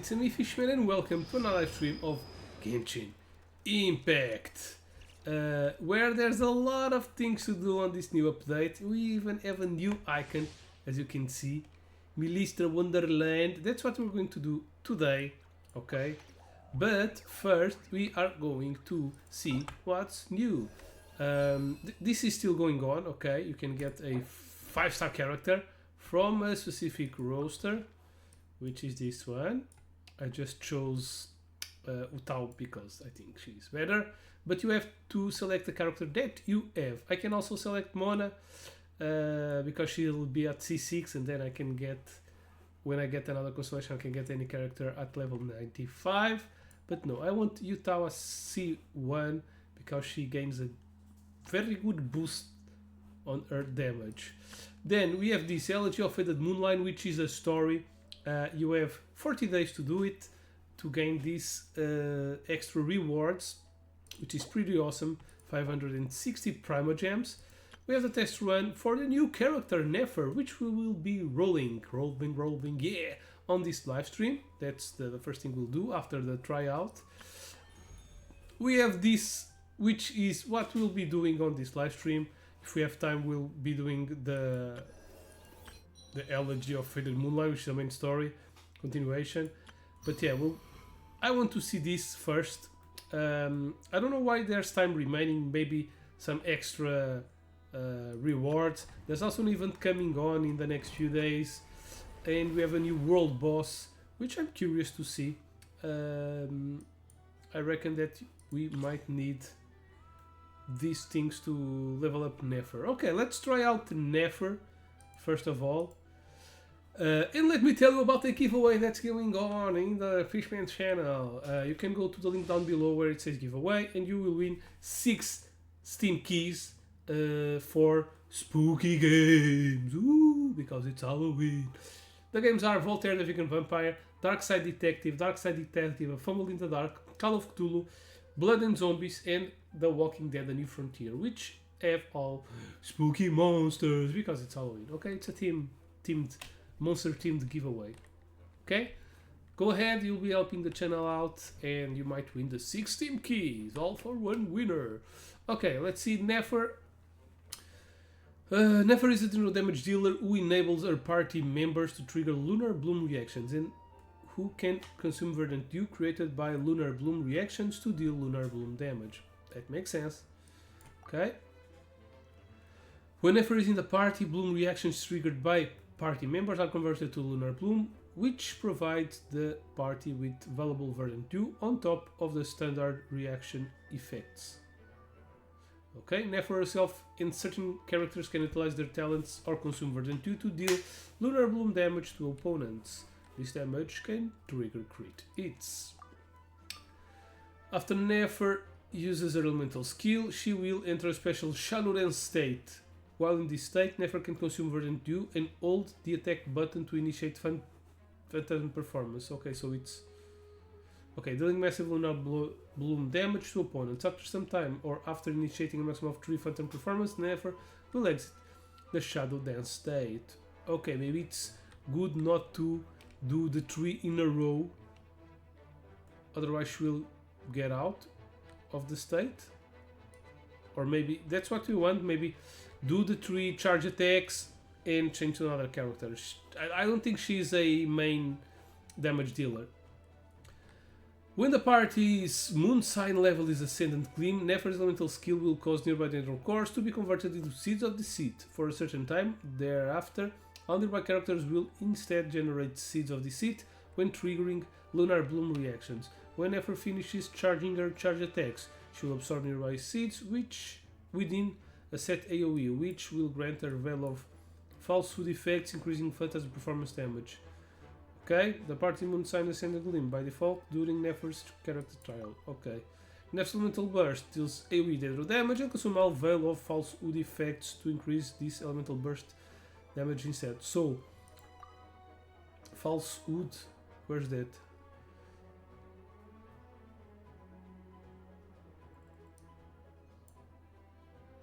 it's me Fishman and welcome to another live stream of Genshin Impact, where there's a lot of things to do on this new update. We even have a new icon, as you can see, Milistra Wonderland. That's what we're going to do today, okay? But first we are going to see what's new. This is still going on, okay? You can get a 5-star character from a specific roster, which is this one. I just chose Utao because I think she's better, but you have to select the character that you have. I can also select Mona because she'll be at C6, and then I can get, when I get another constellation, I can get any character at level 95. But no, I want Utao at C1 because she gains a very good boost on her damage. Then we have this Elegy of Faded Moonline, which is a story. You have 40 days to do it to gain these extra rewards, which is pretty awesome. 560 Primo Gems. We have the test run for the new character Nefer, which we will be rolling, yeah, on this live stream. That's the first thing we'll do after the tryout. We have this, which is what we'll be doing on this live stream. If we have time, we'll be doing the Elegy of Faded Moonlight, which is the main story continuation. But yeah, I want to see this first. I don't know why there's time remaining. Maybe some extra rewards. There's also an event coming on in the next few days, and we have a new world boss, which I'm curious to see. I reckon that we might need these things to level up Nefer. Okay, let's try out Nefer first of all. And let me tell you about the giveaway that's going on in the Fishman channel. You can go to the link down below where it says giveaway, and you will win 6 Steam keys for spooky games. Ooh, because it's Halloween. The games are Voltaire the Vegan Vampire, Dark Side Detective, A Fumble in the Dark, Call of Cthulhu, Blood and Zombies, and The Walking Dead: A New Frontier, which have all spooky monsters because it's Halloween. Okay, it's a monster-themed giveaway. Okay, go ahead, you'll be helping the channel out, and you might win the 6 Steam keys, all for one winner. Okay, let's see Nefer. Nefer is a general damage dealer who enables her party members to trigger Lunar Bloom reactions, and who can consume Verdant Dew created by Lunar Bloom reactions to deal Lunar Bloom damage. That makes sense. Okay. When Nefer is in the party, Bloom reactions triggered by party members are converted to Lunar Bloom, which provides the party with valuable Verdant Dew on top of the standard reaction effects. Okay, Nefer herself and certain characters can utilize their talents or consume Verdant Dew to deal Lunar Bloom damage to opponents. This damage can trigger crit hits. After Nefer uses her elemental skill, she will enter a special Shanuren state. While in this state, Nefer can consume Verdant Dew and hold the attack button to initiate Phantom performance. Okay, so it's... Okay, dealing massive Lunar Bloom damage to opponents. After some time, or after initiating a maximum of 3 Phantom performance, Nefer will exit the Shadow Dance state. Okay, maybe it's good not to do the 3 in a row, otherwise she will get out of the state. Or maybe that's what we want, maybe do the 3 charge attacks and change to another character. I don't think she's a main damage dealer. When the party's moon sign level is Ascendant Gleam, Nefer's elemental skill will cause nearby dendron cores to be converted into Seeds of Deceit for a certain time. Thereafter, all nearby characters will instead generate Seeds of Deceit when triggering Lunar Bloom reactions. When Nefer finishes charging her charge attacks, she will absorb nearby seeds which within a set AoE, which will grant her veil of falsehood effects, increasing phantasm performance damage. Okay, the party moon sign Ascendant Gleam by default during Nefer's character trial. Okay. Nefer's elemental burst deals AoE dendro damage and consume all veil of falsehood effects to increase this elemental burst damage instead. So, falsehood, where's that?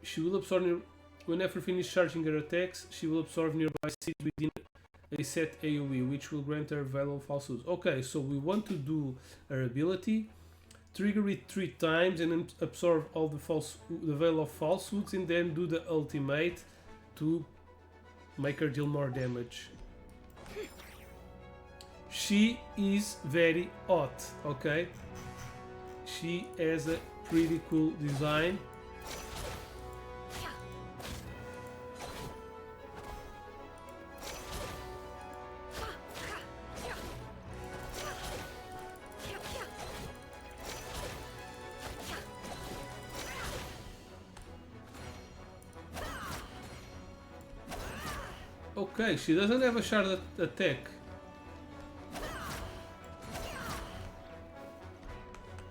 She will absorb when Nefer finishes charging her attacks, she will absorb nearby seeds within a set AoE, which will grant her Veil of Falsehoods. Okay, so we want to do her ability, trigger it 3 times, and then absorb all the Veil of Falsehoods, and then do the ultimate to make her deal more damage. She is very hot, okay? She has a pretty cool design. Okay, she doesn't have a shard attack.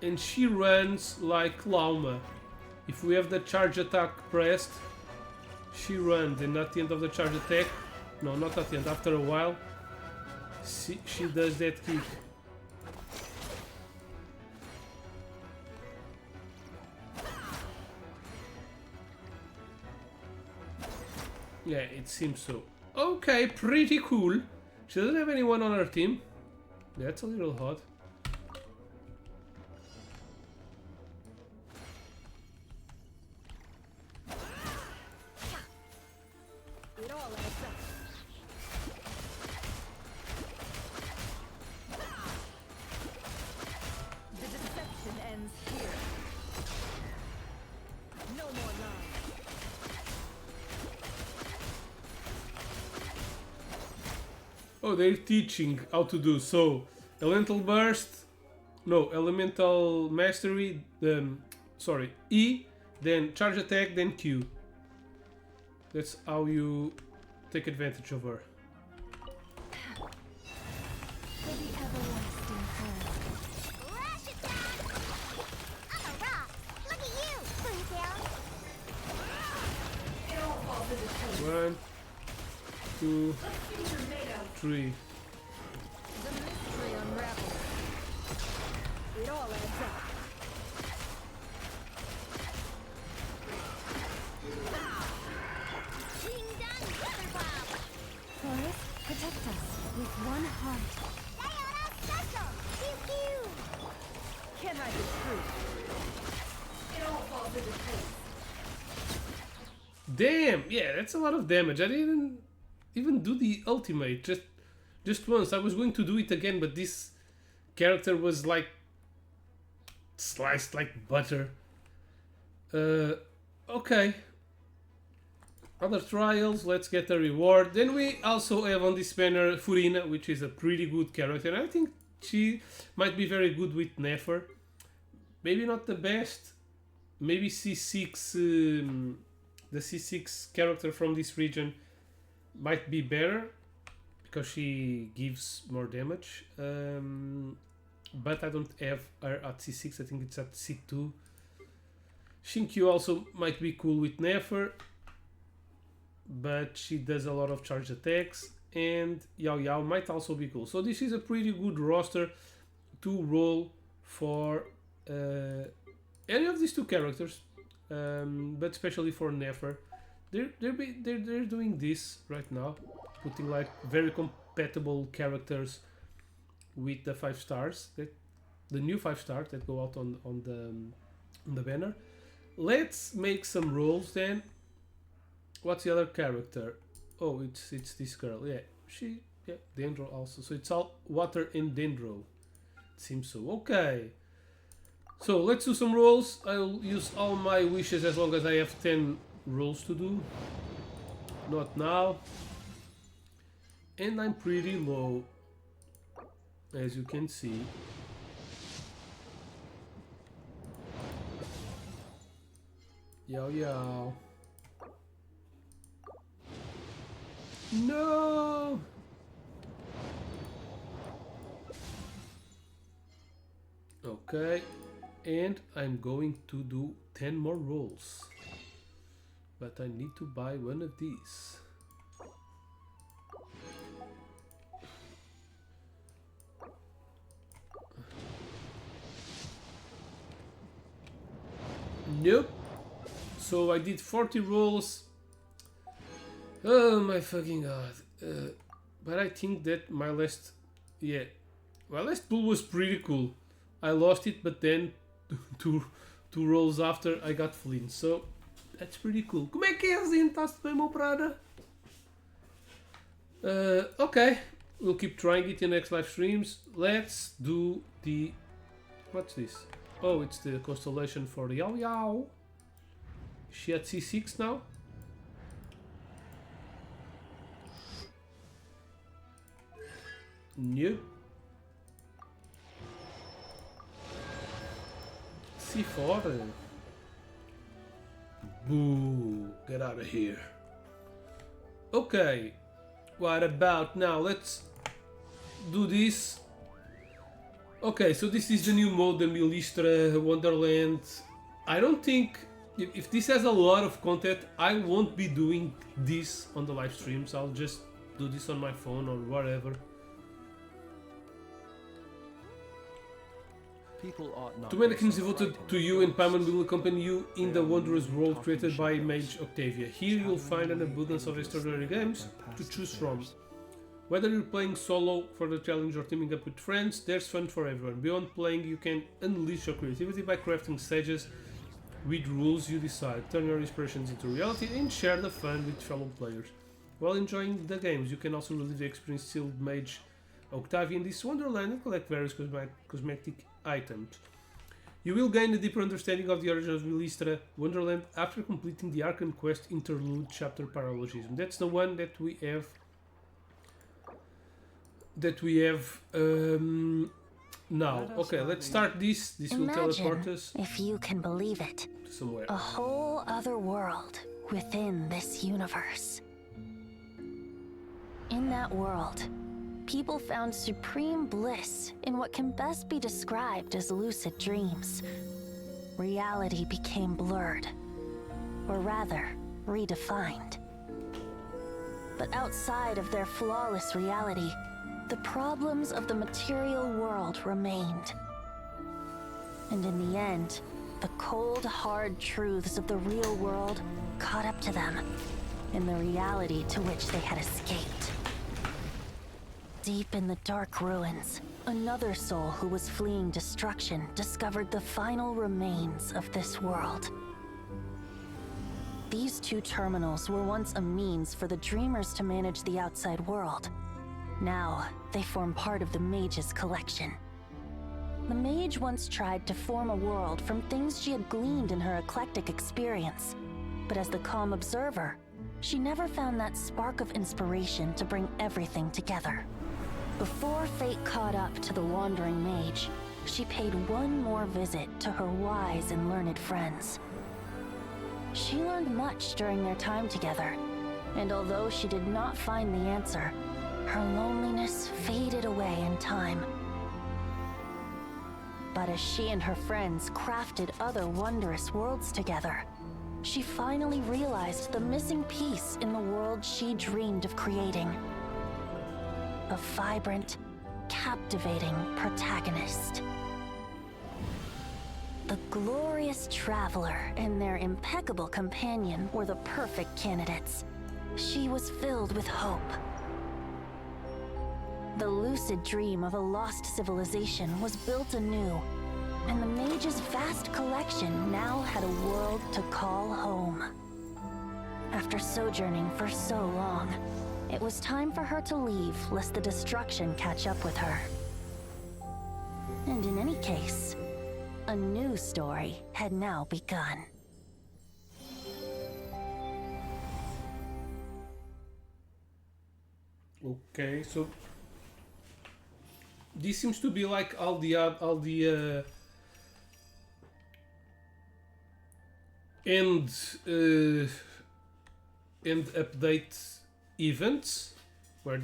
And she runs like Lauma. If we have the charge attack pressed, she runs, and at the end of the charge attack, no, not at the end, after a while, she does that kick. Yeah, it seems so. Okay, pretty cool. She doesn't have anyone on her team. That's a little hot. It all adds up. The deception ends here. No more lies. Oh, they're teaching how to do so. Elemental burst, no, elemental mastery. Sorry, E, then charge attack, then Q. That's how you take advantage of her. For the everlasting curse. Lash attack! I'm a rock! Look at you! Bring it down! It all falls into place. 1, 2, 3. The mystery unravels. It all adds up. Ding dong, feather bomb! Forest, protect us with one heart. Sayonara special! Pew pew! Can't hide the truth. It all falls into place. Damn, yeah, that's a lot of damage. I didn't even do the ultimate, just once. I was going to do it again, but this character was like sliced like butter. Okay. Other trials, let's get a reward. Then we also have on this banner Furina, which is a pretty good character. And I think she might be very good with Nefer. Maybe not the best. Maybe C6, the C6 character from this region might be better because she gives more damage. But I don't have her at C6, I think it's at C2. Shinkyu also might be cool with Nefer, but she does a lot of charge attacks, and Yao Yao might also be cool. So this is a pretty good roster to roll for any of these two characters, but especially for Nefer. They're doing this right now, putting like very compatible characters with the 5 stars, that the new 5 stars that go out on the banner. Let's make some rolls then. What's the other character? Oh, it's this girl. Yeah, Dendro also. So it's all water and Dendro. It seems so. Okay. So let's do some rolls. I'll use all my wishes as long as I have 10 rolls to do. Not now. And I'm pretty low, as you can see. Yao Yao. No! Okay, and I'm going to do 10 more rolls. But I need to buy one of these. Nope. So I did 40 rolls. Oh my fucking god. But I think that my last... Yeah. My last pull was pretty cool. I lost it, but then two rolls after I got Flynn. So, that's pretty cool. Como é que é, Zinho? Está-se bem, meu brother? Okay. We'll keep trying it in next live streams. Let's do the... What's this? Oh, it's the constellation for the Yao Yao. Is she at C6 now? Nope. C4. Boo. Get out of here. Okay. What about now? Let's do this. Okay, so this is the new mode, the Milistra Wonderland. I don't think... If this has a lot of content, I won't be doing this on the live streams. I'll just do this on my phone or whatever. Two mannequins devoted to you and Paimon will accompany you in the wondrous world created by Mage Octavia. Here you'll find an abundance of extraordinary games to choose from. Whether you're playing solo for the challenge or teaming up with friends, there's fun for everyone. Beyond playing, you can unleash your creativity by crafting stages with rules you decide. Turn your inspirations into reality and share the fun with fellow players. While enjoying the games, you can also relive the experience sealed Mage Octavia in this wonderland and collect various cosmetic items. You will gain a deeper understanding of the origin of Milistra Wonderland after completing the Arcane Quest Interlude Chapter Paralogism. That's the one that we have. Now. Okay, let's start this. This will teleport us. If you can believe it, somewhere. A whole other world within this universe. In that world, people found supreme bliss in what can best be described as lucid dreams. Reality became blurred, or rather, redefined. But outside of their flawless reality, the problems of the material world remained. And in the end, the cold, hard truths of the real world caught up to them in the reality to which they had escaped. Deep in the dark ruins, another soul who was fleeing destruction discovered the final remains of this world. These two terminals were once a means for the dreamers to manage the outside world. Now, they form part of the Mage's collection. The Mage once tried to form a world from things she had gleaned in her eclectic experience. But as the calm observer, she never found that spark of inspiration to bring everything together. Before fate caught up to the wandering Mage, she paid one more visit to her wise and learned friends. She learned much during their time together, and although she did not find the answer, her loneliness faded away in time. But as she and her friends crafted other wondrous worlds together, she finally realized the missing piece in the world she dreamed of creating. A vibrant, captivating protagonist. The glorious traveler and their impeccable companion were the perfect candidates. She was filled with hope. The lucid dream of a lost civilization was built anew, and the Mage's vast collection now had a world to call home. After sojourning for so long, it was time for her to leave lest the destruction catch up with her. And in any case, a new story had now begun. Okay, so this seems to be like all the end update events where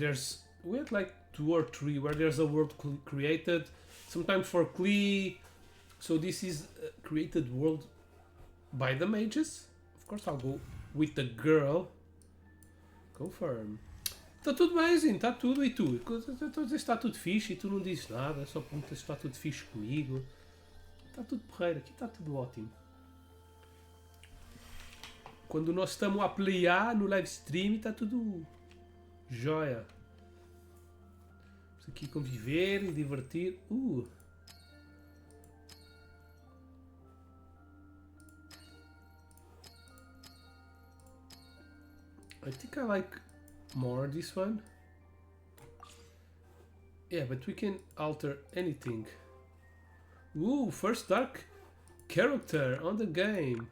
we had like 2 or 3 where there's a world created, sometimes for Klee. So this is a created world by the mages. Of course I'll go with the girl. Confirm. Está tudo bem, Zinho, está tudo, e tu? Estou a dizer que está tudo fixe e tu não dizes nada, só perguntas se está tudo fixe comigo. Está tudo porreiro, aqui está tudo ótimo. Quando nós estamos a playar no live stream está tudo jóia. Aqui conviver e divertir. I think I like more this one. Yeah, but we can alter anything. Ooh, first dark character on the game.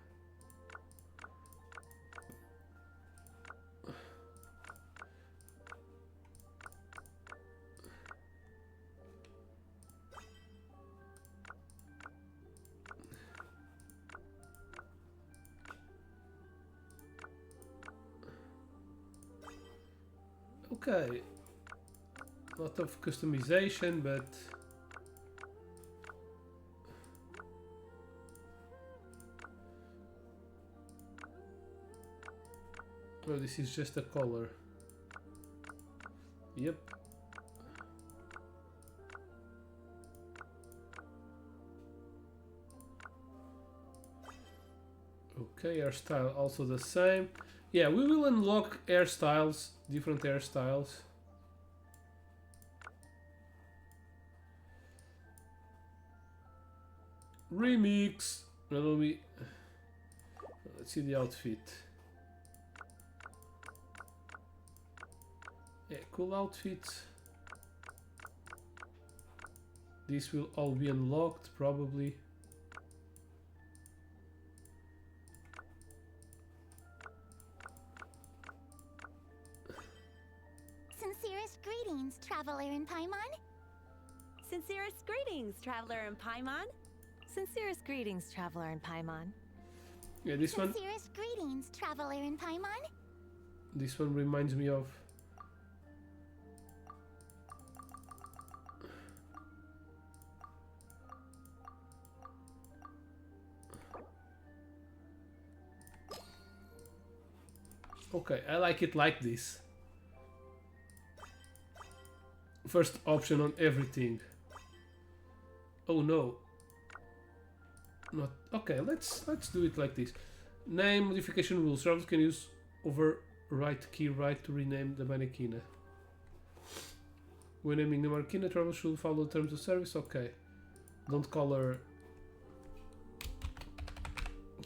Okay, lot of customization, but oh, this is just a color. Yep. Okay, hairstyle also the same. Yeah, we will unlock hairstyles, different hairstyles. Remix. Let's see the outfit. Yeah, cool outfits. This will all be unlocked probably. Sincerest greetings, traveler in Paimon. Sincerest greetings, traveler in Paimon. Sincerest greetings, traveler in Paimon. Yeah, this one. Sincerest greetings, traveler in Paimon. This one reminds me of. Okay, I like it like this. First option on everything. Oh no. Not okay, let's do it like this. Name modification rules. Travelers can use overwrite key right to rename the mannequin. When naming the mannequin, travelers should follow terms of service. Okay. Don't call her.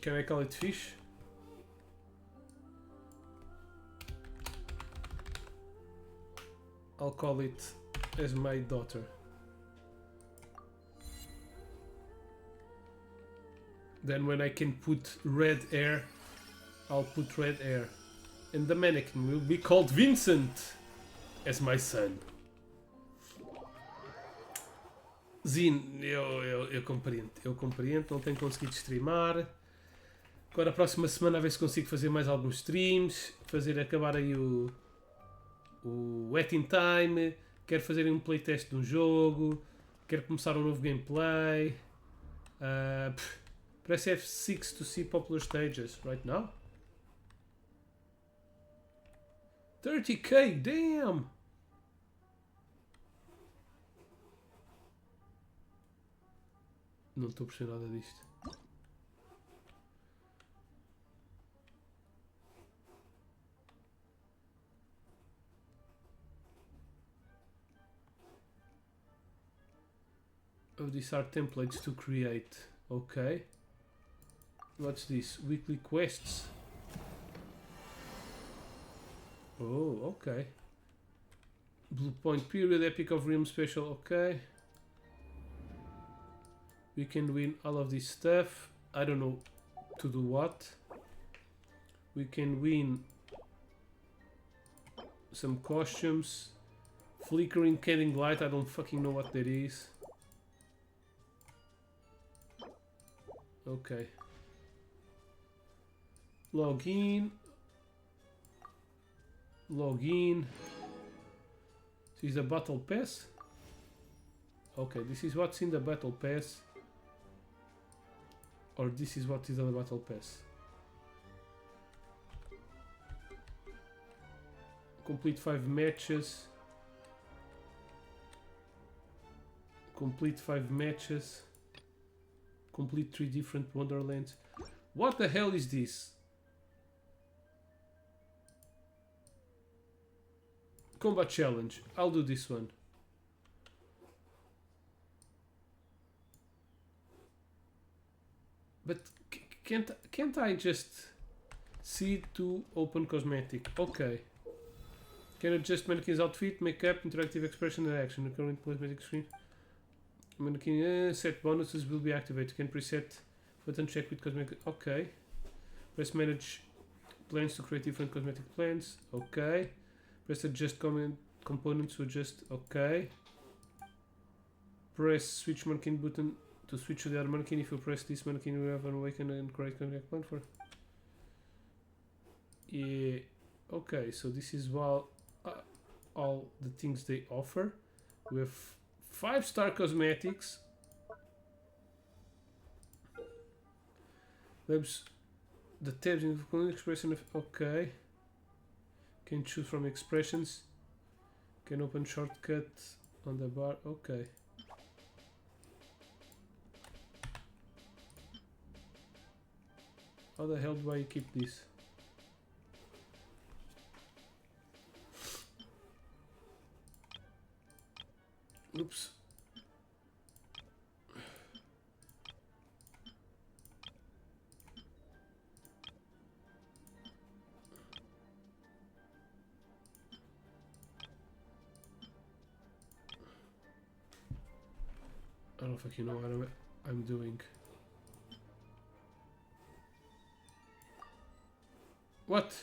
Can I call it fish? I'll call it as my daughter. Then when I can put red hair, I'll put red hair. And the mannequin will be called Vincent as my son. Zin, eu compreendo, não tenho conseguido streamar. Agora a próxima semana a ver se consigo fazer mais alguns streams, fazer acabar aí o Wet in Time, quero fazer um playtest de um jogo, quero começar um novo gameplay. Press F6 to see popular stages right now. 30k, damn! Não estou a perceber nada disto. Oh, these are templates to create. Okay. What's this? Weekly quests. Oh, okay. Blue Point Period, Epic of Realm Special, okay. We can win all of this stuff. I don't know to do what. We can win some costumes. Flickering Candling Light, I don't fucking know what that is. Okay. Login. Login. This is the battle pass. Okay, this is what's in the battle pass. Or this is what is on the battle pass. Complete 5 matches. Complete 5 matches. Complete 3 different Wonderlands. What the hell is this? Combat challenge. I'll do this one. Can't I just see to open cosmetic? Okay. Can adjust mannequin's outfit, makeup, interactive expression, and action. Current cosmetic screen. Mannequin set bonuses will be activated. Can preset button check with cosmetic. Okay. Press manage plans to create different cosmetic plans. Okay. Press adjust components to adjust. Okay. Press switch mannequin button to switch to the other mannequin. If you press this mannequin, you have an awaken and create cosmetic plan for. Yeah. Okay. So this is all the things they offer. We have 5-star cosmetics. Labs. The tabs in the expression of. Okay. Can choose from expressions. Can open shortcut on the bar. Okay. How the hell do I keep this? Oops. I don't fucking know what I'm doing. What?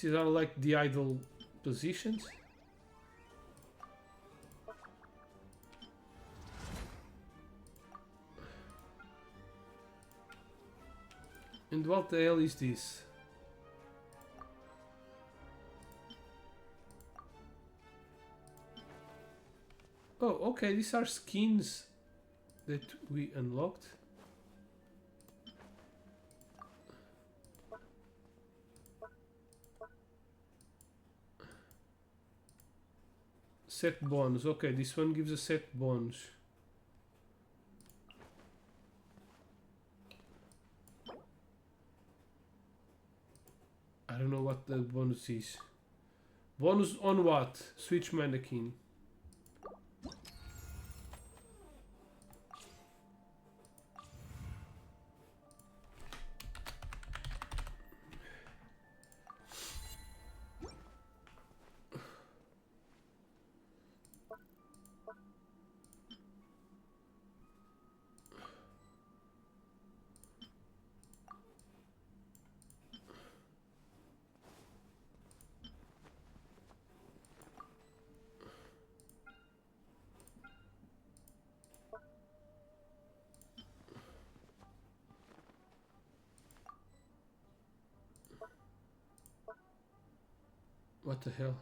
These are like the idle positions. And what the hell is this? Oh, okay, these are skins that we unlocked. Set bonus. Okay, this one gives a set bonus. I don't know what the bonus is. Bonus on what? Switch mannequin. What the hell?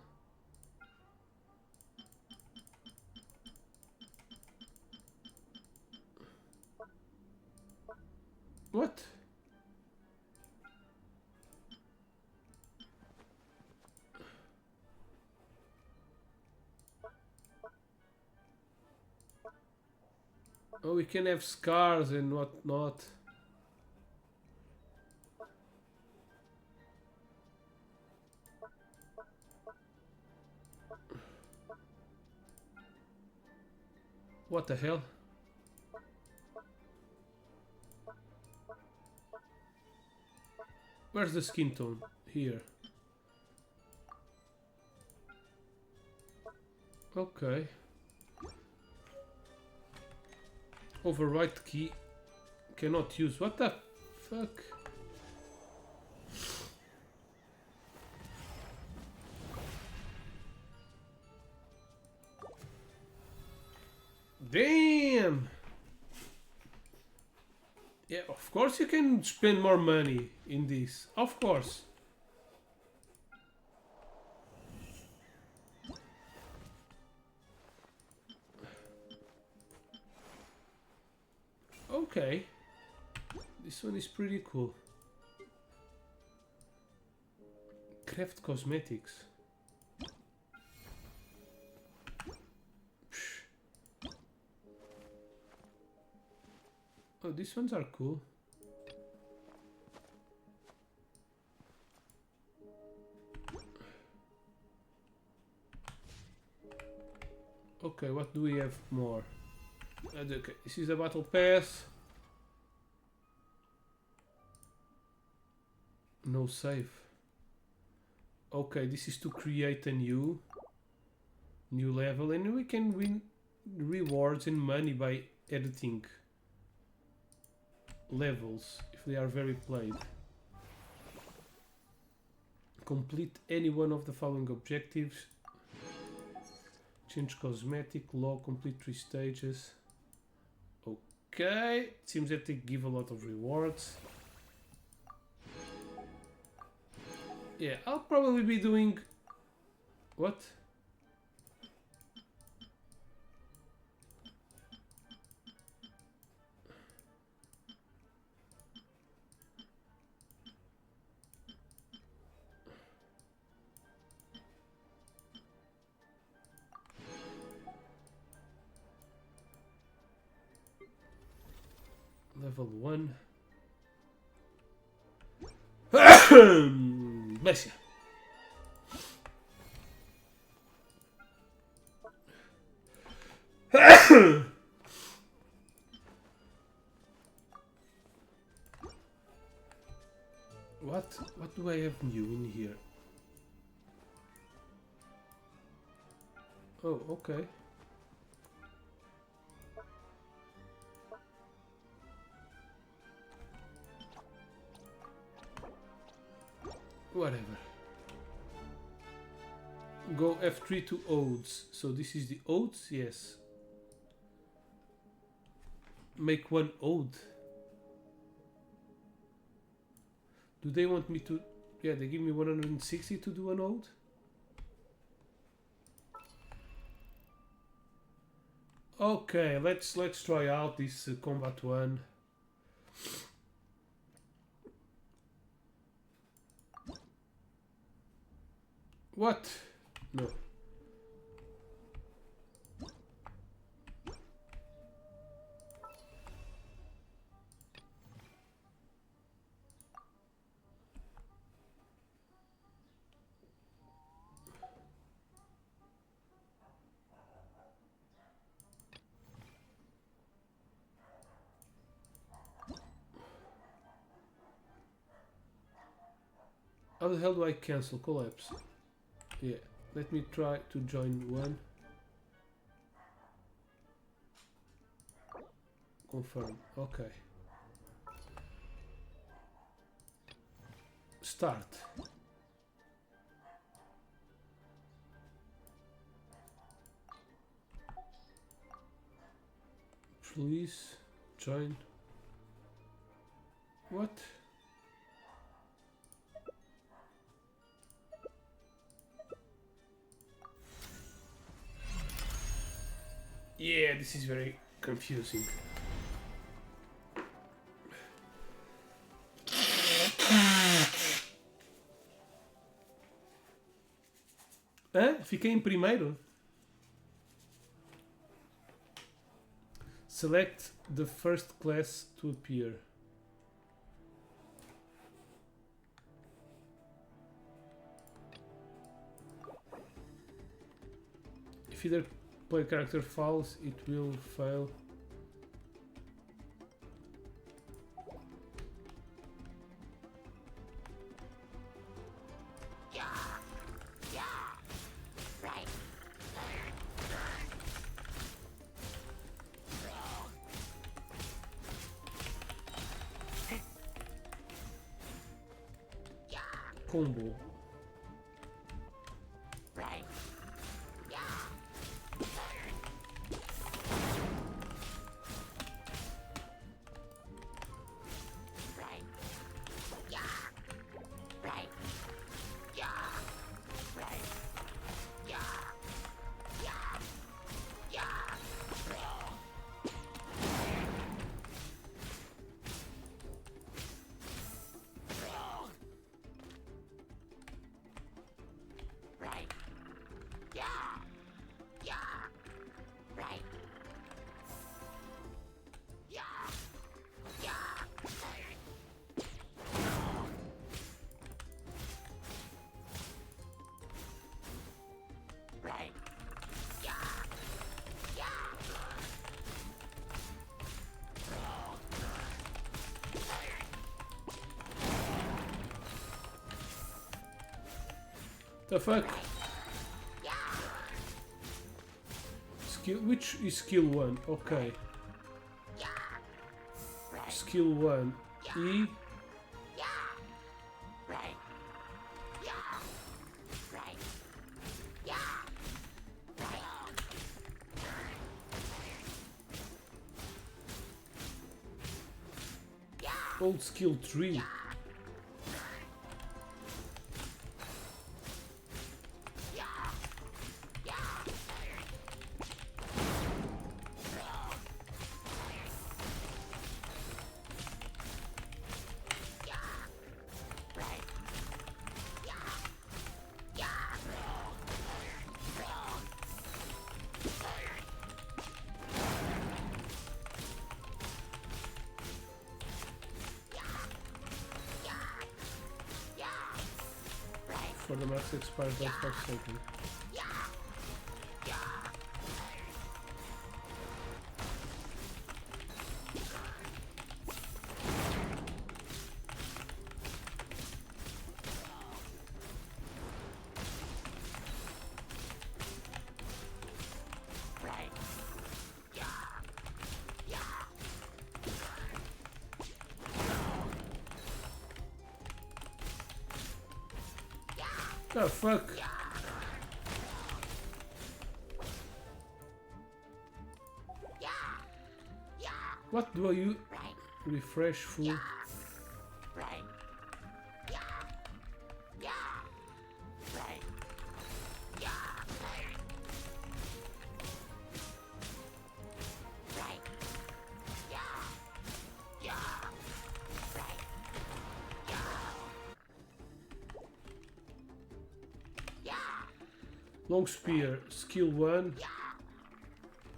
What? Oh, we can have scars and whatnot. What the hell? Where's the skin tone? Here. Okay. Overwrite key cannot use. What the fuck? Damn! Yeah, of course you can spend more money in this. Of course. Okay. This one is pretty cool. Craft cosmetics. Oh, these ones are cool. Okay, what do we have more? Okay, this is a battle pass. No save. Okay, this is to create a new level, and we can win rewards and money by editing levels if they are very played. Complete any one of the following objectives. Change cosmetic, log, complete 3 stages. Okay, it seems that they give a lot of rewards. Yeah, I'll probably be doing... What? Level 1. Bless you. What do I have new in here? Oh, okay. Whatever. Go F3 to odes. So this is the odes? Yes. Make 1 ode. Do they want me to... Yeah, they give me 160 to do an ode? Okay, let's try out this combat one. What? No. How the hell do I cancel collapse? Yeah, let me try to join one. Confirm. Okay. Start. Please join. What? Yeah, this is very confusing. Hã? Fiquei em primeiro. Select the first class to appear. If either play character fails, it will fail. Combo. The fuck? Skill, which is skill 1? Okay. Skill 1. E. Old skill 3. For the max expires by 5 seconds. The fuck? What do you refresh full? Long spear, skill 1.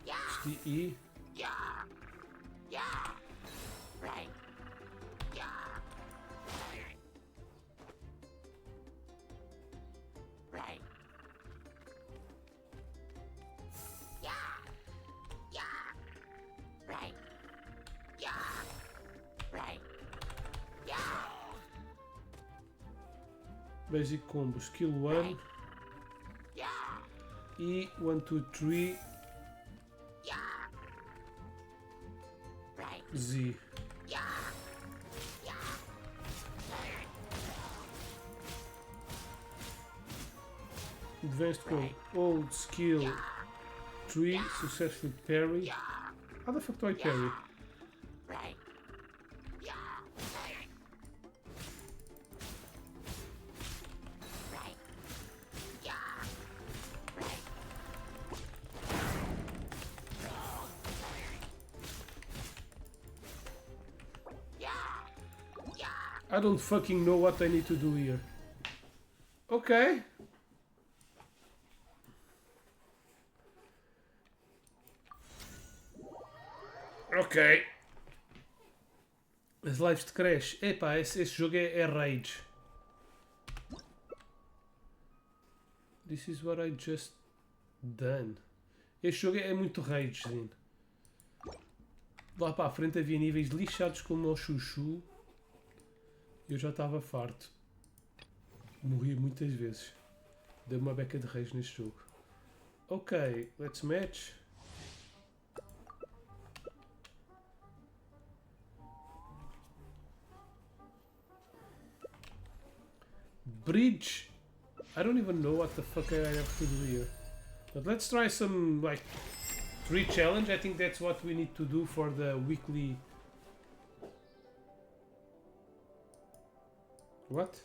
It's the E. Basic combo, skill 1. E, 1, 2, 3. Z. Advanced combo, old skill 3, successful parry. How the fuck do I parry? I don't fucking know what I need to do here. Okay. Ok. As lives de crash. Epá, esse jogo é rage. This is what I just done. Este jogo é muito ragezinho. Lá para a frente havia níveis lixados como o chuchu. Eu já estava farto. Morri muitas vezes. Deu uma beca de rage neste jogo. Ok, let's match. Bridge. I don't even know what the fuck I have to do here. But let's try some like 3 challenge. I think that's what we need to do for the weekly. What?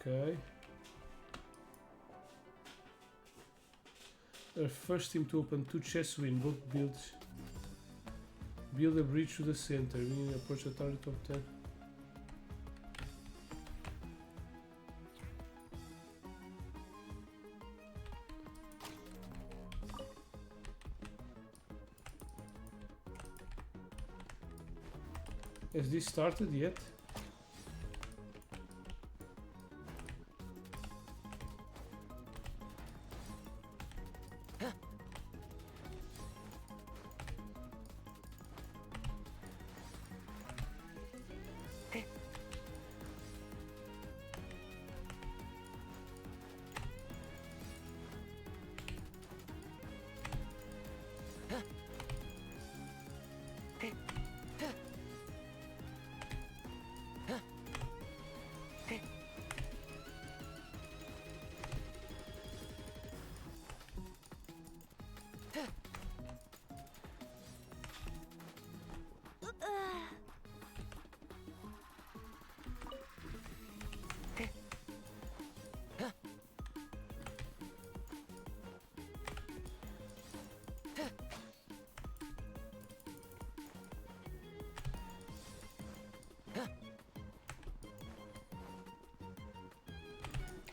Okay. The first team to open 2 chests win both builds. Build a bridge to the center. We need to approach the target of 10. Has this started yet?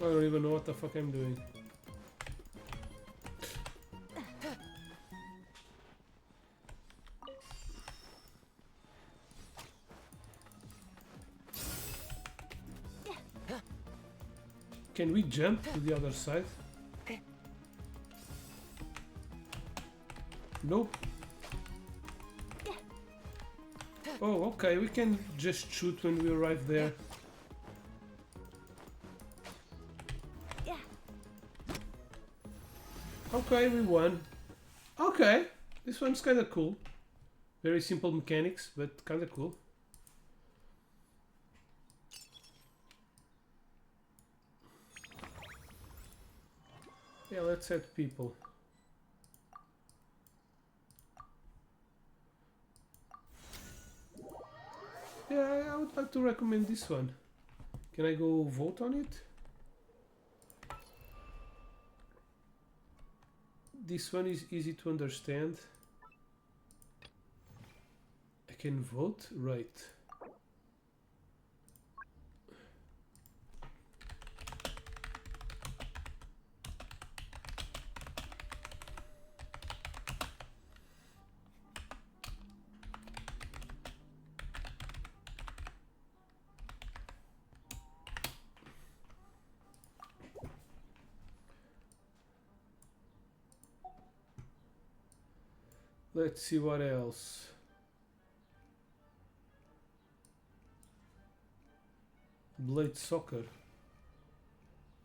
I don't even know what the fuck I'm doing. Can we jump to the other side? Nope. Oh, okay, we can just shoot when we arrive there. Okay, we won. Okay, this one's kinda cool. Very simple mechanics, but kinda cool. Yeah, let's add people. Yeah, I would like to recommend this one. Can I go vote on it? This one is easy to understand. I can vote? Right. Let's see what else. Blade soccer.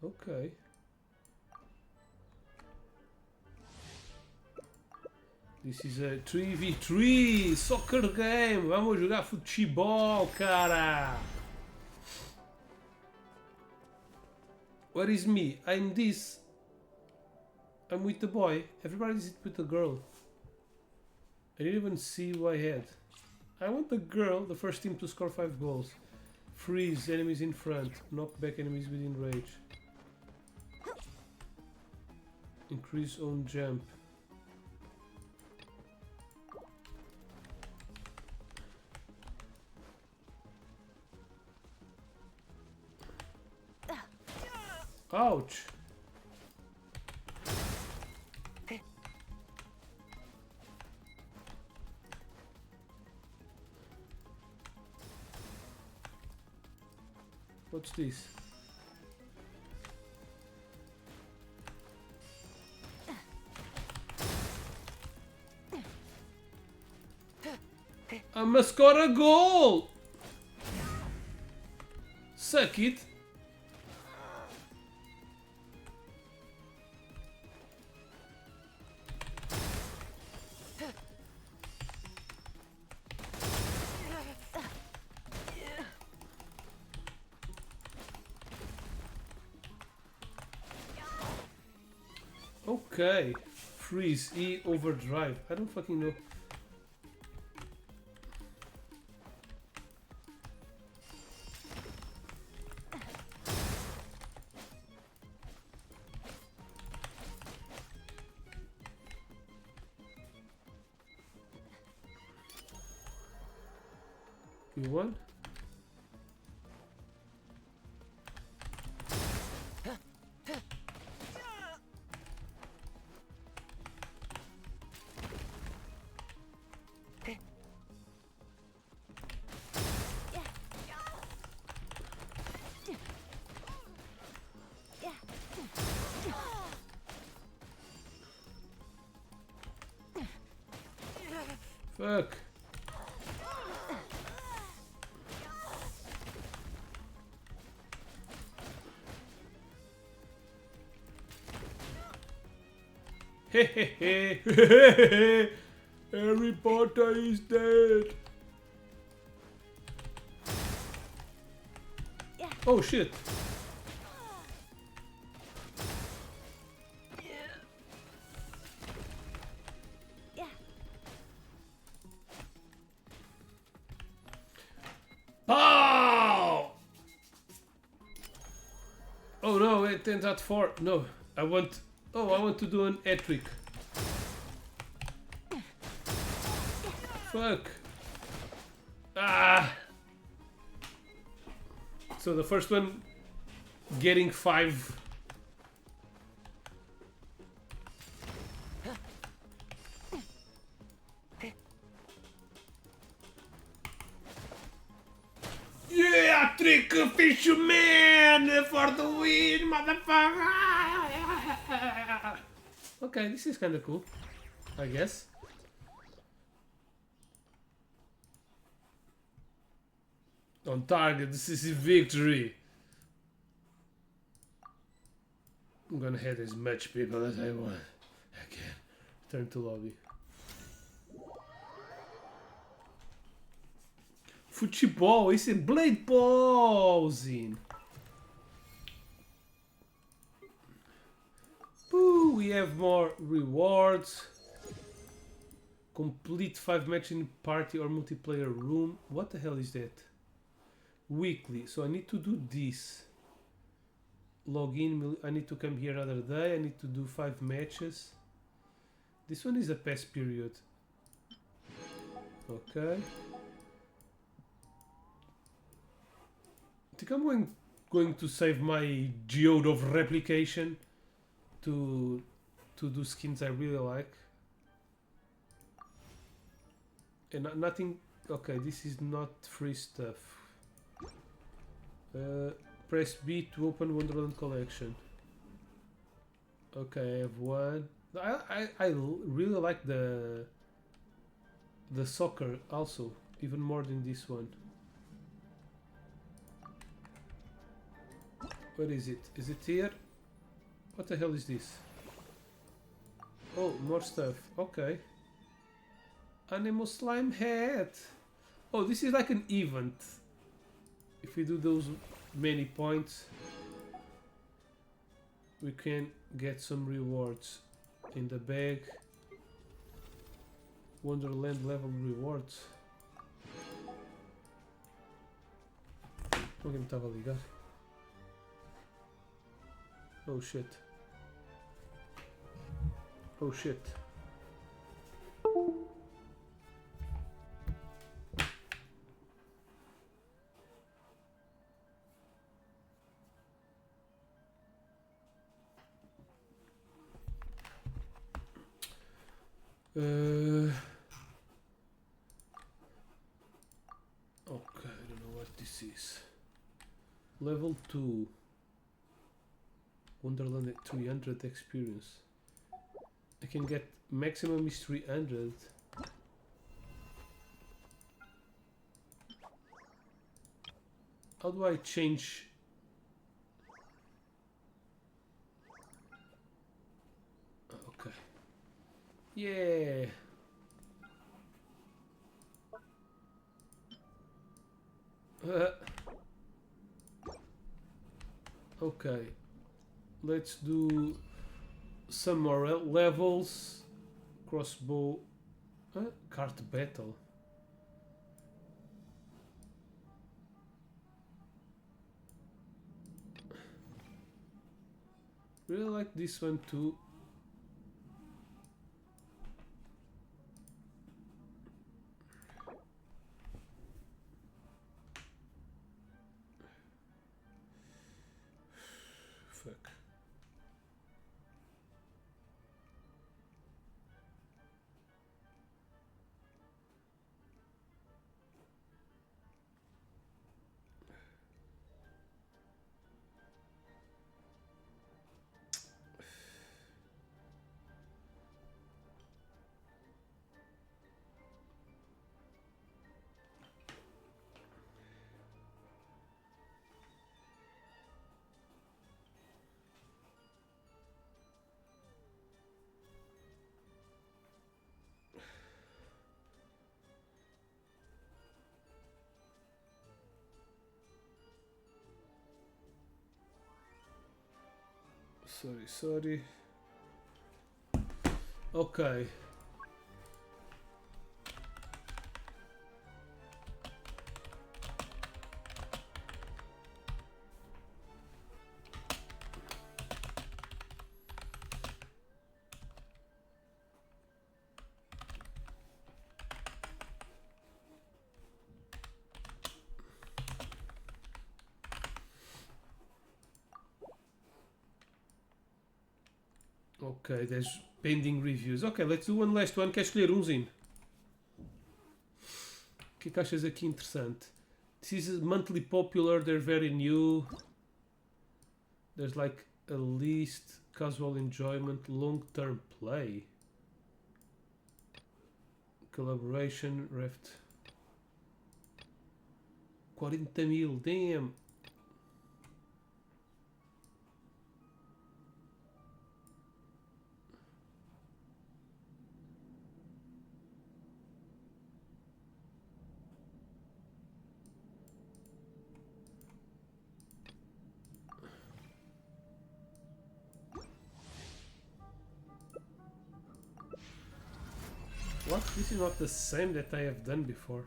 Okay. This is a 3v3 soccer game. Vamos jogar futebol, cara. Where is me? I'm this. I'm with the boy. Everybody's with the girl. I didn't even see who I had. I want the girl, the first team to score 5 goals. Freeze enemies in front. Knock back enemies within range. Increase own jump. Ouch! What's this? I must score a goal! Suck it! Okay, freeze, E, overdrive. I don't fucking know. You won? Fuck. Hehehe. Harry Potter is dead. Oh shit. No, it ends at 4. No, I want... Oh, I want to do an hat-trick. Fuck. Ah! So the first one, getting 5. Yeah, trick fisherman for the win, motherfucker! Okay, this is kind of cool, I guess. On target, this is a victory. I'm gonna hit as much people as I want. I can. Turn to lobby. Futebol, esse é Blade Ballzinho. Ooh, we have more rewards. Complete 5 matches in party or multiplayer room. What the hell is that? Weekly. So I need to do this. Login. I need to come here another day. I need to do 5 matches. This one is a past period. Okay. I think I'm going to save my geode of replication to do skins I really like. And nothing. Okay, this is not free stuff. Press B to open Wonderland collection. Okay, I have one. I really like the soccer also, even more than this one. Where is it? Is it here? What the hell is this? Oh, more stuff. Okay. Animal slime hat. Oh, this is like an event. If we do those many points, we can get some rewards in the bag. Wonderland level rewards. Alguém me estava a ligar? Oh shit. Oh shit. Okay, I don't know what this is. Level 2. Wonderland at 300 experience. I can get maximum is 300. How do I change? Okay. Yeah. Okay. Let's do some more levels. Crossbow. Card battle. Really like this one too. Fuck. Sorry. Okay. Ok, 10 pending reviews. Ok, let's do one last one. Quer escolher umzinho? O que é que achas aqui interessante? This is monthly popular, they're very new. There's like a list, casual enjoyment, long-term play. Collaboration, Raft. 40.000, damn! What? This is not the same that I have done before.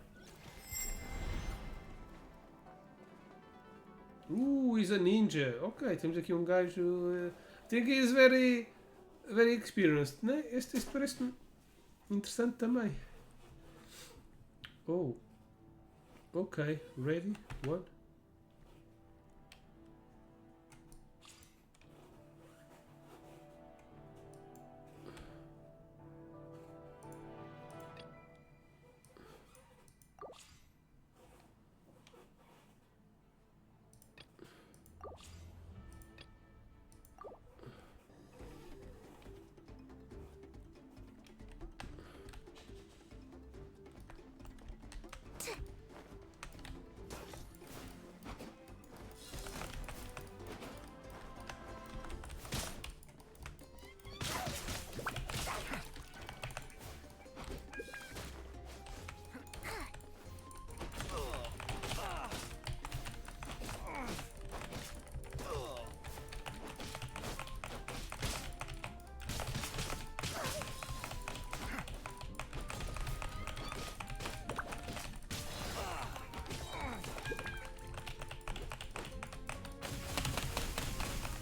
He's a ninja. Ok, temos aqui um gajo. I think he is very experienced, né? Este parece-me interessante também. Oh. Ok, ready? One.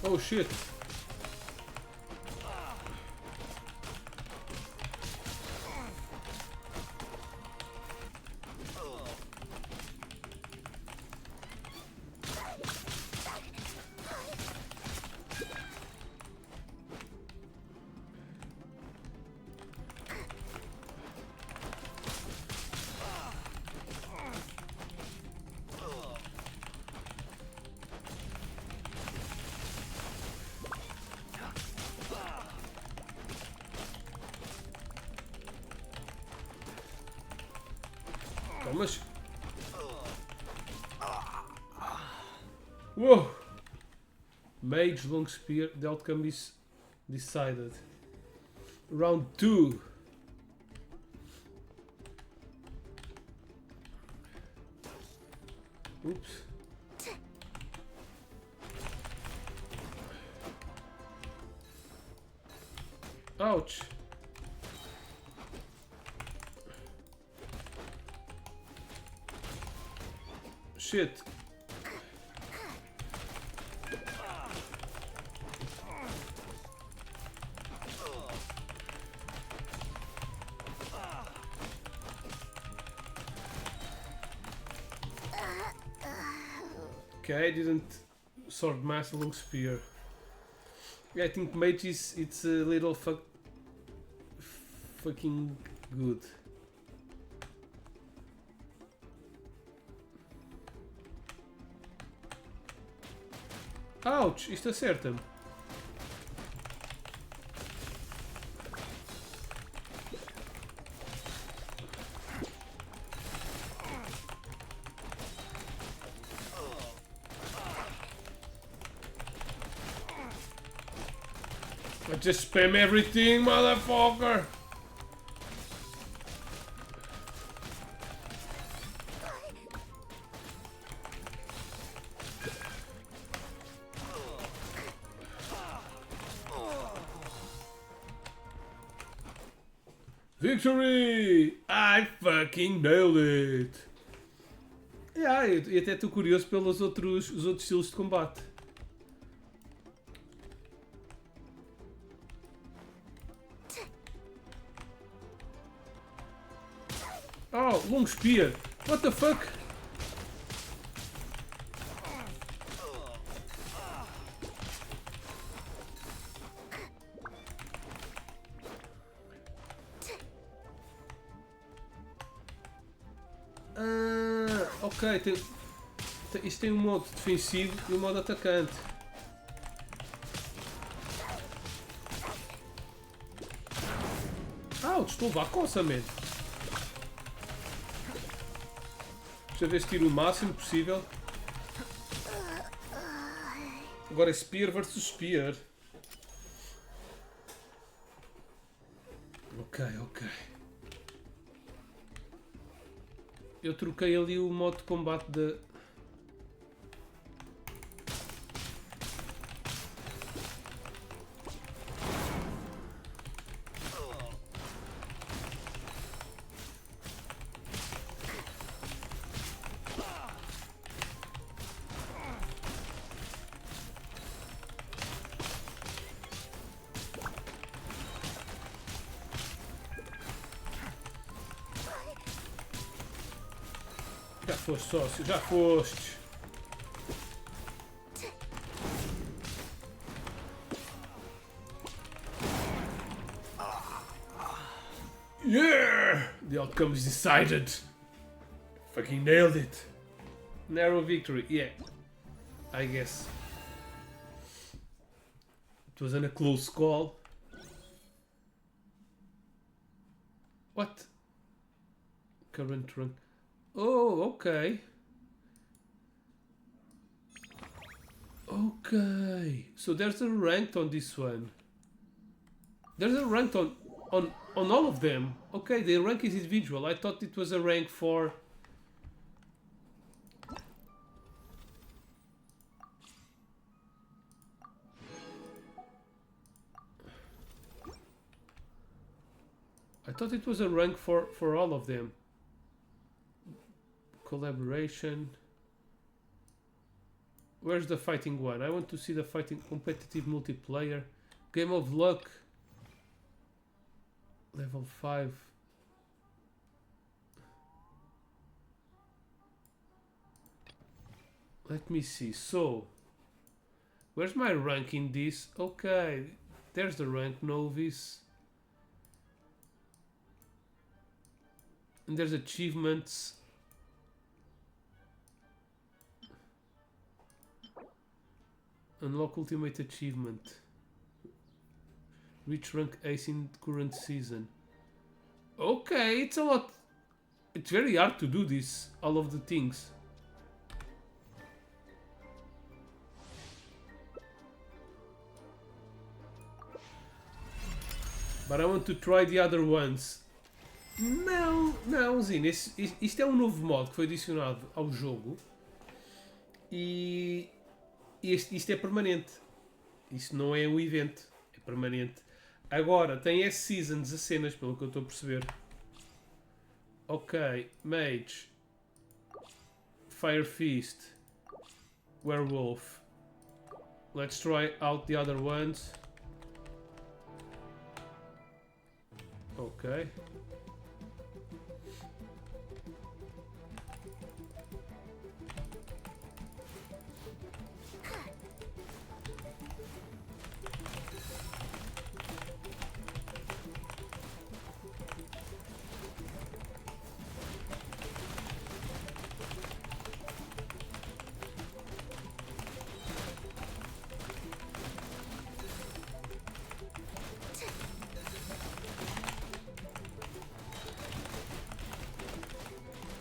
Oh shit! Mas... Whoa! Mage, long spear, the outcome is decided. Round 2. Oops. Ouch! Shit. Okay, I didn't sword mass long spear. Yeah, I think mage is it's a little fucking good. Ouch! Isto acerta-me. I just spam everything, motherfucker! Victory! I fucking nailed it! Yeah, e até estou curioso pelos outros estilos de combate. Oh, long spear! What the fuck? Ah, ok, isto tem um modo defensivo e um modo atacante. Ah, eu estou a levar coça, man. Deixa eu ver se tiro o máximo possível. Agora é Spear versus Spear. Ok. Eu troquei ali o modo de combate da... Já foste, sócio, já foste. Yeah! The outcome is decided. Fucking nailed it. Narrow victory, yeah. I guess. It wasn't a close call. What? Current rank. Oh, okay. Okay. So there's a ranked on this one. There's a ranked on all of them. Okay, the rank is individual. I thought it was a rank for... I thought it was a rank for all of them. Collaboration. Where's the fighting one? I want to see the fighting competitive multiplayer. Game of luck. Level 5. Let me see. So, where's my rank in this? Okay, there's the rank novice. And there's achievements. Unlock ultimate achievement. Reach rank ace in current season. Okay, it's a lot. It's very hard to do this, all of the things. But I want to try the other ones. Não, Zine, isto é um novo modo que foi adicionado ao jogo. E isto é permanente. Isto não é um evento, é permanente. Agora, tem S-Seasons, as cenas, pelo que eu estou a perceber. Ok, Mage. Fire Feast. Werewolf. Let's try out the other ones. Ok.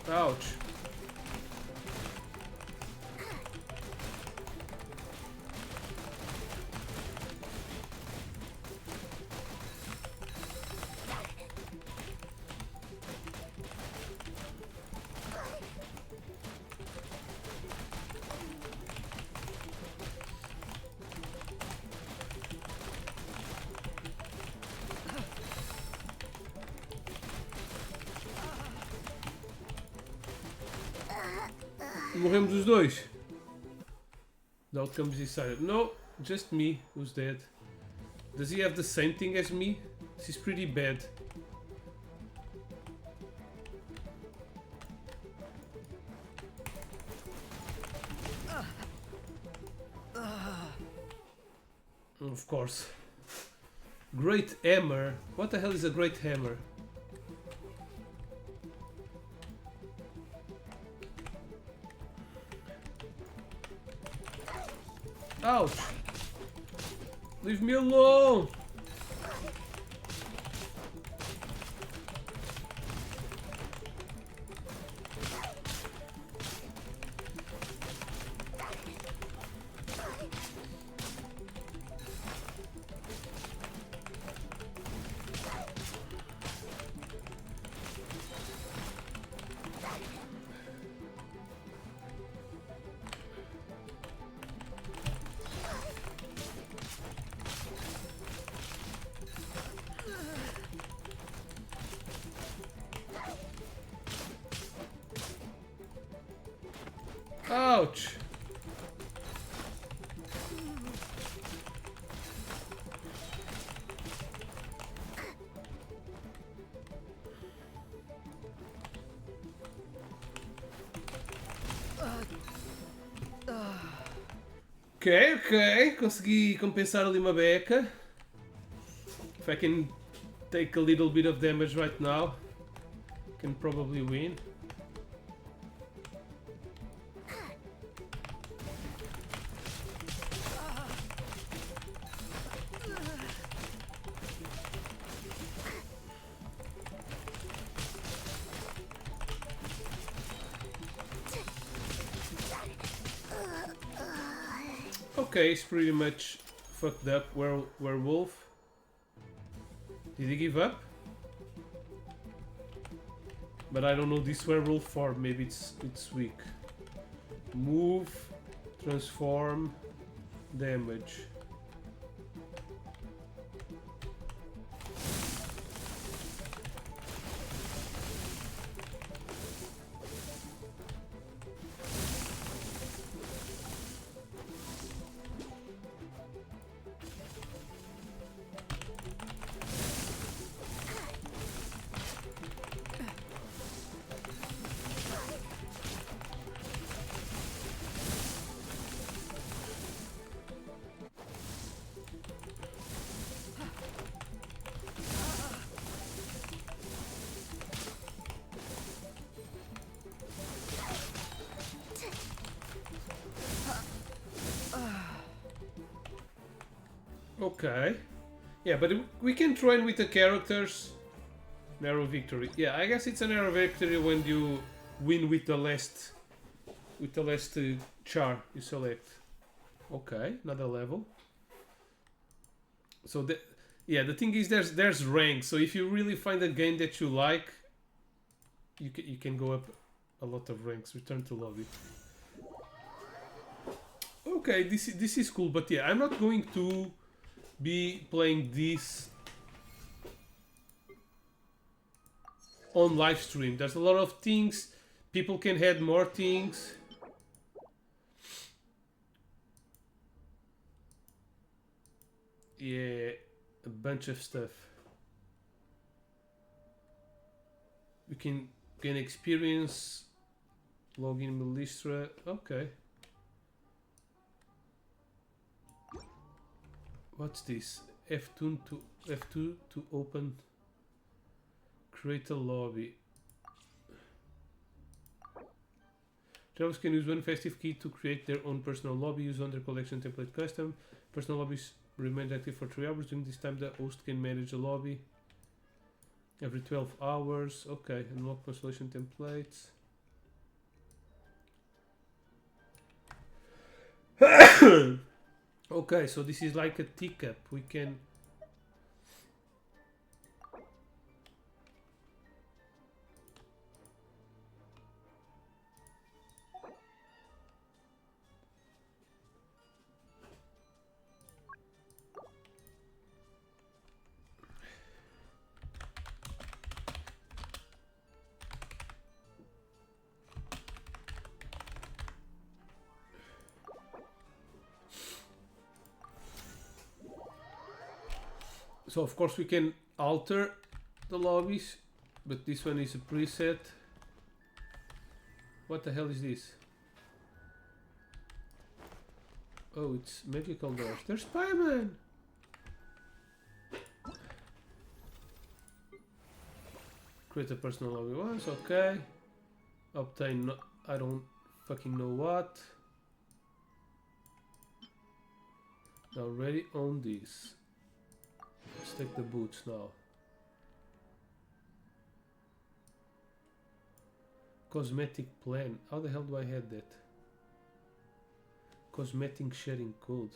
Ouch. Morremos os dois. The outcome is decided. No, just me who's dead. Does he have the same thing as me? This is pretty bad. Of course. Great hammer. What the hell is a great hammer? Ouch! Leave me alone! Ouch! Ok, consegui compensar ali uma beca. If I can take a little bit of damage right now, can probably win. Okay, he's pretty much fucked up. Werewolf. Did he give up? But I don't know this werewolf form. Maybe it's weak. Move, transform, damage. Okay. Yeah, but we can train with the characters. Narrow victory. Yeah, I guess it's a narrow victory when you win with the last char you select. Okay, another level. So the thing is there's rank. So if you really find a game that you like, you can go up a lot of ranks. Return to lobby. Okay, this is cool, but yeah, I'm not going to be playing this on live stream. There's a lot of things. People can add more things. Yeah, a bunch of stuff. We can gain experience. Login Melistra. Okay. What's this? F2 to open. Create a lobby. Travelers can use one festive key to create their own personal lobby. Use on their collection template custom. Personal lobbies remain active for 3 hours. During this time, the host can manage a lobby every 12 hours. Okay, unlock constellation templates. Okay, so this is like a teacup. We can... So of course we can alter the lobbies, but this one is a preset. What the hell is this? Oh, it's magical doors. There's Pieman! Create a personal lobby once, okay. Obtain, I don't fucking know what. Already on this. Let's take the boots now. Cosmetic plan. How the hell do I have that? Cosmetic sharing code.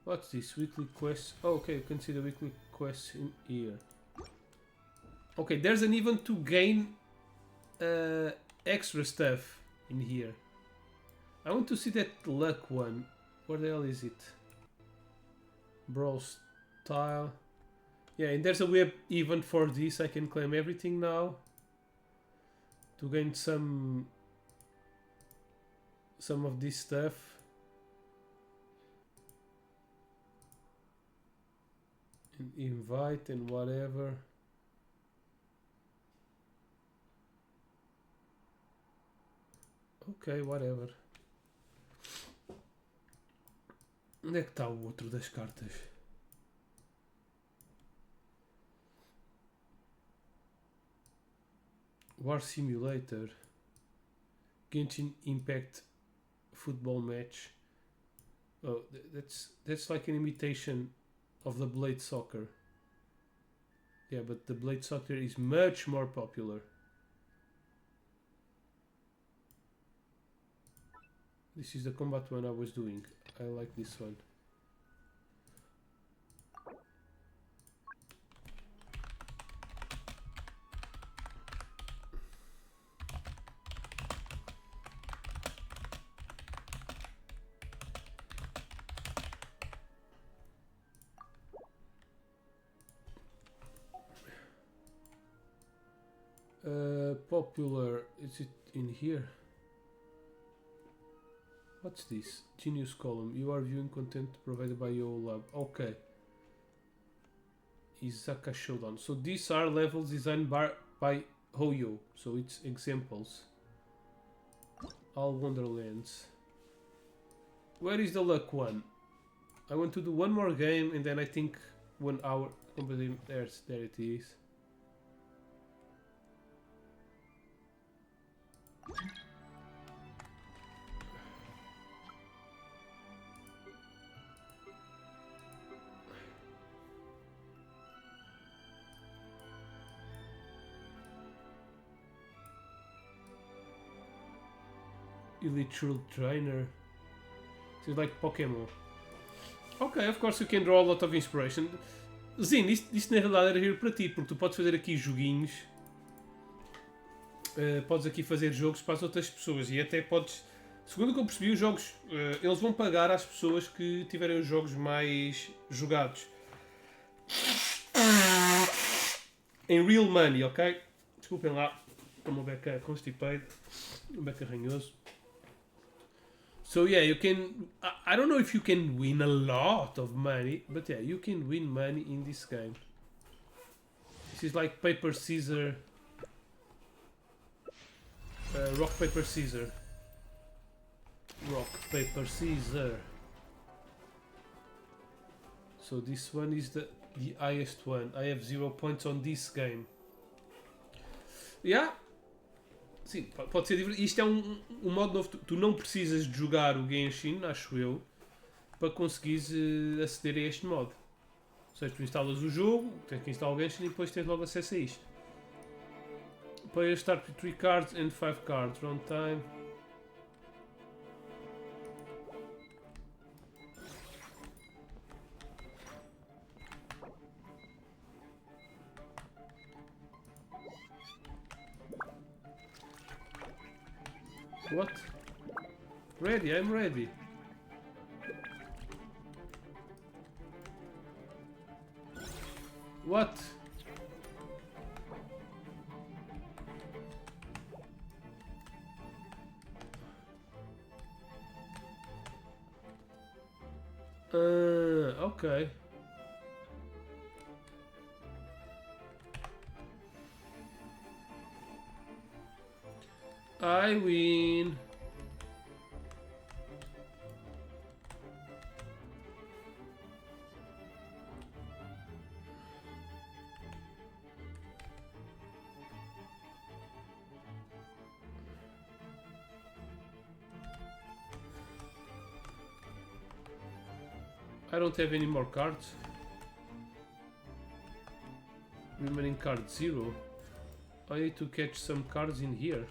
What's this? Weekly quest. Oh, okay, you can see the weekly quests in here. Okay, there's an event to gain extra stuff in here. I want to see that luck one. Where the hell is it? Brawl style. Yeah, and there's a web event for this. I can claim everything now to gain some of this stuff. And invite and whatever. Ok, whatever. Onde é que está o outro das cartas? War Simulator. Genshin Impact football match. Oh, that's like an imitation of the Blade Soccer. Yeah, but the Blade Soccer is much more popular. This is the combat one I was doing. I like this one. Popular, is it in here? What's this? Genius column. You are viewing content provided by your lab. Okay. Izaka Showdown. So these are levels designed by Hoyo. So it's examples. All Wonderlands. Where is the luck one? I want to do one more game and then I think 1 hour. There it is. Electro Trainer. It's like Pokémon. Ok, of course you can draw a lot of inspiration. Zin, isto na realidade era giro para ti, porque tu podes fazer aqui joguinhos. Podes aqui fazer jogos para as outras pessoas e até podes... Segundo o que eu percebi, os jogos... eles vão pagar às pessoas que tiverem os jogos mais jogados. Em real money, ok? Desculpem lá. Estou uma beca constipated. Um beca ranhoso. So yeah, you can... I don't know if you can win a lot of money, but yeah, you can win money in this game. This is like paper, scissors... rock, paper, scissors. Rock, paper, scissors. So this one is the highest one. I have 0 points on this game. Yeah. Sim, pode ser divertido. Isto é um modo novo. Tu não precisas de jogar o Genshin, acho eu, para conseguires aceder a este modo. Ou seja, tu instalas o jogo, tens que instalar o Genshin e depois tens logo acesso a isto. Players start with 3 cards and 5 cards. Round time. What? Ready, I'm ready. What? Okay. I win. I don't have any more cards. Remaining card 0. I need to catch some cards in here.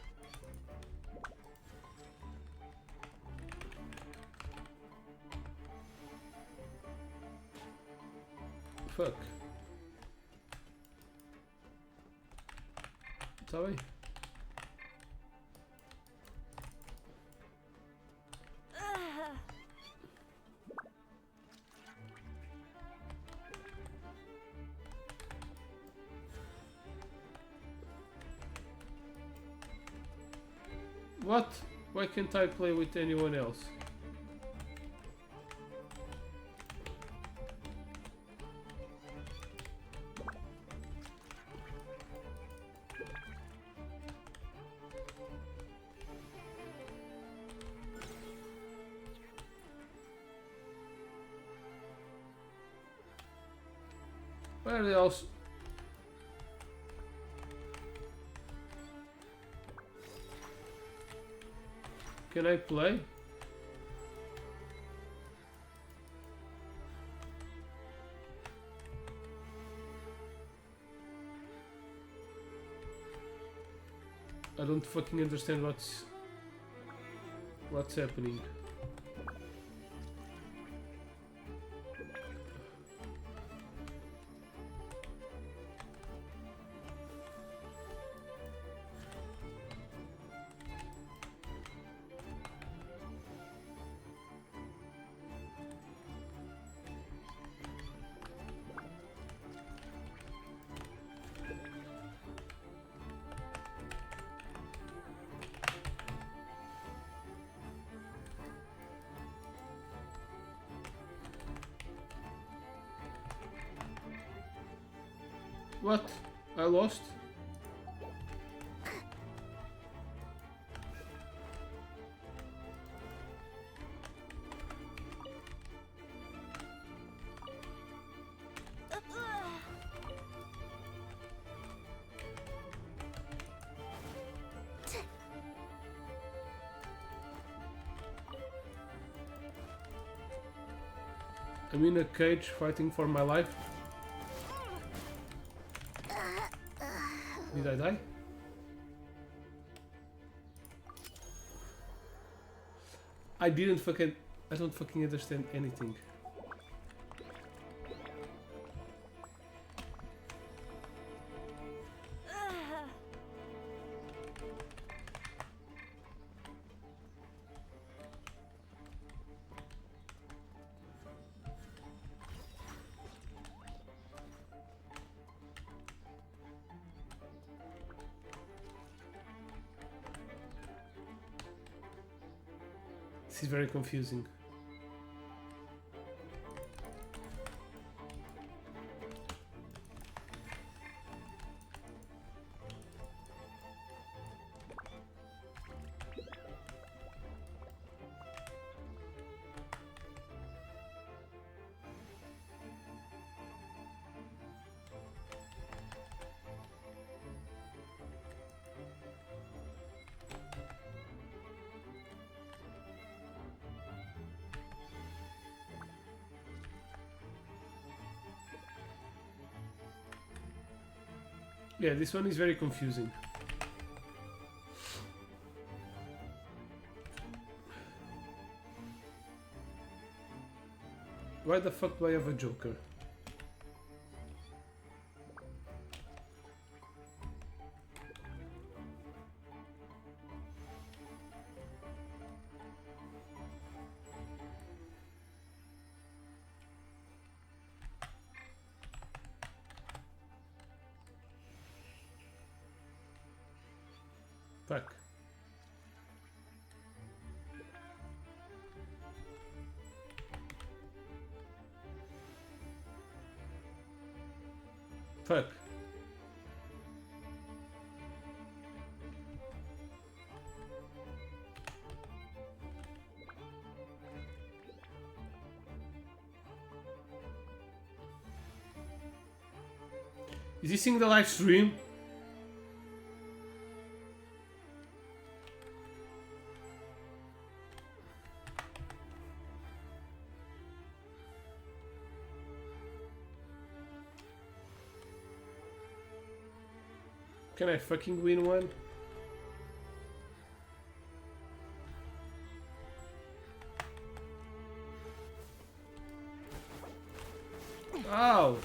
Fuck. Tá bem. What? Why can't I play with anyone else? Where else? Can I play? I don't fucking understand what's happening. What? I lost? I'm in a cage fighting for my life. Did I die? I don't fucking understand anything. This is very confusing. Yeah, this one is very confusing. Why the fuck do I have a Joker? Fuck. Fuck. Is he seeing the live stream? Can I fucking win one? Ow!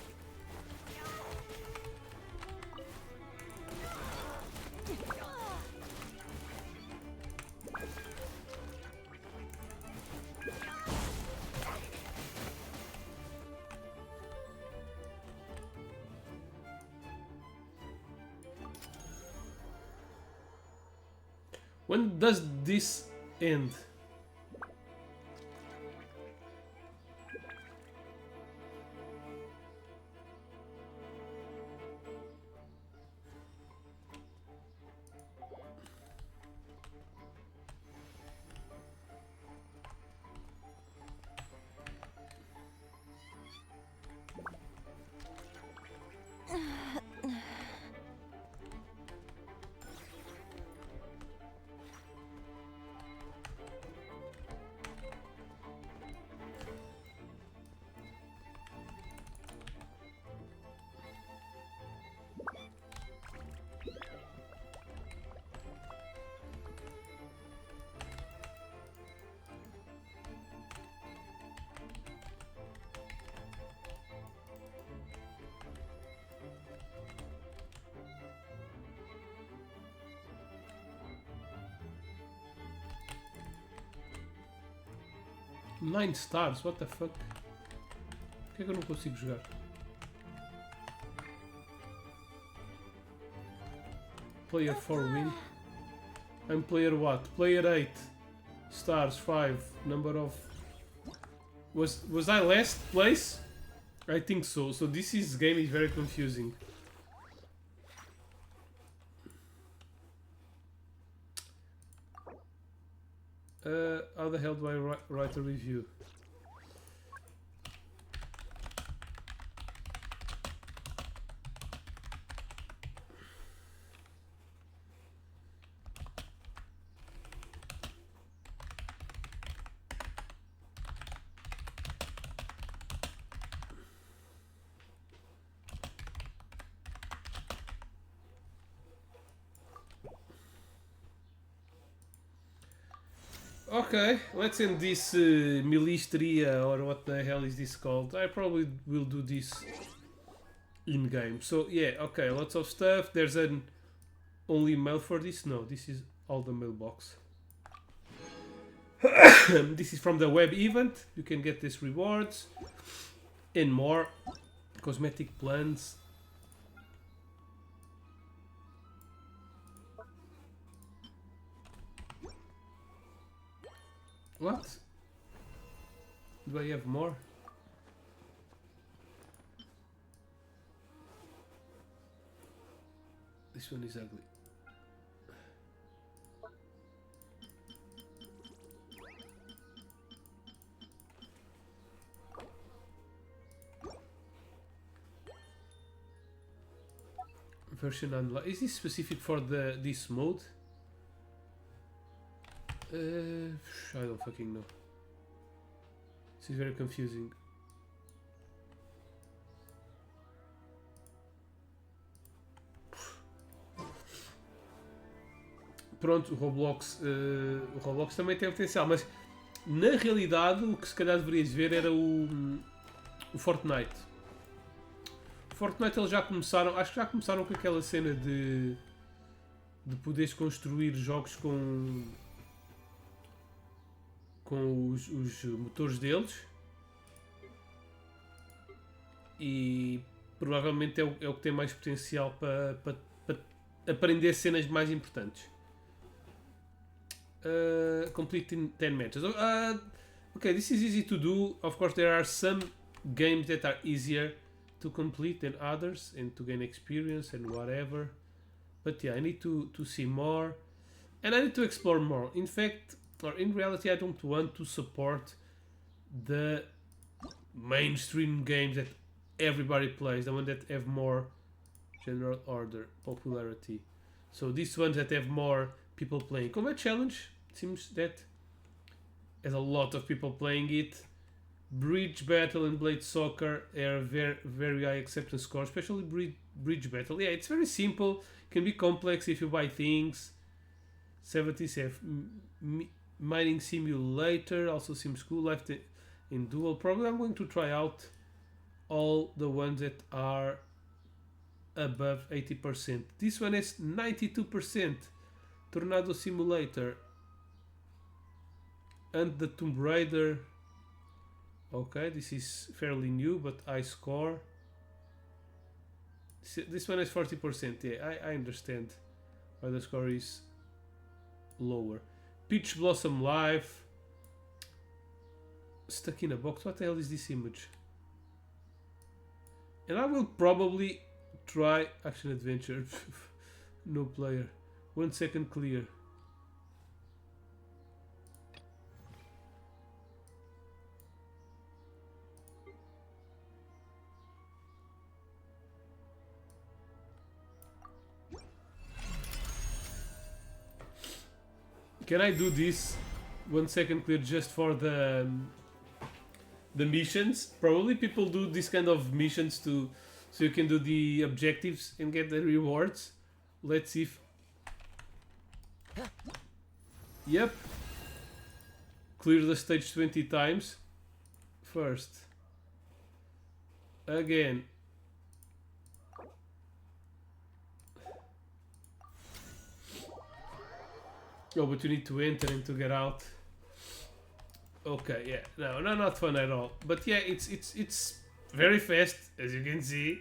When does this end? Nine stars, what the fuck? Por que é que eu não consigo jogar? Player 4 win. I'm player what? Player 8. Stars 5. Number of... Was I last place? I think so. So this game is very confusing. How the hell do I write a review? Okay, let's end this Milistria, or what the hell is this called? I probably will do this in-game. So yeah, okay, lots of stuff. There's an only mail for this? No, this is all the mailbox. This is from the web event. You can get these rewards and more. Cosmetic plans. What? Do I have more? This one is ugly. Version unlocked. Is this specific for this mode? I don't fucking know. This is very confusing. Pronto, o Roblox também tem potencial, mas na realidade o que se calhar deverias ver era o Fortnite. O Fortnite eles já começaram, acho que já começaram com aquela cena de poderes construir jogos com os motores deles, e provavelmente é o que tem mais potencial para aprender cenas mais importantes. Complete in 10 matches. Okay, this is easy to do. Of course, there are some games that are easier. to complete than others and to gain experience and whatever. But yeah, I need to see more and I need to explore more. In fact, or in reality, I don't want to support the mainstream games that everybody plays, the ones that have more general order popularity. So these ones that have more people playing. Combat Challenge seems that has a lot of people playing it. Bridge Battle and Blade Soccer are very high acceptance score, especially Bridge Battle. Yeah, it's very simple. Can be complex if you buy things. 70s have Mining Simulator, also seems cool. Life in Duel. Probably I'm going to try out all the ones that are above 80%. This one is 92%. Tornado Simulator and the Tomb Raider. Okay, this is fairly new, but high score. This one is 40%. Yeah, I understand why the score is lower. Peach Blossom Live. Stuck in a box. What the hell is this image? And I will probably try Action Adventure. No player. 1 second clear. Can I do this 1 second clear just for the missions? Probably people do this kind of missions so you can do the objectives and get the rewards. Let's see if... Yep. Clear the stage 20 times. First. Again. Oh, but you need to enter and to get out. Okay, yeah, no, not fun at all. But yeah, it's very fast, as you can see.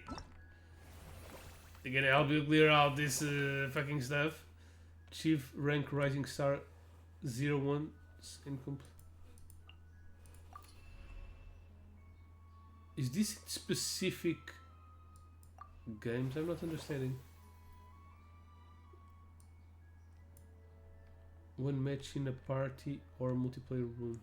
They're gonna help you clear out this fucking stuff. Achieve rank Rising Star 01 incomplete. Is this specific games? I'm not understanding. One match in a party or multiplayer room.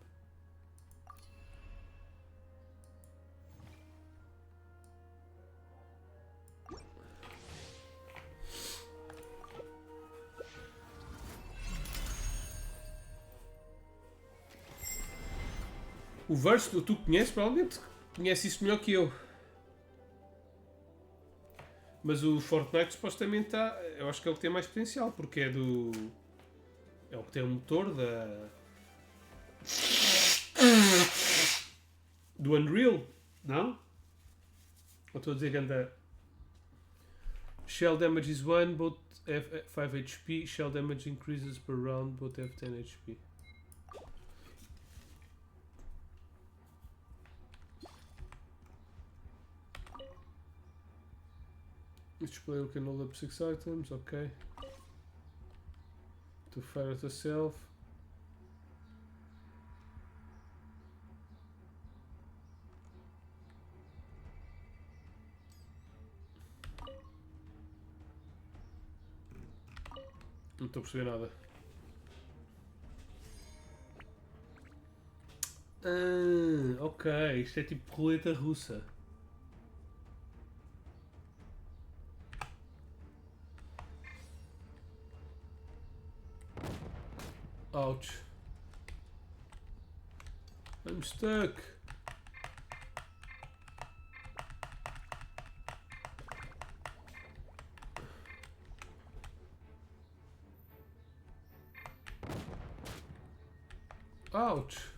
O Verse, tu conheces, provavelmente conheces isso melhor que eu. Mas o Fortnite supostamente está. Eu acho que é o que tem mais potencial, porque é do. É o que tem o motor do Unreal, não? Ou estou a dizer que anda. Shell damage is 1, both have 5 HP. Shell damage increases per round, both have 10 HP. Each player can hold up 6 items, okay. To fire at herself. Não estou a perceber nada. Ah, ok, isto é tipo roleta russa. Ouch. I'm stuck. Ouch.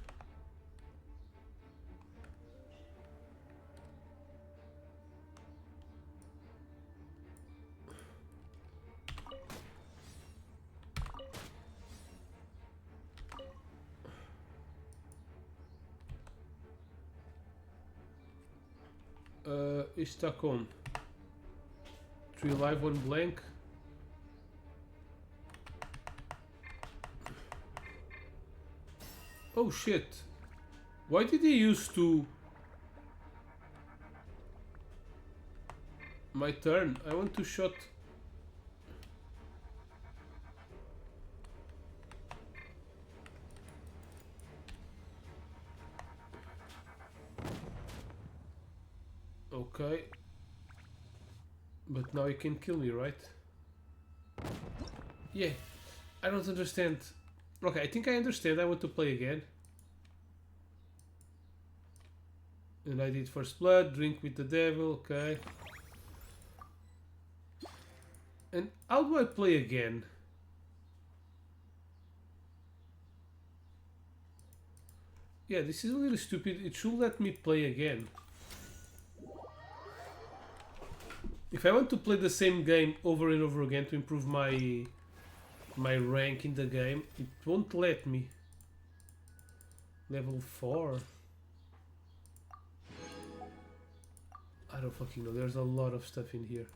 Isto está como? 3 live, 1 blank. Oh shit. Why did he use to... My turn. I want to shot. Okay. But now you can kill me, right? Yeah. I don't understand. Okay, I think I understand. I want to play again. And I did first blood, drink with the devil, okay. And how do I play again? Yeah, this is a little stupid. It should let me play again. If I want to play the same game over and over again to improve my rank in the game, it won't let me. Level 4. I don't fucking know. There's a lot of stuff in here.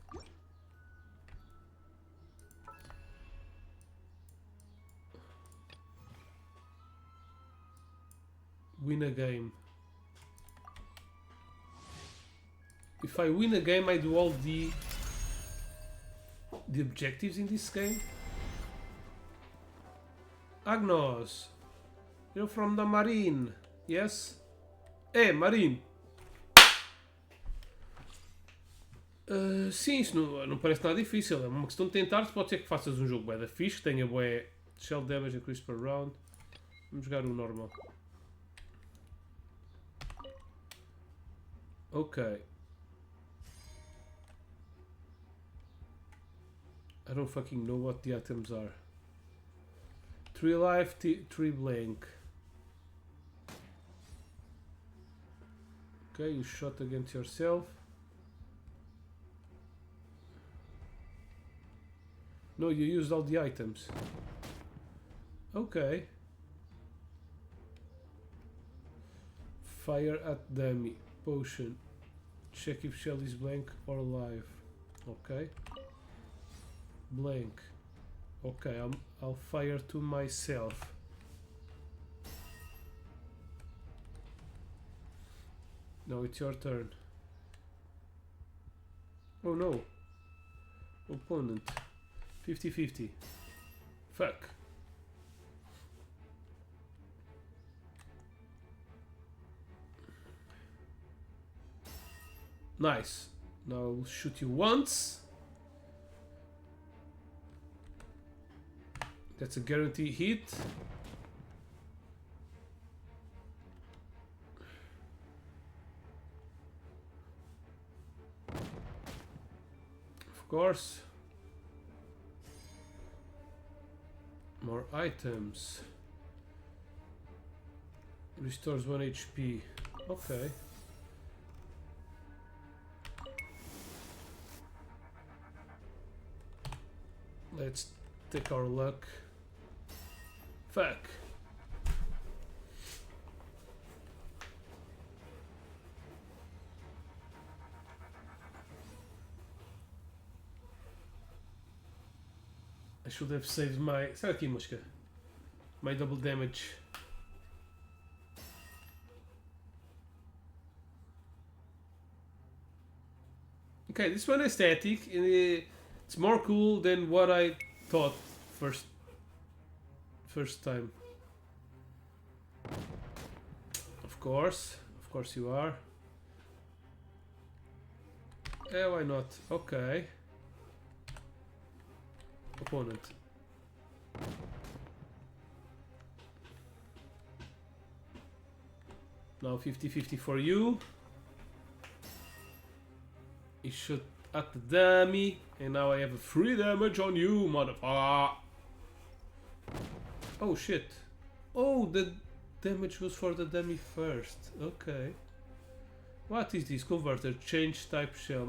Win a game. If I win a game, I do all the objectives in this game. Agnos, you're from the Marine, yes? Hey, Marine! Sim, isso não parece nada difícil. É uma questão de tentar. Pode ser que faças um jogo bué da fixe, que tenha bué shell damage increase per round. Vamos jogar o normal. Ok. I don't fucking know what the items are. 3 life, 3 blank. Okay, you shot against yourself. No, you used all the items. Okay. Fire at dummy. Potion. Check if shell is blank or live. Okay. Blank. Okay, I'll fire to myself. Now it's your turn. Oh no. Opponent. 50-50. Fuck. Nice. Now I'll shoot you once. That's a guarantee hit. Of course. More items. Restores 1 HP. Okay. Let's take our luck. Fuck. I should have saved my... Sai aqui, mosca. My double damage. Okay, this one is static. It's more cool than what I thought first time. Of course you are. Yeah, why not? Okay. Opponent. Now 50-50 for you. He shot at the dummy, and now I have a free damage on you, motherfucker. Oh shit. Oh, the damage was for the dummy first. Okay. What is this? Converter. Change type shell.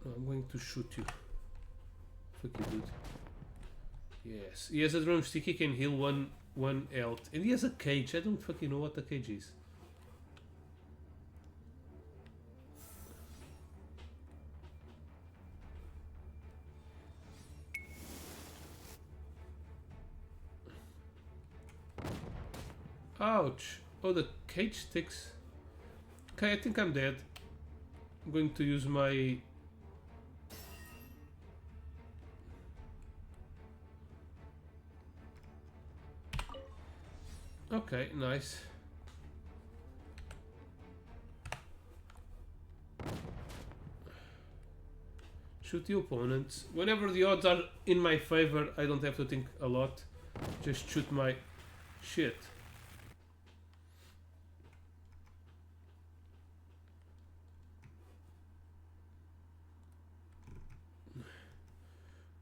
I'm going to shoot you. Fuck you, dude. Yes. He has a drumstick. He can heal one health. And he has a cage. I don't fucking know what the cage is. Ouch. Oh, the cage sticks. Okay, I think I'm dead. I'm going to use my... Okay, nice. Shoot the opponents. Whenever the odds are in my favor, I don't have to think a lot. Just shoot my shit.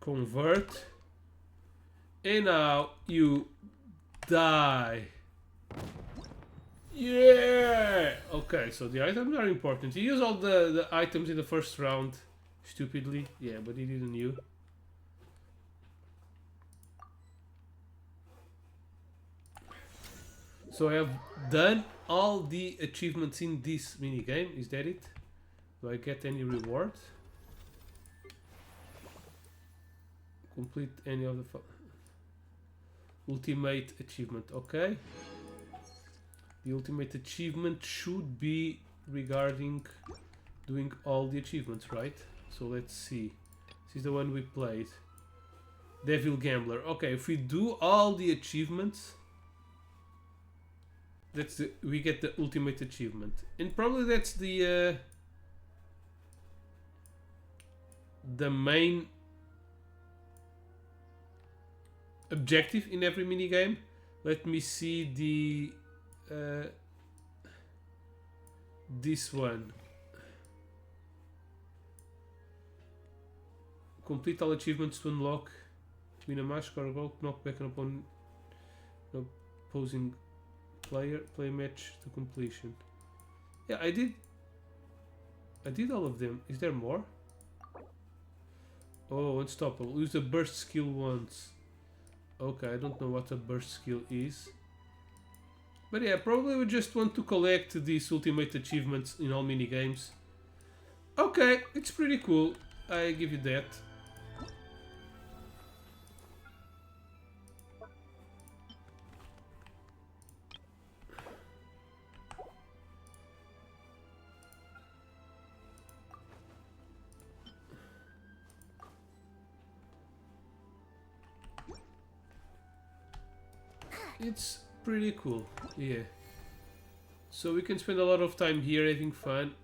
Convert. And now you die. Yeah! Okay, so the items are important. You use all the items in the first round. Stupidly. Yeah, but he didn't knew. So I have done all the achievements in this minigame. Is that it? Do I get any reward? Complete any of the ultimate achievement. Okay. The ultimate achievement should be regarding doing all the achievements, right? So let's see. This is the one we played. Devil Gambler. Okay, if we do all the achievements, we get the ultimate achievement. And probably that's the main objective in every minigame. Let me see the this one. Complete all achievements to unlock. Win a match, score a goal, knock back an opposing player, play a match to completion. Yeah, I did all of them. Is there more? Oh, unstoppable. Use the burst skill once. Okay, I don't know what a burst skill is. But yeah, probably we just want to collect these ultimate achievements in all minigames. Okay, it's pretty cool. I give you that. It's pretty cool, yeah. So we can spend a lot of time here having fun.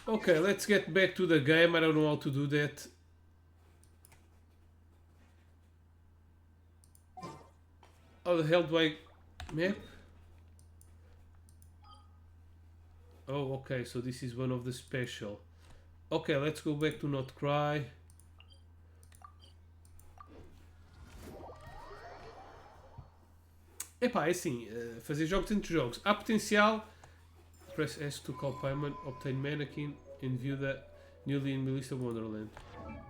Okay, let's get back to the game. I don't know how to do that. How the hell do I map? Oh, okay, so this is one of the special. Ok, let's go back to NOD-KRAI. Epá, é assim, fazer jogos entre jogos. Há potencial. Press S to call Paimon, obtain mannequin, and view the newly in the list of Wonderland.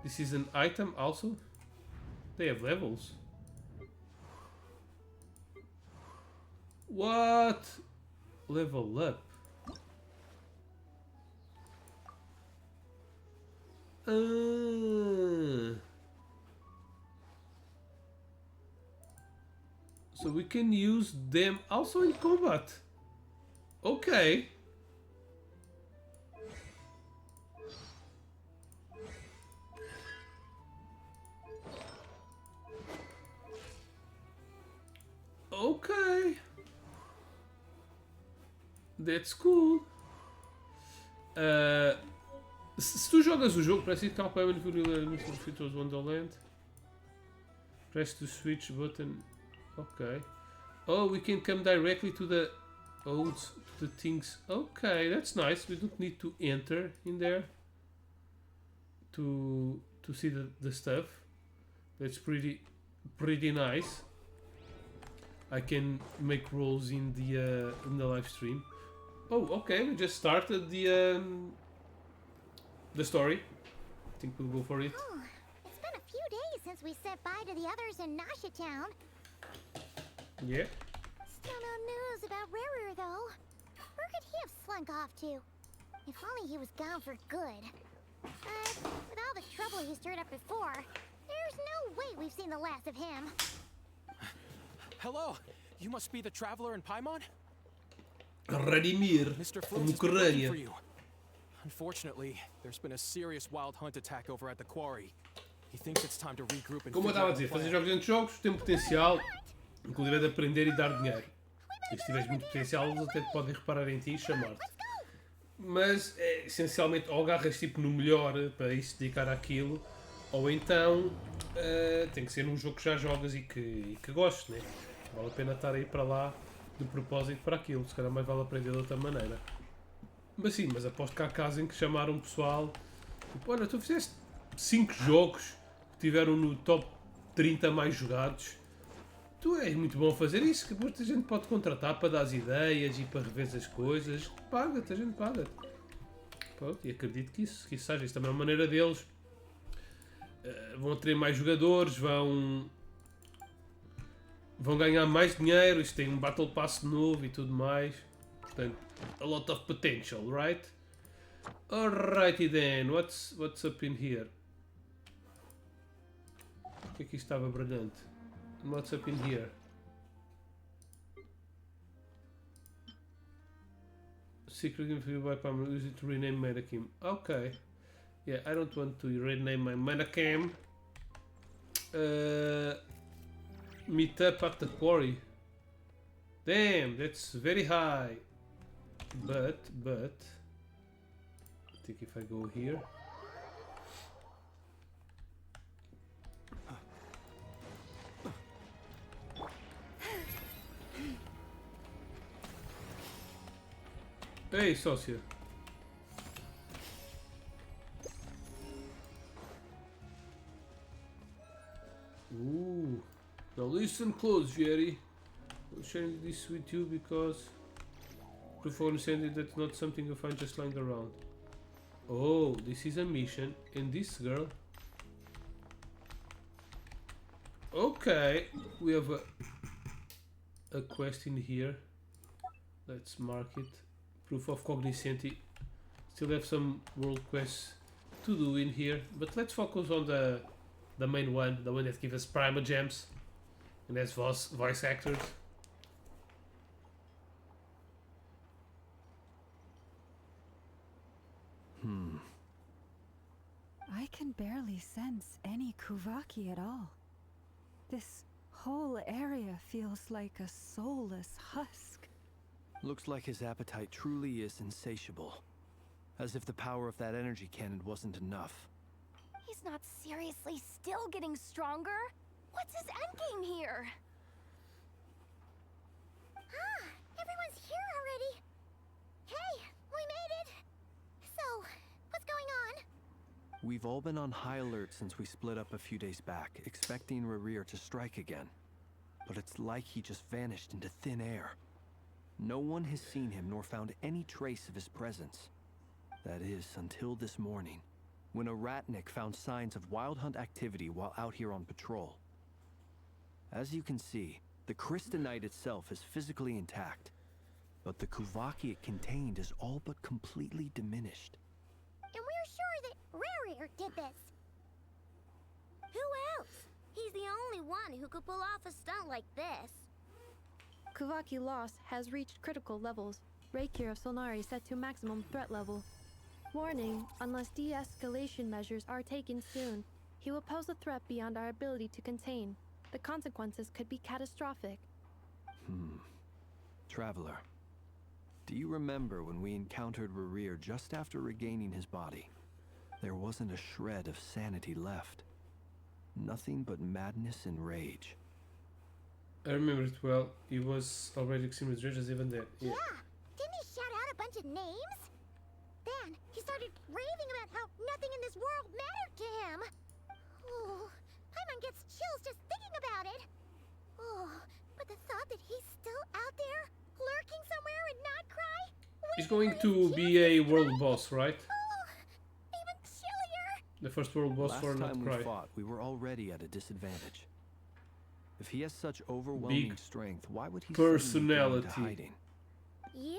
This is an item also? They have levels. What? Level up. So we can use them also in combat. Okay. Okay. That's cool. Se tu jogas o jogo, press it to Paimon Features Wonderland. Press the switch button. Okay. Oh, we can come directly to the odes, to the things. Okay, that's nice. We don't need to enter in there to see the stuff. That's pretty nice. I can make rolls in the live stream. Oh, okay. We just started the story. I think we'll go for it. Oh, it's been a few days since we said bye to the others in Nasha Town. Yeah. Still no news about Rarer, though. Where could he have slunk off to? If only he was gone for good. But with all the trouble he stirred up before, there's no way we've seen the last of him. Hello, you must be the traveler in Paimon? Radimir, Mr. como Flint has been looking for Corânia. you. Unfortunately, there's been a serious wild hunt attack over at the quarry. He thinks it's time to regroup and Como eu figure estava a out the dizer, fazer plan. jogos dentro de jogos tem potencial, inclusive de aprender e dar dinheiro. E se tiveres muito potencial, eles até podem reparar em ti e chamar-te. Mas é, essencialmente ou agarras tipo no melhor para isso dedicar àquilo, ou então tem que ser num jogo que já jogas e que gostes, né? Vale a pena estar aí para lá de propósito para aquilo, se calhar mais vale aprender de outra maneira. Mas sim, mas aposto que há casos em que chamaram o pessoal, tipo, olha, tu fizeste 5 jogos que tiveram no top 30 mais jogados. Tu és muito bom a fazer isso, que depois a gente pode contratar para dar as ideias e para rever as coisas. Paga-te, a gente paga-te. Pronto, e acredito que isso seja. Isso também é uma maneira deles. Vão ter mais jogadores, vão ganhar mais dinheiro. Isto tem um Battle Pass novo e tudo mais. Portanto, a lot of potential, right? Alrighty then, what's up in here? O que é que isto estava brilhante? What's up in here? Secret info by Palmer, use it to rename Mannequin. Okay. Yeah, I don't want to rename my Mannequin. Meet up at the quarry. Damn, that's very high. But I think if I go here. Hey, sócia. Ooh. Now listen close, Jerry. I'm sharing this with you because proof of understanding that's not something you find just lying around. Oh, this is a mission, and this girl. Okay, we have a quest in here. Let's mark it. Proof of cognoscenti. Still have some world quests to do in here, but let's focus on the main one, the one that gives us Prima Gems and has voice actors. I can barely sense any Kuvaki at all. This whole area feels like a soulless husk. Looks like his appetite truly is insatiable. As if the power of that energy cannon wasn't enough. He's not seriously still getting stronger? What's his endgame here? Ah, everyone's here already. Hey, we made it. So, what's going on? We've all been on high alert since we split up a few days back, expecting Rerir to strike again. But it's like he just vanished into thin air. No one has seen him nor found any trace of his presence. That is, until this morning, when a ratnik found signs of wild hunt activity while out here on patrol. As you can see, the crystalline itself is physically intact, but the Kuvaki it contained is all but completely diminished. And we're sure that Rarir did this. Who else? He's the only one who could pull off a stunt like this. Kuvaki loss has reached critical levels. Reikir of Solnari set to maximum threat level. Warning, unless de-escalation measures are taken soon, he will pose a threat beyond our ability to contain. The consequences could be catastrophic. Traveler, do you remember when we encountered Rerir just after regaining his body? There wasn't a shred of sanity left. Nothing but madness and rage. I remember it well. He was already extremely dangerous even then. Yeah. Didn't he shout out a bunch of names? Then he started raving about how nothing in this world mattered to him. Oh, Paimon gets chills just thinking about it. Oh, but the thought that he's still out there, lurking somewhere in NOD-KRAI? He's going to be a world boss, right? Oh, even chillier. The first world boss Last for time we NOD-KRAI. fought, we were already at a disadvantage. If he has such overwhelming Big strength, why would he suddenly go into personality. hiding? Yeah,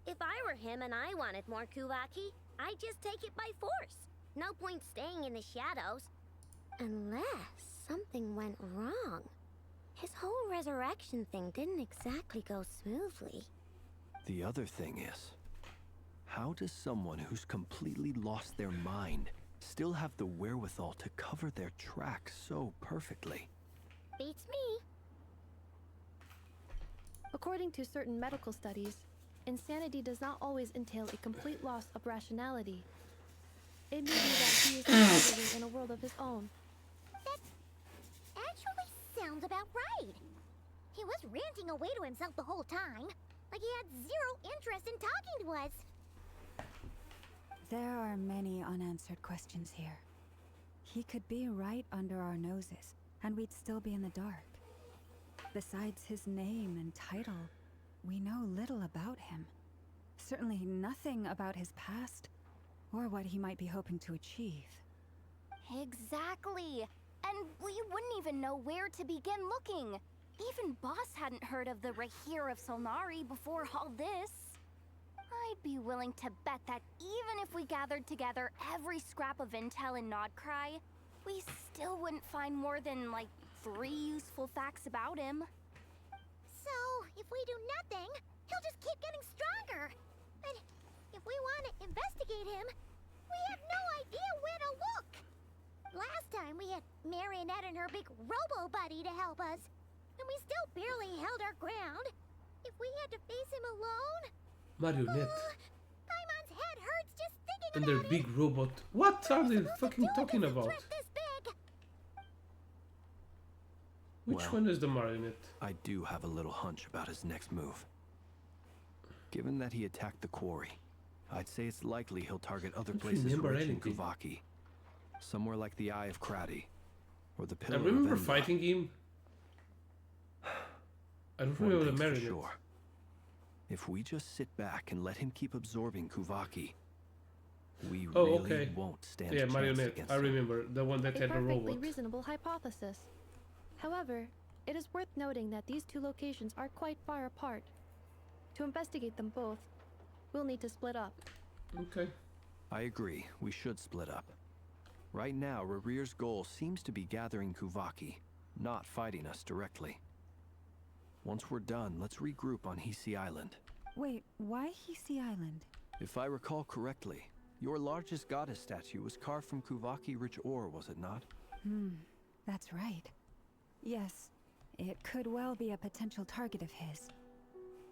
If I were him and I wanted more Kuvaki, I'd just take it by force. No point staying in the shadows. Unless something went wrong. His whole resurrection thing didn't exactly go smoothly. The other thing is, how does someone who's completely lost their mind still have the wherewithal to cover their tracks so perfectly? Beats me. According to certain medical studies, insanity does not always entail a complete loss of rationality. It may be that he is living in a world of his own. That actually sounds about right. He was ranting away to himself the whole time, like he had zero interest in talking to us. There are many unanswered questions here. He could be right under our noses, and we'd still be in the dark. Besides his name and title, we know little about him. Certainly nothing about his past, or what he might be hoping to achieve. Exactly. And we wouldn't even know where to begin looking. Even Boss hadn't heard of the Rahir of Solnari before all this. I'd be willing to bet that even if we gathered together every scrap of intel in NOD-KRAI, we still wouldn't find more than, like, 3 useful facts about him. So, if we do nothing, he'll just keep getting stronger. And if we want to investigate him, we have no idea where to look. Last time we had Marionette and her big robo-buddy to help us, and we still barely held our ground. If we had to face him alone... Marionette. Paimon's head hurts just thinking And about their it. big robot. What are they fucking talking about? This big. Which Well, one is the marionette? I do have a little hunch about his next move. Given that he attacked the quarry, I'd say it's likely he'll target other Don't places remember rich in anything. Kuvaki. Somewhere like the Eye of Krati, or the I Pillar remember of Endor. fighting him. I don't One remember the thing's for marionette. sure. If we just sit back and let him keep absorbing Kuvaki, we Oh, really okay. won't stand Yeah, a chance marionette. against I him. remember the one that A had a perfectly robot. reasonable hypothesis. However, it is worth noting that these two locations are quite far apart. To investigate them both, we'll need to split up. Okay. I agree, we should split up. Right now, Rarir's goal seems to be gathering Kuvaki, not fighting us directly. Once we're done, let's regroup on Hisi Island. Wait, why Hisi Island? If I recall correctly, your largest goddess statue was carved from Kuvaki-rich ore, was it not? That's right. Yes, it could well be a potential target of his.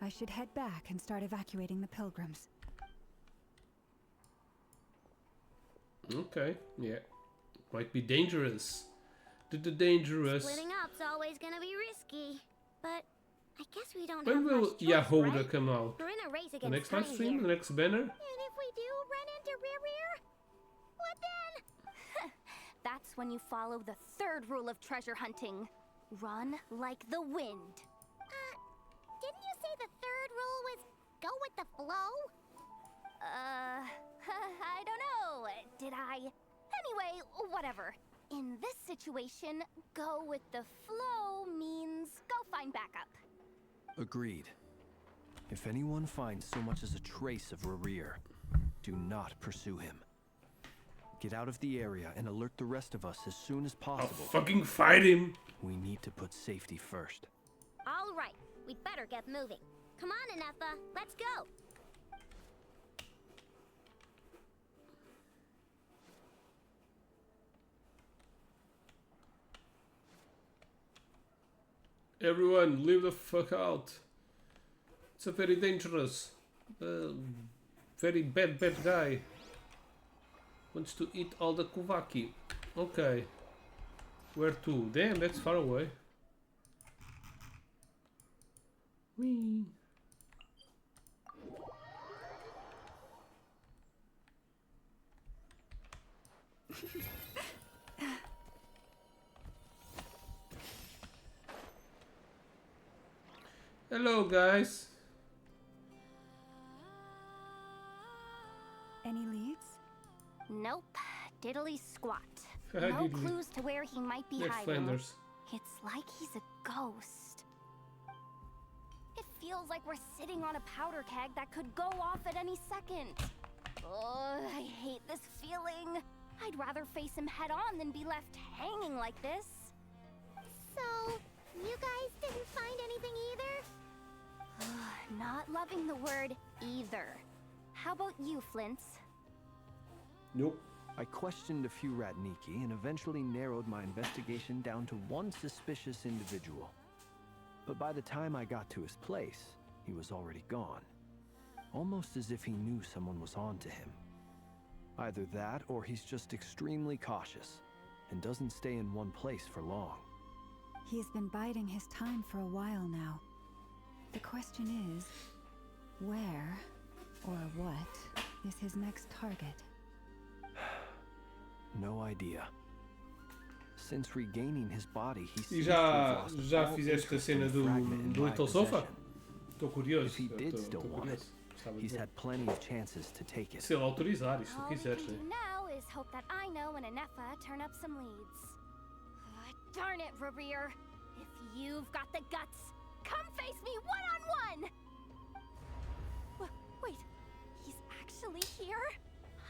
I should head back and start evacuating the pilgrims. Okay. Yeah. Might be dangerous. The dangerous. Splitting up's always gonna be risky. But I guess we don't When have will much choice, Yahoda right? come out? We're in a race The against next time live stream? here. The next banner? And if we do run into Rear, what then? That's when you follow the 3rd rule of treasure hunting. Run like the wind. Didn't you say the 3rd rule was go with the flow? I don't know. Did I? Anyway, whatever. In this situation, go with the flow means go find backup. Agreed. If anyone finds so much as a trace of Rarir, do not pursue him. Get out of the area and alert the rest of us as soon as I'll possible. fucking fight him. We need to put safety first. All right, we'd better get moving. Come on, Anefa, let's go. Everyone, leave the fuck out. It's a very dangerous, very bad guy. Wants to eat all the Kuvaki. Okay. Where to? Damn, that's far away. Whee. Hello, guys. Any leads? Nope. Diddly squat. No Diddly. clues to where he might be Ned hiding. Flanders. It's like he's a ghost. If feels like we're sitting on a powder keg that could go off at any second. Ugh, I hate this feeling. I'd rather face him head on than be left hanging like this. So, you guys didn't find anything either? Not loving the word either. How about you, Flint's? Nope. I questioned a few Ratniki and eventually narrowed my investigation down to one suspicious individual. But by the time I got to his place, he was already gone. Almost as if he knew someone was on to him. Either that, or he's just extremely cautious and doesn't stay in one place for long. He's been biding his time for a while now. The question is, where or what is his next target? No idea. Since regaining his body, he E seems to have já lost all fizeste a interest cena in do Fragment in my Little Sofa? possession. Estou curioso. If he did still Estou want it, curioso. Gostava de he's ver. had plenty of chances to take it. Se ele autorizar, isto All tu we quiseres, can né? do now is hope that I know and Anefa turn up some leads. Darn it, Rarir. If you've got the guts, come face me one-on-one! Wait, he's actually here?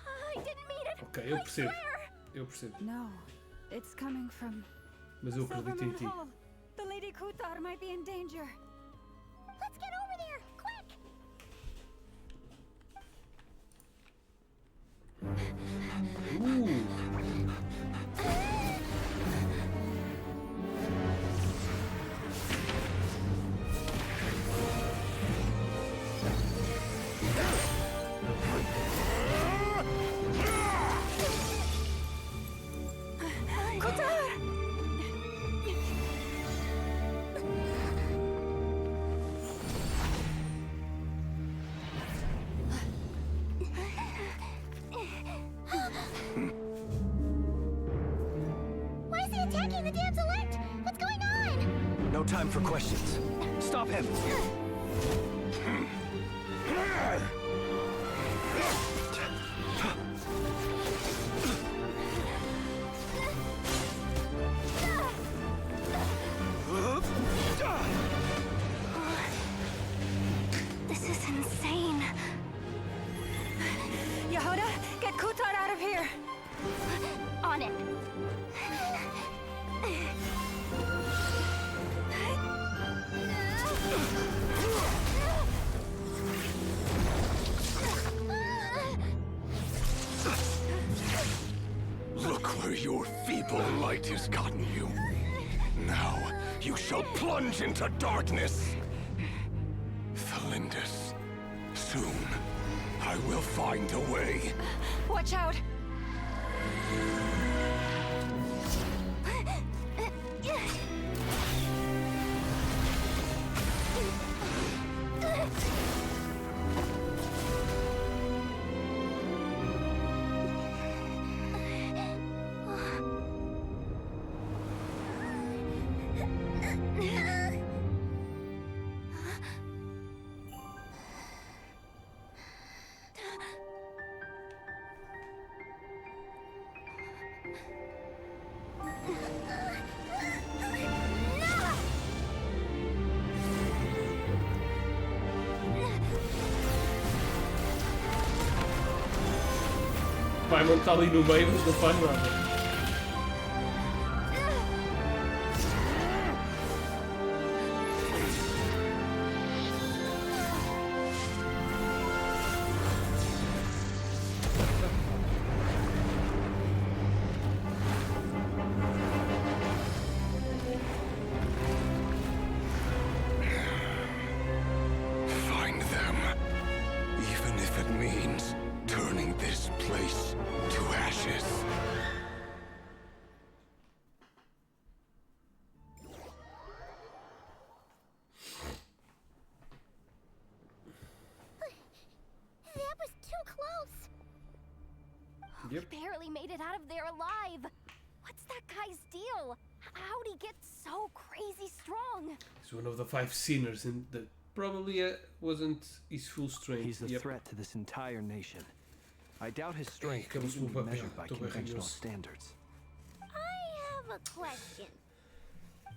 I didn't mean it! Ok, eu I percebo. swear! Eu percebo. No, it's coming from Mas eu acredito em Silvermoon ti. Hall. The Lady Kutar might be in danger. Let's get over there, quick! Why is he attacking the damsel elect? What's going on? No time for questions. Stop him! This is insane. Yehuda, get Kutar out of here! On it. Look where your feeble light has gotten you. Now, you shall plunge into darkness. Thalindus, soon, I will find a way. Watch out! Paimon está ali no meio, mas não faz nada. Find them. Even if it means turning this place to ashes. That was too close. Yep. We barely made it out of there alive. What's that guy's deal? How'd he get so crazy strong? He's one of the 5 sinners and that probably wasn't his full strength. He's a Yep. threat to this entire nation. I doubt his strength can Acabou-se even o be papel. measured by Estou bem conventional ranhoso. standards. I have a question.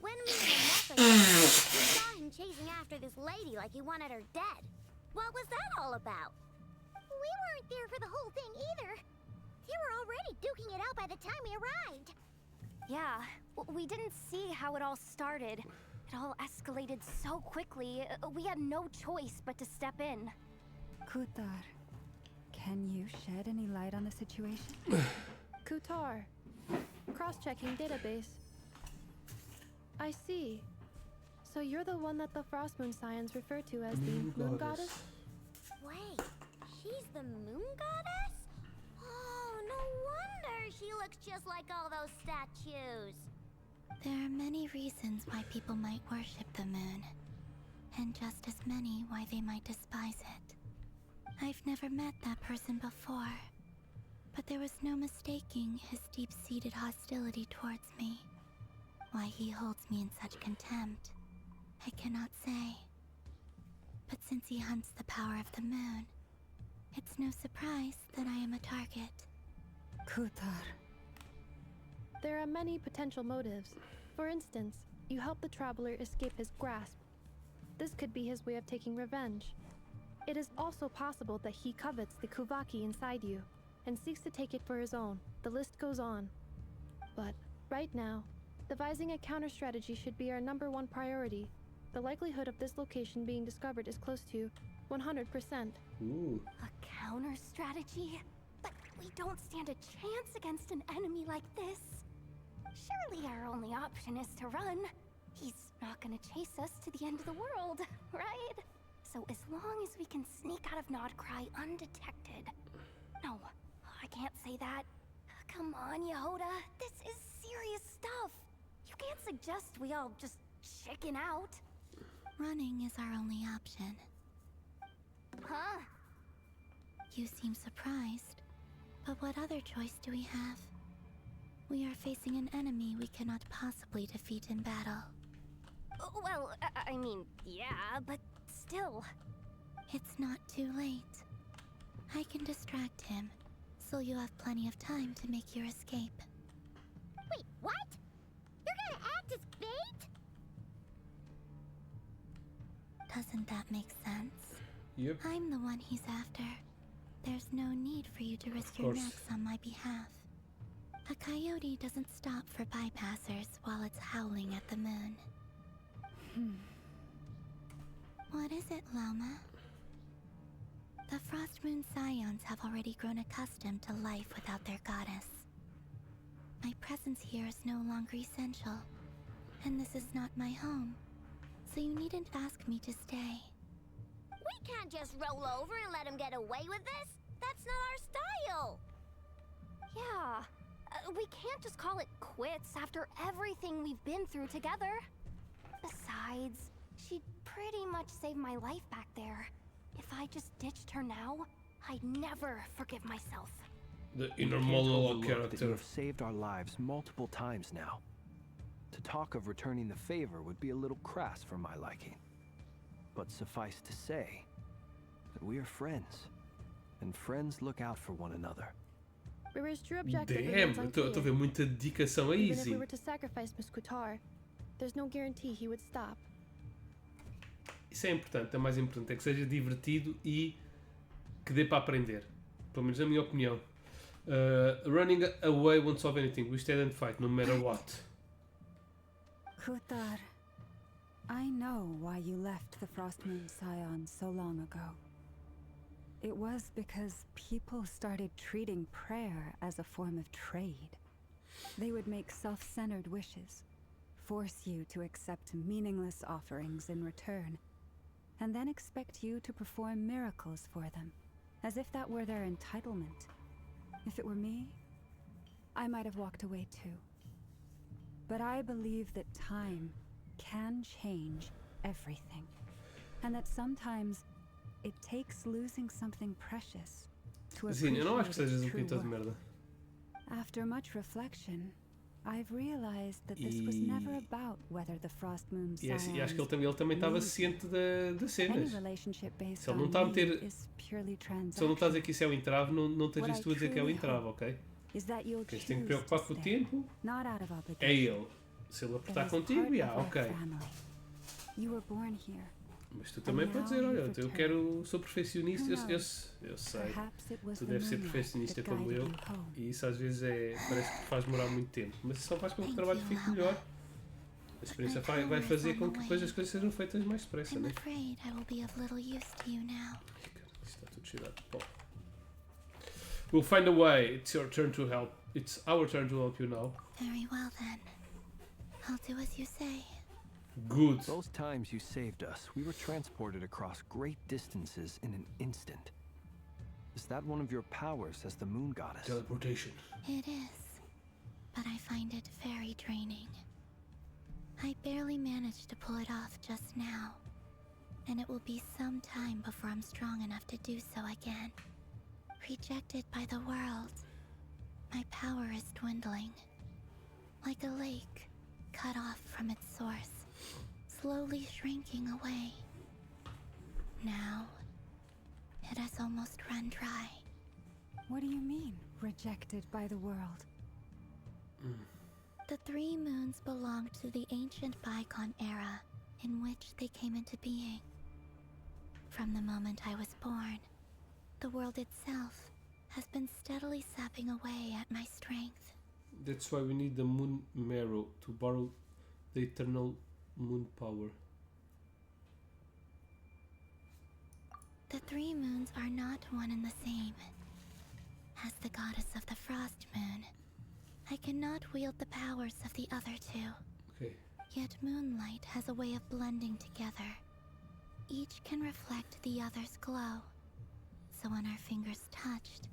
When we were in Nephilim, we saw him chasing after this lady like he wanted her dead. What was that all about? We weren't there for the whole thing either. They were already duking it out by the time we arrived. Yeah, we didn't see how it all started. It all escalated so quickly, we had no choice but to step in. Kutar, can you shed any light on the situation? Kutar. Cross-checking database. I see. So you're the one that the Frost Moon Scions refer to as the Moon Goddess? Wait, she's the Moon Goddess? Oh, no wonder she looks just like all those statues. There are many reasons why people might worship the moon, and just as many why they might despise it. I've never met that person before, but there was no mistaking his deep-seated hostility towards me. Why he holds me in such contempt, I cannot say. But since he hunts the power of the moon, it's no surprise that I am a target. Kutar. There are many potential motives. For instance, you help the traveler escape his grasp. This could be his way of taking revenge. It is also possible that he covets the Kuvaki inside you and seeks to take it for his own. The list goes on. But right now, devising a counter strategy should be our #1 priority. The likelihood of this location being discovered is close to 100%. Ooh. A counter strategy? But we don't stand a chance against an enemy like this. Surely our only option is to run. He's not gonna chase us to the end of the world, right? So as long as we can sneak out of NOD-KRAI undetected. No, I can't say that. Come on, Yehoda. This is serious stuff. You can't suggest we all just chicken out. Running is our only option. Huh? You seem surprised, but what other choice do we have? We are facing an enemy we cannot possibly defeat in battle. Well, I mean, yeah, but still. It's not too late. I can distract him, so you have plenty of time to make your escape. Wait, what? You're gonna act as bait? Doesn't that make sense? Yep. I'm the one he's after. There's no need for you to risk your necks on my behalf. A coyote doesn't stop for bypassers while it's howling at the moon. What is it, Loma? The Frost Moon Scions have already grown accustomed to life without their goddess. My presence here is no longer essential, and this is not my home, so you needn't ask me to stay. We can't just roll over and let him get away with this. That's not our style. Yeah, we can't just call it quits after everything we've been through together. Besides, she pretty much saved my life back there. If I just ditched her now, I'd never forgive myself. The inner Can't monologue overlook that you character. have saved our lives multiple times now. To talk of returning the favor would be a little crass for my liking. But suffice to say that we are friends, and friends look out for one another. Rira's true objective Damn, remains eu estou a unclear. ver muita dedicação a Even if Easy. we were to sacrifice Miss Kutar, there's no guarantee he would stop. Isso é importante, é mais importante, é que seja divertido e que dê para aprender. Pelo menos na minha opinião. Running away won't solve anything. We stand and fight, no matter what. Kutar, I know why you left the Frost Moon Scions so long ago. It was because people started treating prayer as a form of trade. They would make self-centered wishes, force you to accept meaningless offerings in return, and then expect you to perform miracles for them, as if that were their entitlement. If it were me, I might have walked away too. But I believe that time can change everything, and that sometimes it takes losing something precious to Sim, eu não acho que appreciate sejas its true pintor de worth. merda. After much reflection, I've realized that this was never about whether the Frost Moon E Scions acho que ele também estava need ciente das Any cenas. relationship based Se ele não on está a meter. need is purely Se ele não está a dizer transactional. que isso é o entrave, não estejas tu a dizer que é o truly entrave, hope ok? Is that you'll Quem se tem que choose to preocupar com o stay, tempo not out of é obligation, ele. Se ele It apertar is contigo, part yeah, of our ok. family. You were born here. Mas tu também podes dizer, olha, eu quero, sou perfeccionista, eu sei. Perhaps it was Tu the deves ser moonlight perfeccionista that como guided eu, you home. e isso às vezes parece que faz demorar muito tempo. Mas isso só faz com que o trabalho fique melhor. A experiência vai fazer com que depois as coisas sejam feitas mais depressa, I'm né? afraid I will be of little use to you now. Isto está tudo cheirado de pó. We'll find a way. It's your turn to help. It's our turn to help you now. Very well then. I'll do as you say. Good. Those times you saved us, we were transported across great distances in an instant. Is that one of your powers as the moon goddess? Teleportation. It is, but I find it very draining. I barely managed to pull it off just now, and it will be some time before I'm strong enough to do so again. Rejected by the world, my power is dwindling. Like a lake, cut off from its source, slowly shrinking away. Now, it has almost run dry. What do you mean, rejected by the world? The three moons belonged to the ancient bygone era in which they came into being. From the moment I was born, the world itself has been steadily sapping away at my strength. That's why we need the moon marrow to borrow the eternal moon power. The three moons are not one and the same. As the goddess of the frost moon, I cannot wield the powers of the other two. Okay. Yet moonlight has a way of blending together. Each can reflect the other's glow. So when our fingers touched,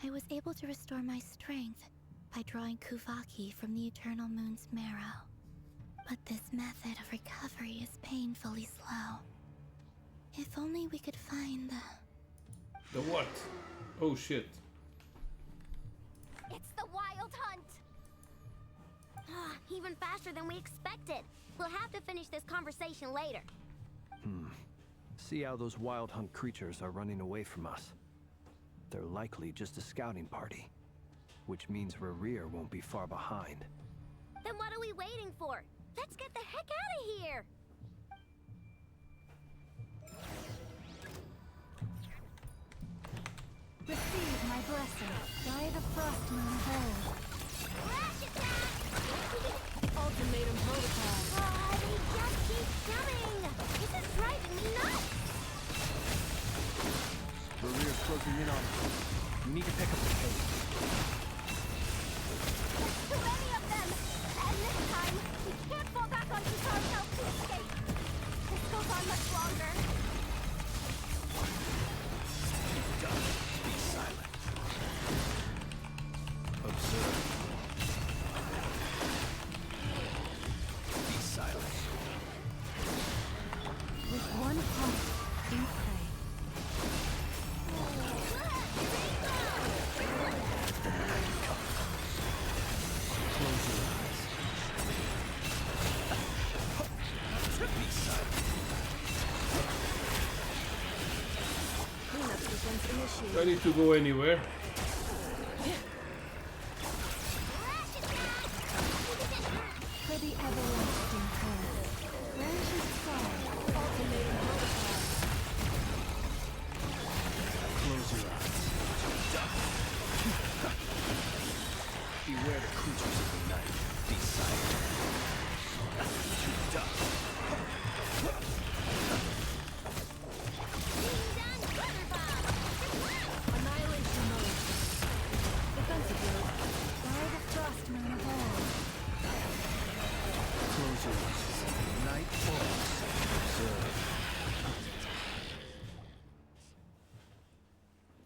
I was able to restore my strength by drawing Kuvaki from the eternal moon's marrow. But this method of recovery is painfully slow. If only we could find the... The what? Oh shit. It's the wild hunt! Even faster than we expected. We'll have to finish this conversation later. See how those wild hunt creatures are running away from us. They're likely just a scouting party, which means Rerir won't be far behind. Then what are we waiting for? Let's get the heck out of here! Receive my blessing. By the frost moon hold. Ultimatum protocol. They just keep coming! This is driving me nuts! Rerir's closing in on us. We need to pick up the pace. There's too many of them! And this time, we can't fall back on Kitar's help to escape. This goes on much longer. Be silent. Observe. Be silent. With one heart, do pray. Close your eyes. Be silent. Cleanup sequence initiated. Do I need to go anywhere? For the everlasting cause. Branches fall. Ultimatum protocol. Close your eyes. Beware the creatures of the night. Be silent. Annihilation mode. Defensive mode. By the frost moon of old. Close your eyes. Night falls. Observe.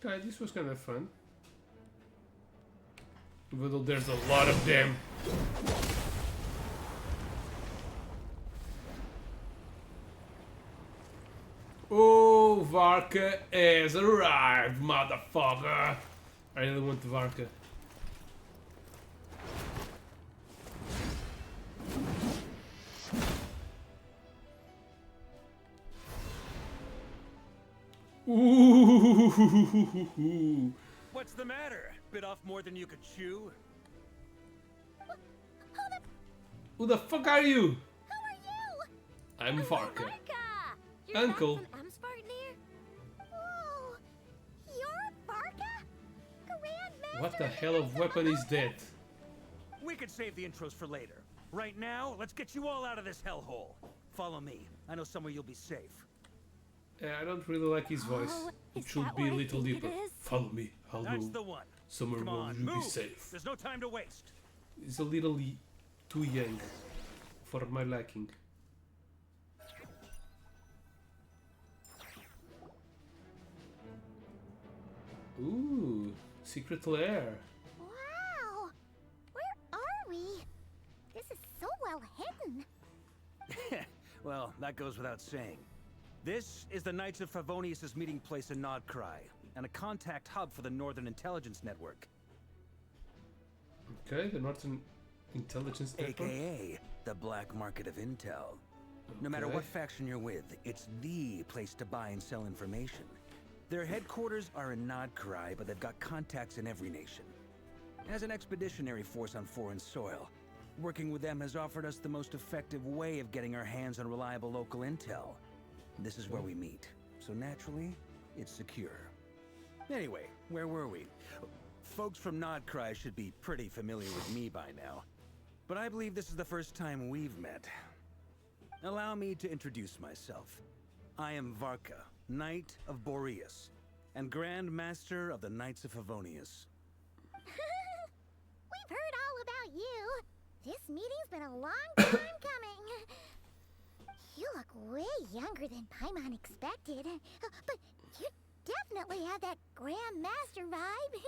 Okay, this was kind of fun. Even though there's a lot of them. Oh, Varka has arrived, motherfucker! I really want the Varka. Ooh. What's the matter? Bit off more than you could chew? Who the fuck are you? Who are you? I'm Varka. You're Uncle. back from Amspartnir? Whoa! You're Varka? Grandmaster What the hell of weapon is that? We could save the intros for later. Right now, let's get you all out of this hellhole. Follow me. I know somewhere you'll be safe. I don't really like his voice. Oh, It is should that be a what I little think it deeper. is? Follow me. I'll That's go the one. somewhere Come where on, you'll be move. safe. There's no time to waste. He's a little too young for my liking. Ooh, secret lair. Wow! Where are we? This is so well hidden. Well, that goes without saying. This is the Knights of Favonius' meeting place in NOD-KRAI, and a contact hub for the Northern Intelligence Network. Okay, the Northern Intelligence Network. AKA the black market of intel. No matter Okay. what faction you're with, it's the place to buy and sell information. Their headquarters are in NOD-KRAI, but they've got contacts in every nation. As an expeditionary force on foreign soil, working with them has offered us the most effective way of getting our hands on reliable local intel. This is where we meet, so naturally, it's secure. Anyway, where were we? Folks from NOD-KRAI should be pretty familiar with me by now, but I believe this is the first time we've met. Allow me to introduce myself. I am Varka, Knight of Boreas, and Grand Master of the Knights of Favonius. We've heard all about you. This meeting's been a long time coming. You look way younger than Paimon expected. But you definitely have that Grand Master vibe.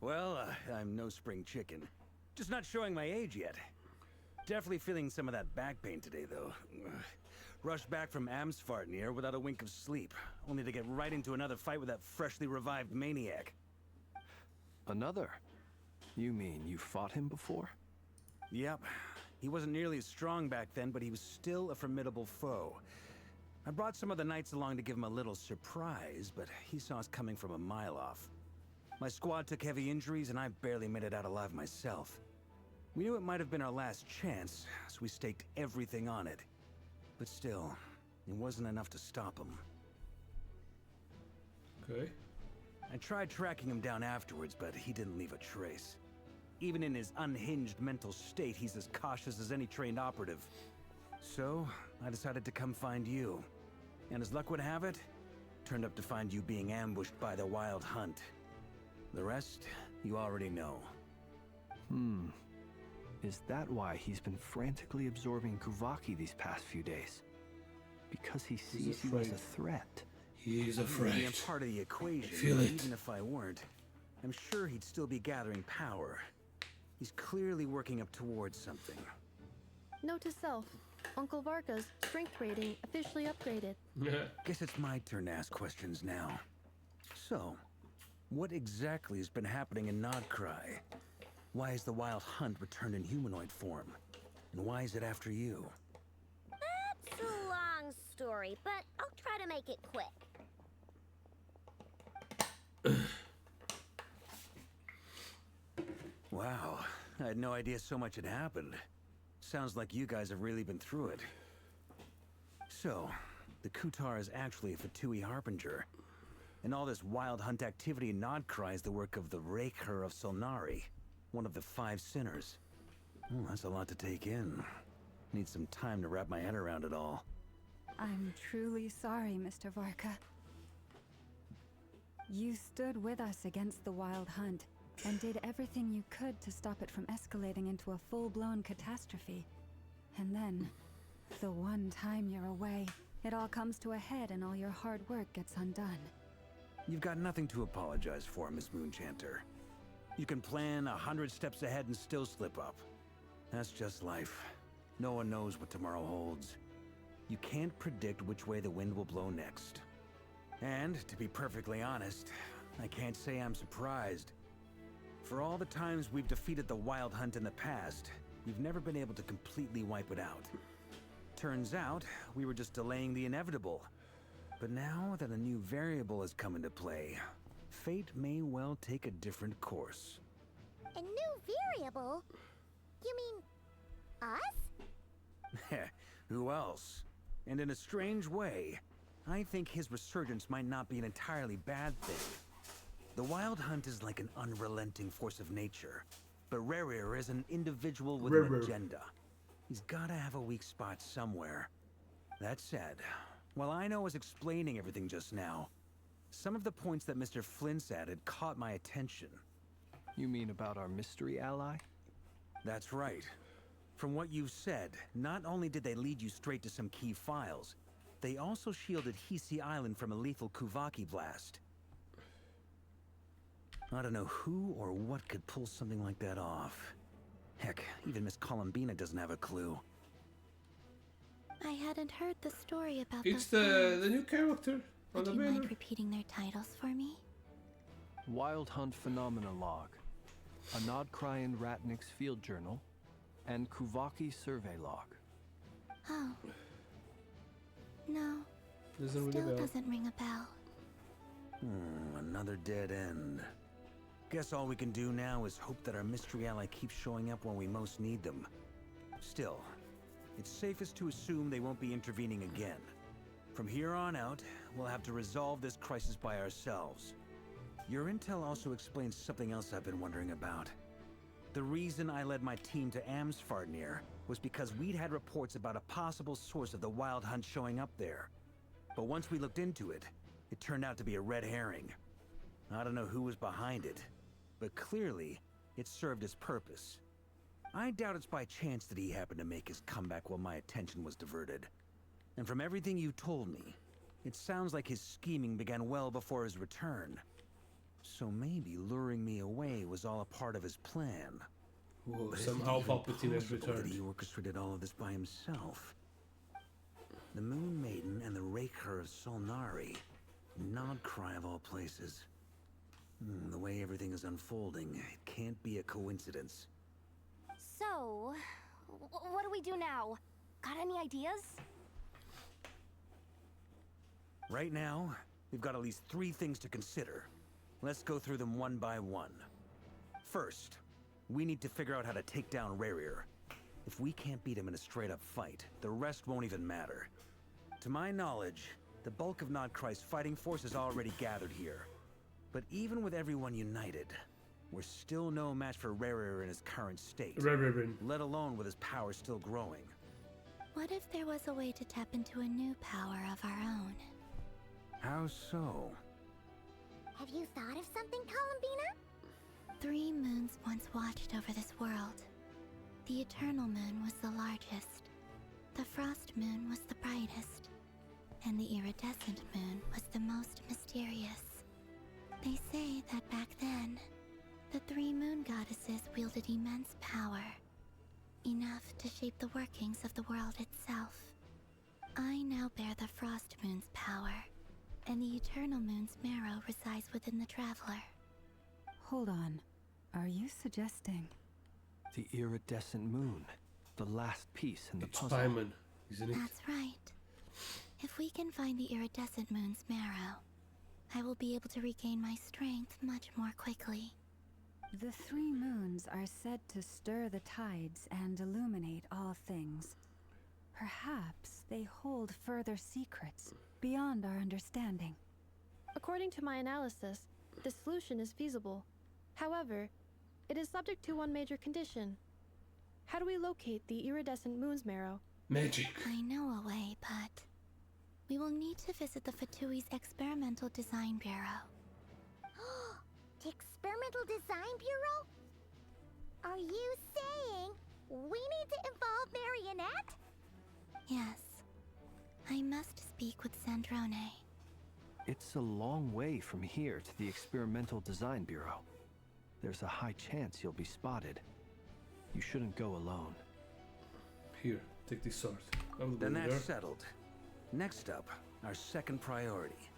Well, I'm no spring chicken. Just not showing my age yet. Definitely feeling some of that back pain today, though. Rushed back from Amsfartnir without a wink of sleep, only to get right into another fight with that freshly revived maniac. Another? You mean you fought him before? Yep. He wasn't nearly as strong back then, but he was still a formidable foe. I brought some of the knights along to give him a little surprise, but he saw us coming from a mile off. My squad took heavy injuries, and I barely made it out alive myself. We knew it might have been our last chance, so we staked everything on it. But still, it wasn't enough to stop him. Okay. I tried tracking him down afterwards, but he didn't leave a trace. Even in his unhinged mental state, he's as cautious as any trained operative. So, I decided to come find you. And as luck would have it, turned up to find you being ambushed by the Wild Hunt. The rest, you already know. Is that why he's been frantically absorbing Kuvaki these past few days? Because he sees you as a threat. He is afraid. Maybe I'm part of the equation, Feel but it. even if I weren't, I'm sure he'd still be gathering power. He's clearly working up towards something. Note to self, Uncle Varka's strength rating officially upgraded. Guess it's my turn to ask questions now. So, what exactly has been happening in NOD-KRAI? Why is the Wild Hunt returned in humanoid form? And why is it after you? That's a long story, but I'll try to make it quick. Wow, I had no idea so much had happened. Sounds like you guys have really been through it. So, the Kutar is actually a Fatui Harbinger. And all this Wild Hunt activity in NOD-KRAI is the work of the Raker of Solnari, one of the 5 sinners. Oh, that's a lot to take in. Need some time to wrap my head around it all. I'm truly sorry, Mr. Varka. You stood with us against the Wild Hunt and did everything you could to stop it from escalating into a full-blown catastrophe. And then, the one time you're away, it all comes to a head and all your hard work gets undone. You've got nothing to apologize for, Miss Moonchanter. You can plan 100 steps ahead and still slip up. That's just life. No one knows what tomorrow holds. You can't predict which way the wind will blow next. And, to be perfectly honest, I can't say I'm surprised. For all the times we've defeated the Wild Hunt in the past, we've never been able to completely wipe it out. Turns out, we were just delaying the inevitable. But now that a new variable has come into play, fate may well take a different course. A new variable? You mean us? Who else? And in a strange way, I think his resurgence might not be an entirely bad thing. The Wild Hunt is like an unrelenting force of nature, but Rerir is an individual with an agenda. He's gotta have a weak spot somewhere. That said, while I was explaining everything just now, some of the points that Mr. Flint's added caught my attention. You mean about our mystery ally? That's right. From what you've said, not only did they lead you straight to some key files, they also shielded Hisi Island from a lethal Kuvaki blast. I don't know who or what could pull something like that off. Heck, even Miss Columbina doesn't have a clue. I hadn't heard the story about It's the new character on the Would you banner. mind repeating their titles for me? Wild Hunt Phenomena Log, a NOD-KRAI and Ratnik's Field Journal, and Kuvaki Survey Log. Oh. No. Doesn't ring a Still bell. doesn't ring a bell. Another dead end. Guess all we can do now is hope that our mystery ally keeps showing up when we most need them. Still, it's safest to assume they won't be intervening again. From here on out, we'll have to resolve this crisis by ourselves. Your intel also explains something else I've been wondering about. The reason I led my team to Amsfarnir was because we'd had reports about a possible source of the Wild Hunt showing up there. But once we looked into it, it turned out to be a red herring. I don't know who was behind it, but clearly, it served its purpose. I doubt it's by chance that he happened to make his comeback while my attention was diverted. And from everything you told me, it sounds like his scheming began well before his return. So maybe luring me away was all a part of his plan. Whoa, But somehow is it even Palpatine has possible that returned. he orchestrated all of this by himself? The Moon Maiden and the Raker of Solnari. NOD-KRAI of all places. The way everything is unfolding, it can't be a coincidence. So, what do we do now? Got any ideas? Right now, we've got at least 3 things to consider. Let's go through them one by one. First, we need to figure out how to take down Rerir. If we can't beat him in a straight-up fight, the rest won't even matter. To my knowledge, the bulk of NOD-KRAI's fighting force is already gathered here. But even with everyone united, we're still no match for Rerir in his current state. Let alone with his power still growing. What if there was a way to tap into a new power of our own? How so? Have you thought of something, Columbina? 3 moons once watched over this world. The Eternal Moon was the largest. The Frost Moon was the brightest. And the Iridescent Moon was the most mysterious. They say that back then, the 3 moon goddesses wielded immense power. Enough to shape the workings of the world itself. I now bear the Frost Moon's power, and the Eternal Moon's marrow resides within the Traveler. Hold on. Are you suggesting? The iridescent moon. The last piece in the It's puzzle. Paimon, isn't it? That's right. If we can find the Iridescent Moon's marrow, I will be able to regain my strength much more quickly. The 3 moons are said to stir the tides and illuminate all things. Perhaps they hold further secrets beyond our understanding. According to my analysis, the solution is feasible. However, it is subject to one major condition. How do we locate the iridescent moon's marrow? Magic. I know a way, but we will need to visit the Fatui's Experimental Design Bureau. The Experimental Design Bureau? Are you saying we need to involve Marionette? Yes. I must speak with Sandrone. It's a long way from here to the Experimental Design Bureau. There's a high chance you'll be spotted. You shouldn't go alone. Here, take this sword. I'm Then going that's there. settled. Next up, our second priority.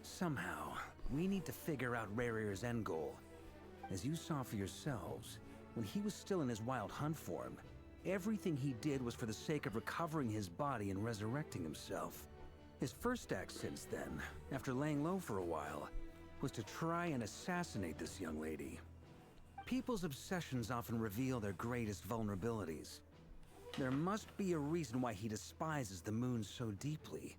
Somehow, we need to figure out Rerir's end goal. As you saw for yourselves, when he was still in his Wild Hunt form, everything he did was for the sake of recovering his body and resurrecting himself. His first act since then, after laying low for a while, was to try and assassinate this young lady. People's obsessions often reveal their greatest vulnerabilities. There must be a reason why he despises the moon so deeply.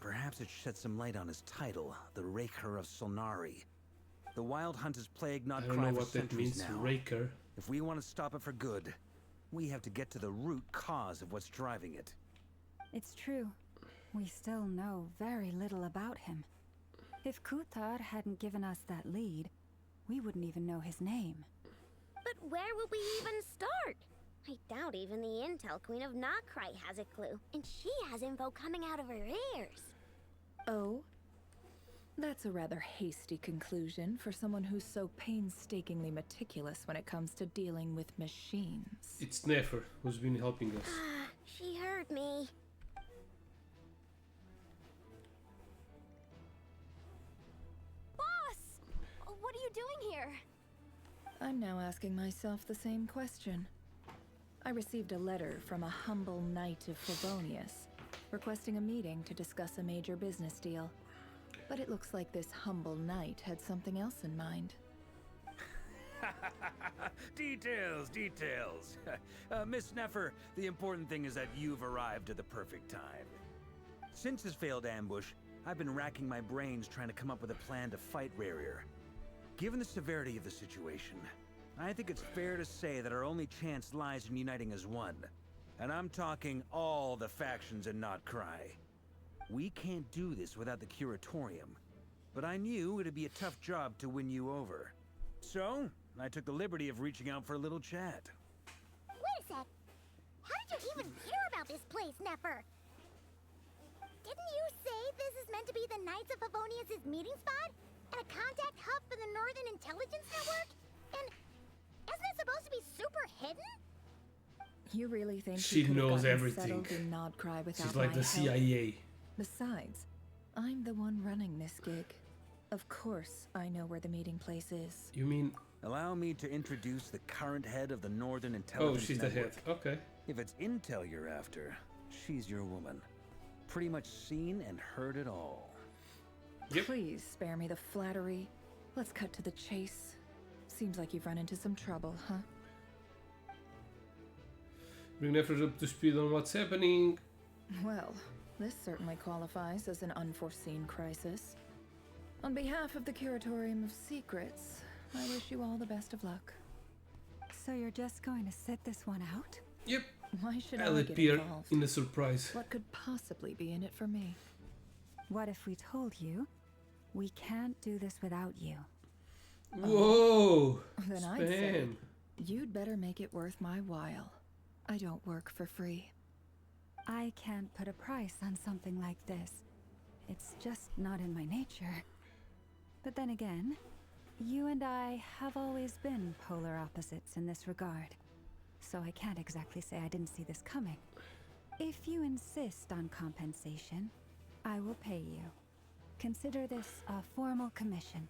Perhaps it sheds some light on his title, the Raker of Solnari. The Wild Hunt has plagued I don't NOD-KRAI know for what that centuries means, now. Raker. If we want to stop it for good, we have to get to the root cause of what's driving it. It's true. We still know very little about him. If Kuthar hadn't given us that lead, we wouldn't even know his name. But where would we even start? I doubt even the Intel Queen of NOD-KRAI has a clue, and she has info coming out of her ears. Oh? That's a rather hasty conclusion for someone who's so painstakingly meticulous when it comes to dealing with machines. It's Nefer who's been helping us. She heard me. Boss! What are you doing here? I'm now asking myself the same question. I received a letter from a humble knight of Favonius, requesting a meeting to discuss a major business deal. But it looks like this humble knight had something else in mind. Details, details. Miss Nefer, the important thing is that you've arrived at the perfect time. Since his failed ambush, I've been racking my brains trying to come up with a plan to fight Rarier. Given the severity of the situation, I think it's fair to say that our only chance lies in uniting as one. And I'm talking all the factions in NOD-KRAI. We can't do this without the Curatorium, but I knew it'd be a tough job to win you over. So, I took the liberty of reaching out for a little chat. Wait a sec. How did you even hear about this place, Nefer? Didn't you say this is meant to be the Knights of Favonius' meeting spot? And a contact hub for the Northern Intelligence Network? And isn't it supposed to be super hidden? You really think She you could have knows gotten everything. settled in NOD-KRAI without She's like my the help? CIA. Besides, I'm the one running this gig. Of course, I know where the meeting place is. You mean? Allow me to introduce the current head of the Northern Intelligence Oh, she's the head. Network. Okay. If it's intel you're after, she's your woman. Pretty much seen and heard it all. Yep. Please spare me the flattery. Let's cut to the chase. Seems like you've run into some trouble, huh? Bring Nefer up to speed on what's happening. Well, this certainly qualifies as an unforeseen crisis. On behalf of the Curatorium of Secrets, I wish you all the best of luck. So you're just going to sit this one out? Yep. Why should I'll I get appear involved? in a surprise. What could possibly be in it for me? What if we told you we can't do this without you? Whoa! Then I'd say Spam. you'd better make it worth my while. I don't work for free. I can't put a price on something like this. It's just not in my nature. But then again, you and I have always been polar opposites in this regard. So I can't exactly say I didn't see this coming. If you insist on compensation, I will pay you. Consider this a formal commission.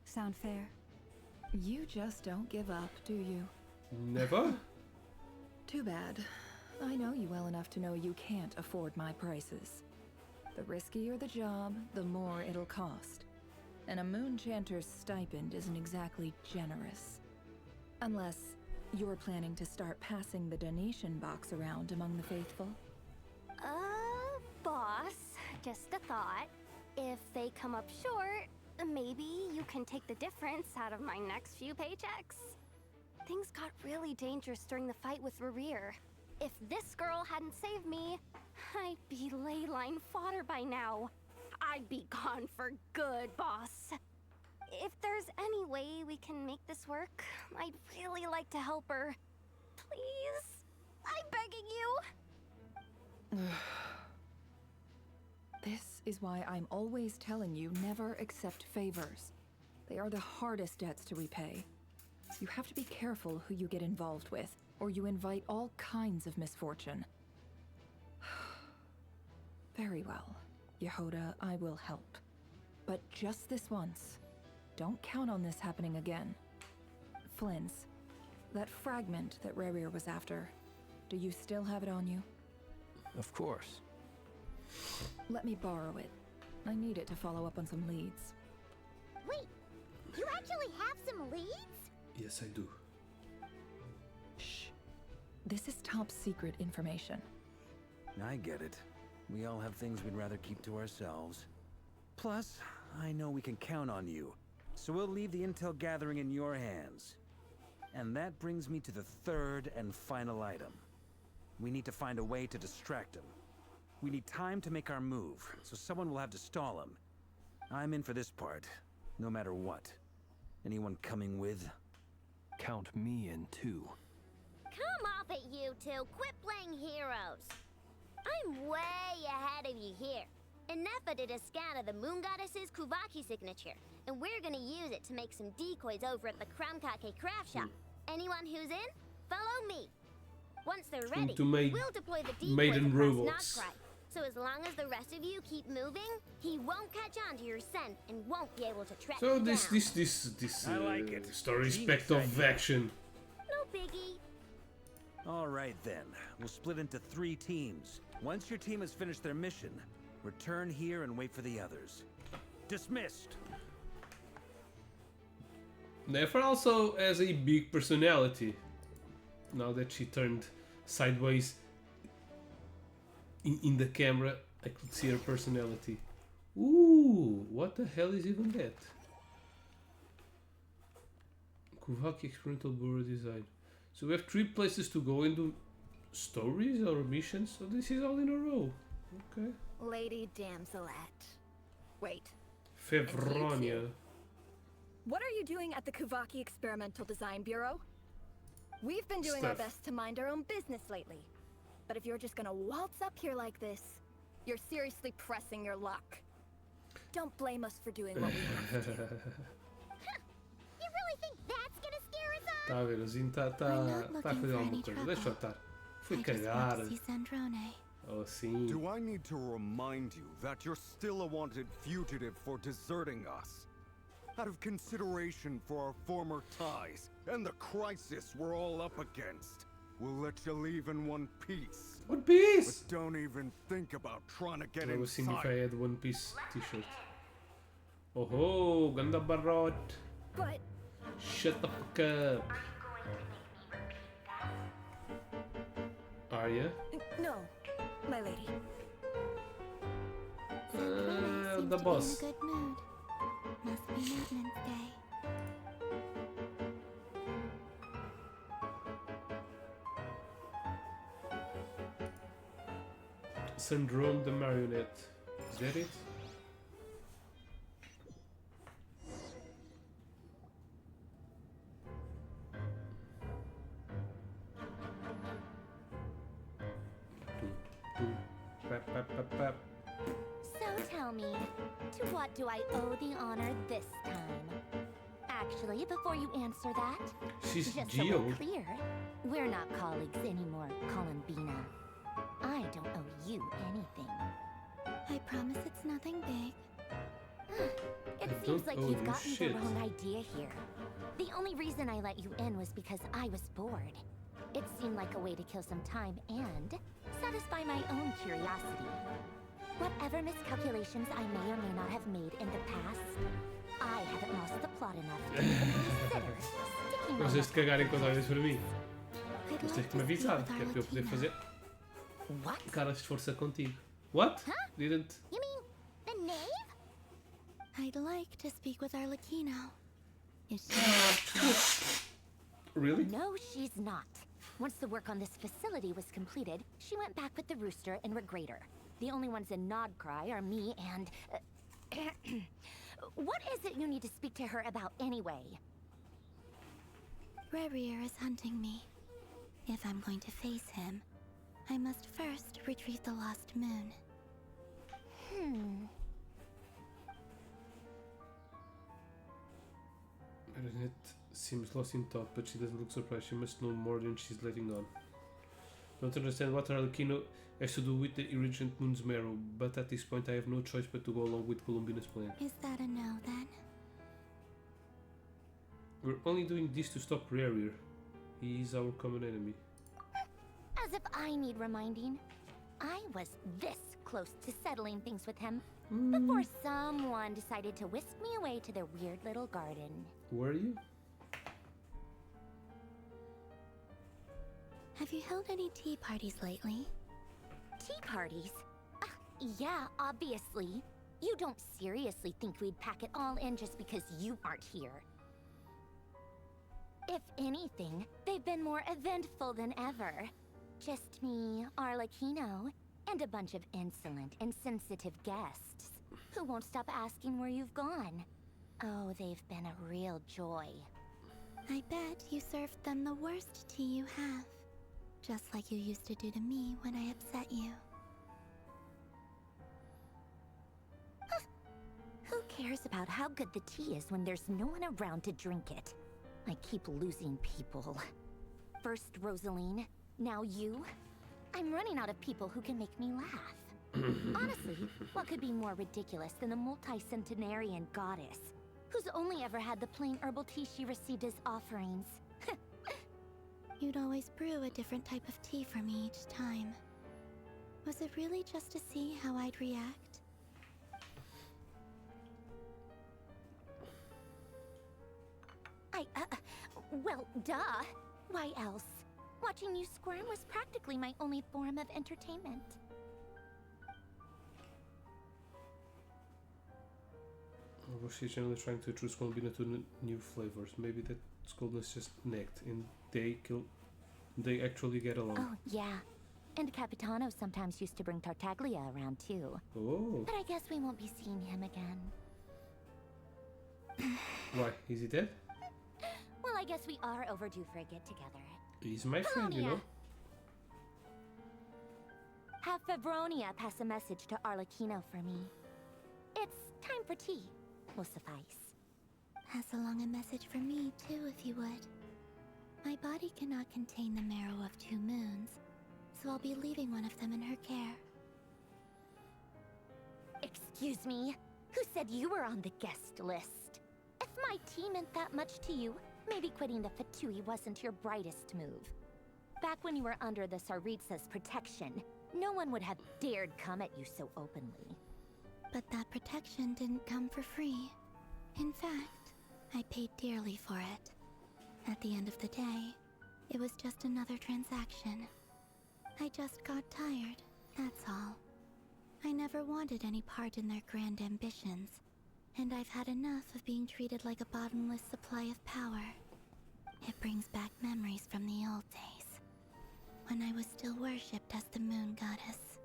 Sound fair? You just don't give up, do you? Never? Too bad. I know you well enough to know you can't afford my prices. The riskier the job, the more it'll cost. And a Moonchanter's stipend isn't exactly generous. Unless you're planning to start passing the donation box around among the faithful. Boss, just a thought. If they come up short, maybe you can take the difference out of my next few paychecks. Things got really dangerous during the fight with Rarier. If this girl hadn't saved me, I'd be leyline fodder by now. I'd be gone for good, boss. If there's any way we can make this work, I'd really like to help her. Please? I'm begging you. This is why I'm always telling you never accept favors. They are the hardest debts to repay. You have to be careful who you get involved with, or you invite all kinds of misfortune. Very well, Yehoda, I will help. But just this once. Don't count on this happening again. Flynn's, that fragment that Rarier was after, do you still have it on you? Of course. Let me borrow it. I need it to follow up on some leads. Wait, you actually have some leads? Yes, I do. Shh. This is top secret information. I get it. We all have things we'd rather keep to ourselves. Plus, I know we can count on you. So we'll leave the intel gathering in your hands. And that brings me to the third and final item. We need to find a way to distract him. We need time to make our move, so someone will have to stall him. I'm in for this part, no matter what. Anyone coming with? Count me in too. Come off it, you two. Quit playing heroes. I'm way ahead of you here. Nefa did a scan of the Moon Goddess's Kuvaki signature, and we're gonna use it to make some decoys over at the Kramkake craft shop. Anyone who's in, follow me. Once they're ready, we'll deploy the decoys maiden across robots. NOD-KRAI. So as long as the rest of you keep moving, he won't catch on to your scent and won't be able to track So you this down. I like it. story Genius spec of idea. action. No biggie. All right then. We'll split into 3 teams. Once your team has finished their mission, return here and wait for the others. Dismissed. Nefer also has a big personality. Now that she turned sideways in the camera, I could see her personality. Ooh, what the hell is even that? Kuvaki Experimental Bureau Design. So we have 3 places to go and do stories or missions, so this is all in a row. Okay. Lady Damselette. Wait. Fevronia. What are you doing at the Kuvaki Experimental Design Bureau? We've been doing our Stuff. best to mind our own business lately. But if you're just gonna waltz up here like this, you're seriously pressing your luck. Don't blame us for doing what we have to. You really think that's gonna scare us off? Tá a ver, o Zinho tá a fazer alguma coisa. Deixa eu estar. Fui cagar. Oh, sim. Do I need to remind you that you're still a wanted fugitive for deserting us? Out of consideration for our former ties and the crisis we're all up against, we'll let you leave in one piece. One Piece! But don't even think about trying to get Eu assim inside. if I had One Piece t-shirt. Oh ho, ganda barot. But Shut the fuck up. Are ya? no, my lady. The boss. Good mood. Must be maintenance day. Syndrome the Marionette. Is that it? So tell me, to what do I owe the honor this time? Actually, before you answer that, She's just Geo. so we're clear, we're not colleagues anymore, Columbina. I don't owe you anything. I promise it's nothing big. It I seems don't like owe you've you gotten shit. the wrong idea here. The only reason I let you in was because I was bored. It seemed like a way to kill some time and satisfy my own curiosity. Whatever miscalculations I may or may not have made in the past, I haven't lost the plot enough to even consider sticking my Vocês neck de cagarem quando olham para mim. I'd Mas tens like que me to speak avisar, with que é para eu poder Arlecchino. fazer What? caras de força contigo. What? Didn't. You mean the knave? I'd like to speak with Arlecchino. Is she... Really? No, she's not. Once the work on this facility was completed, she went back with the Rooster and Regrator. The only ones in NOD-KRAI are me and... what is it you need to speak to her about anyway? Rerir is hunting me. If I'm going to face him, I must first retrieve the lost moon. Marinette seems lost in thought, but she doesn't look surprised. She must know more than she's letting on. Don't understand what Arlecchino has to do with the irrigant moon's marrow, but at this point I have no choice but to go along with Columbina's plan. Is that a no, then? We're only doing this to stop Rerir. He is our common enemy. As if I need reminding. I was this close to settling things with him before someone decided to whisk me away to their weird little garden. Were you? Have you held any tea parties lately? Tea parties? Yeah, obviously. You don't seriously think we'd pack it all in just because you aren't here. If anything, they've been more eventful than ever. Just me, Arlecchino, and a bunch of insolent, insensitive guests who won't stop asking where you've gone. Oh, they've been a real joy. I bet you served them the worst tea you have. Just like you used to do to me when I upset you. Who cares about how good the tea is when there's no one around to drink it? I keep losing people. First Rosaline, now you. I'm running out of people who can make me laugh. Honestly, what could be more ridiculous than a multi-centenarian goddess who's only ever had the plain herbal tea she received as offerings? You'd always brew a different type of tea for me each time. Was it really just to see how I'd react? Well, duh. Why else? Watching you squirm was practically my only form of entertainment. She's generally trying to introduce Colombina to new flavors. Maybe that coldness just necked and they actually get along. Oh, yeah. And Capitano sometimes used to bring Tartaglia around too. Oh. But I guess we won't be seeing him again. Why? Is he dead? Well, I guess we are overdue for a get-together. He's my friend, you know. Have Febronia pass a message to Arlecchino for me. It's time for tea. Will suffice. Pass along a message for me, too, if you would. My body cannot contain the marrow of 2 moons, so I'll be leaving one of them in her care. Excuse me? Who said you were on the guest list? If my tea meant that much to you, maybe quitting the Fatui wasn't your brightest move. Back when you were under the Tsaritsa's protection, no one would have dared come at you so openly. But that protection didn't come for free. In fact, I paid dearly for it. At the end of the day, it was just another transaction. I just got tired, that's all. I never wanted any part in their grand ambitions, and I've had enough of being treated like a bottomless supply of power. It brings back memories from the old days, when I was still worshipped as the moon goddess.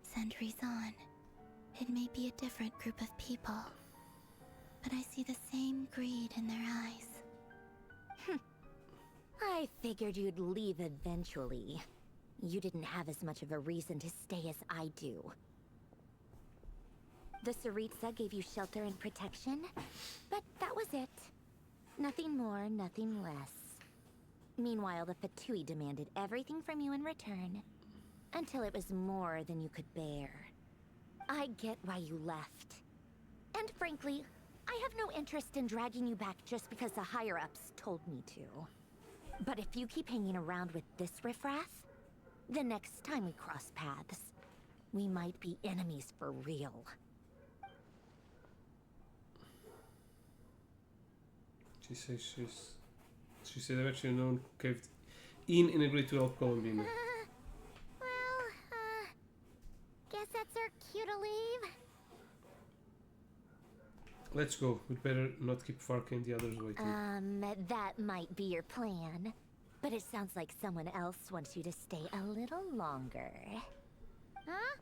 Centuries on, it may be a different group of people, but I see the same greed in their eyes. I figured you'd leave eventually. You didn't have as much of a reason to stay as I do. The Tsaritsa gave you shelter and protection, but that was it. Nothing more, nothing less. Meanwhile, the Fatui demanded everything from you in return, until it was more than you could bear. I get why you left. And frankly, I have no interest in dragging you back just because the higher-ups told me to. But if you keep hanging around with this riffraff, the next time we cross paths, we might be enemies for real. She said I've actually known caved in a great to help Colombina. Guess that's our cue to leave. Let's go. We'd better not keep Farka and the others waiting. That might be your plan. But it sounds like someone else wants you to stay a little longer. Huh?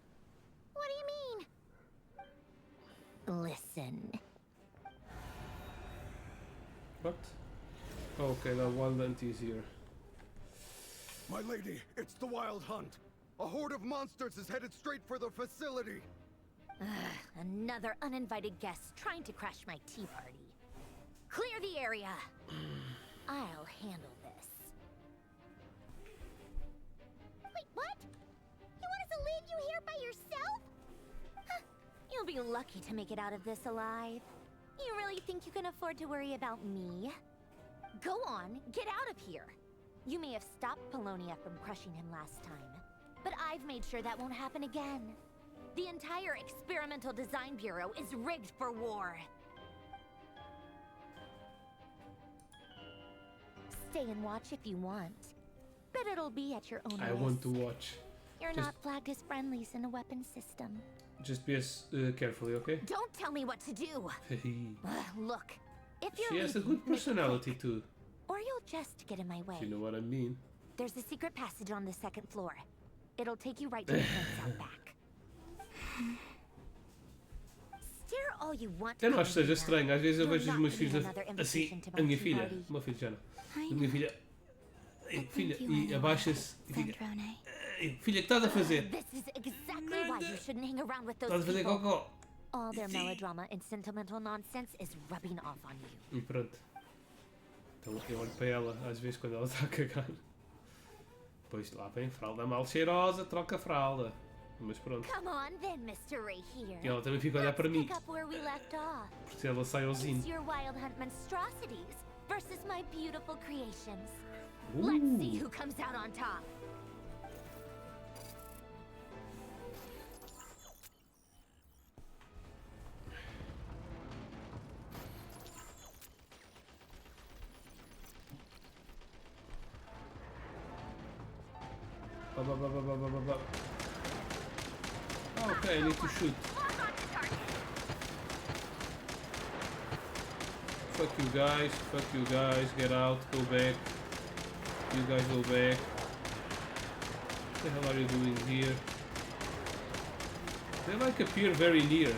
What do you mean? Listen. What? Okay, the wild hunt is here. My lady, it's the Wild Hunt. A horde of monsters is headed straight for the facility. Another uninvited guest trying to crash my tea party. Clear the area. I'll handle this. Wait, what? You want us to leave you here by yourself? You'll be lucky to make it out of this alive. You really think you can afford to worry about me? Go on, get out of here. You may have stopped Polonia from crushing him last time, but I've made sure that won't happen again. The entire Experimental Design Bureau is rigged for war. Stay and watch if you want. bet it'll be at your own I risk. want to watch. You're Just- not flagged as friendlies in a weapon system. Just be as carefully, okay? Don't tell me what to do. Look, if you're She has a leaving, good make it personality quick, too. or you'll just get in my way. You know what I mean? There's a secret passage on the second floor. It'll take you right to the fence out back. Stare all you want. Eu não acho que seja Karina. estranho. Às vezes eu You're vejo os not meus getting filhos another assim. invitation to A my minha tea filha, party. uma filha já não. I A minha filha. Ei, filha, think you e anyway, abaixa-se e fica. Sandrone. Ei, filha, o que estás a fazer? This is exactly why you shouldn't hang around with Estás those a fazer people. cocó. All their melodrama and sentimental nonsense is rubbing off on you. E pronto. Então eu olho para ela às vezes quando ela está a cagar. Pois lá vem, fralda mal cheirosa, troca a fralda. Mas pronto. Come on then, Mr. Right here. E ela também fica a olhar para mim. Pick up where we left off. Porque se ela sai ao zinho. It's your wild hunt monstrosities versus my beautiful creations. Let's see who comes out on top. Oh, okay, I need to shoot. Fuck you guys, get out, go back. You guys go back. What the hell are you doing here? They like appear very near.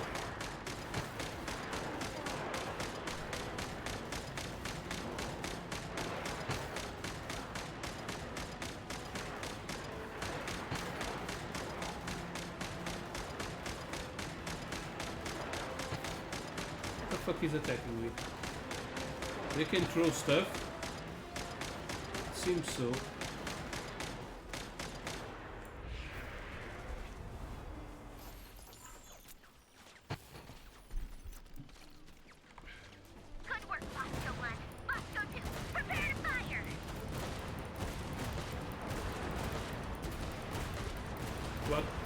What the fuck is attacking me? They can throw stuff? Seems so. Good work, Bosco 1. Bosco 2, prepare to fire.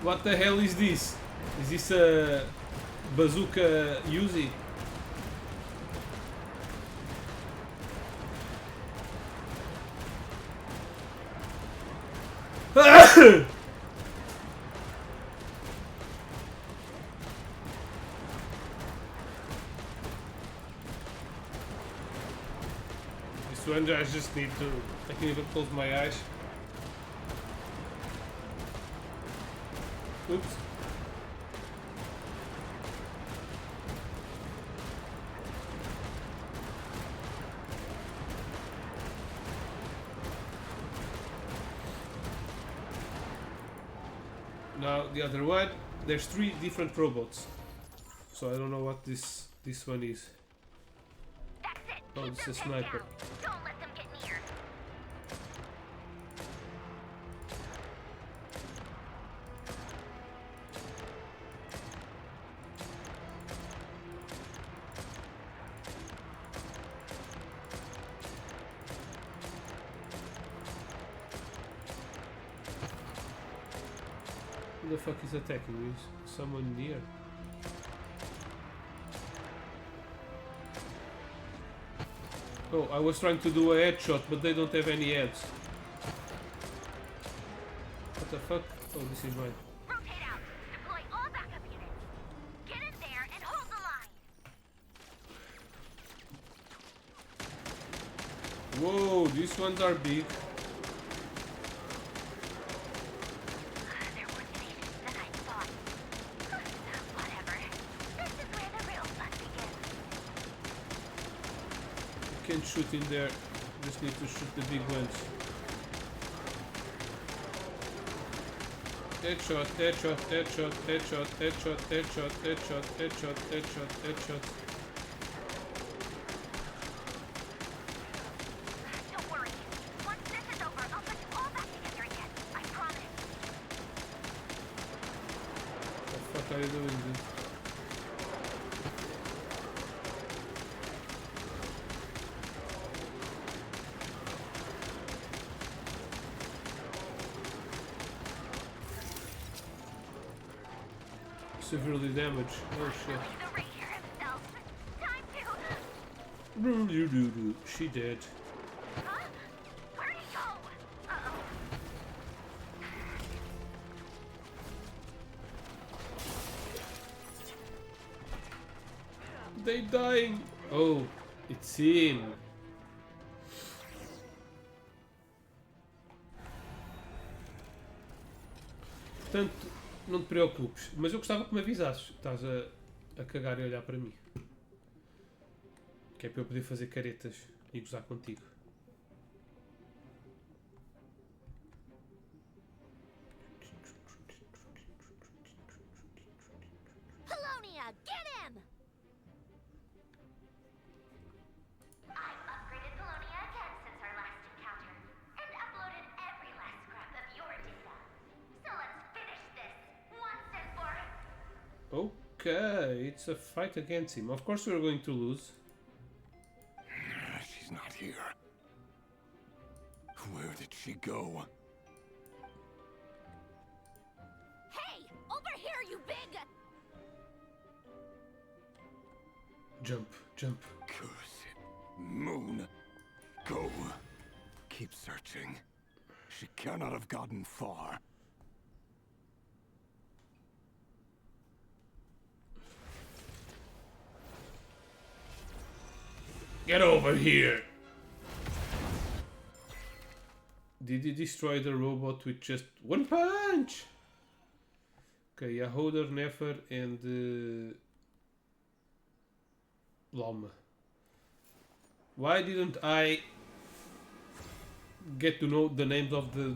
What the hell is this? Is this a bazooka Uzi? This one I just need to. I can even close my eyes. Oops. Now the other one, there's 3 different robots, so I don't know what this one is. That's it. Oh, Keep it's a them pinned sniper. down. Don't let them get near. Who the fuck is attacking me? Is someone near? Oh, I was trying to do a headshot, but they don't have any heads. What the fuck? Oh, this is mine. Rotate out. Deploy all backup units. Get in there and hold the line. Whoa, these ones are big. They're more tenacious than I thought. Whatever. This is where the real fun begins. You can shoot in there. Just need to shoot the big ones. Headshot, headshot, headshot, headshot, headshot, headshot, headshot, headshot, headshot, headshot. Don't worry. Once this is over, I'll put you all back together again. I promise. What the fuck are you doing, dude? Severely damaged. Oh shit. The right here himself. Time to... She dead. Huh? Where'd he go? Uh-oh. They dying! Oh, it's him! Portanto, não te preocupes, mas eu gostava que me avisasses. Estás a cagar e olhar para mim. Que é para eu poder fazer caretas e gozar contigo. Polonia, get him! I've upgraded Polonia again since our last encounter, and uploaded every last scrap of your data. So let's finish this once and for... Okay, it's a fight against him. Of course we're going to lose. She's not here. Where did she go? Hey, over here, you big... Jump, jump. Curse it. Moon. Go. Keep searching. She cannot have gotten far. Get over here! Did you destroy the robot with just one punch? Okay, Yahoder, Nefer, and Loma. Why didn't I get to know the names of the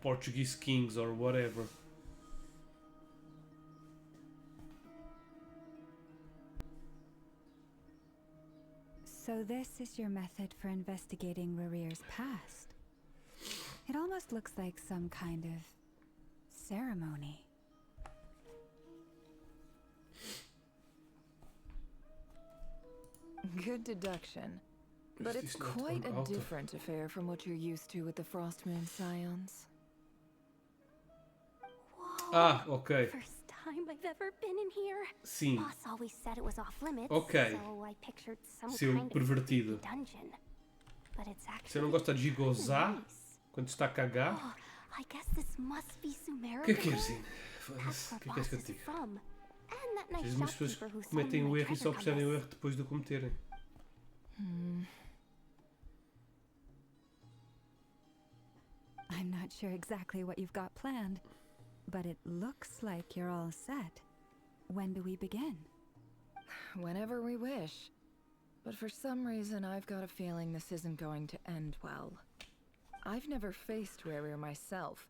Portuguese kings or whatever? So this is your method for investigating Rarir's past. It almost looks like some kind of ceremony. Good deduction. But it's quite a different affair from what you're used to with the Frost Moon Scions. Whoa. Ah, okay. First time I've ever been in here. Sim. Boss always said it was off limits, Ok. so I pictured some Seu kind pervertido. of dungeon. But it's actually Você não gosta de gozar nice. quando está a cagar? Oh, I guess this must be Sumeria. O que é que queres, Zine? That's O where que é que queres que eu Boss te is diga? from. And that nice Às vezes as pessoas shopkeeper who sold cometem me o my erro e só treasure percebem o compass. erro depois de o cometerem. I'm not sure exactly what you've got planned, but it looks like you're all set. When do we begin? Whenever we wish. But for some reason, I've got a feeling this isn't going to end well. I've never faced Rarir myself,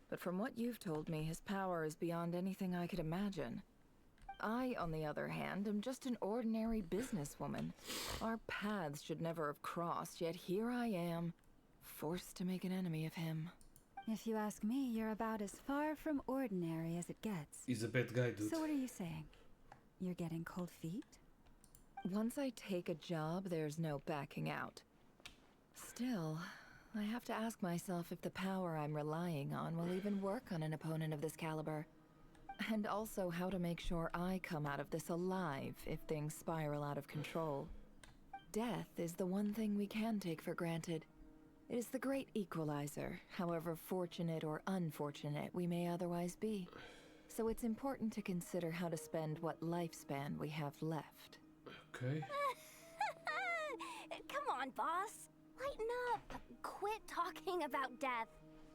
but from what you've told me, his power is beyond anything I could imagine. I, on the other hand, am just an ordinary businesswoman. Our paths should never have crossed, yet here I am, forced to make an enemy of him. If you ask me, you're about as far from ordinary as it gets. He's a bad guy, dude. So what are you saying? You're getting cold feet? Once I take a job, there's no backing out. Still, I have to ask myself if the power I'm relying on will even work on an opponent of this caliber. And also how to make sure I come out of this alive if things spiral out of control. Death is the one thing we can take for granted. It is the great equalizer, however fortunate or unfortunate we may otherwise be. So it's important to consider how to spend what lifespan we have left. Okay. Come on, boss. Lighten up. Quit talking about death.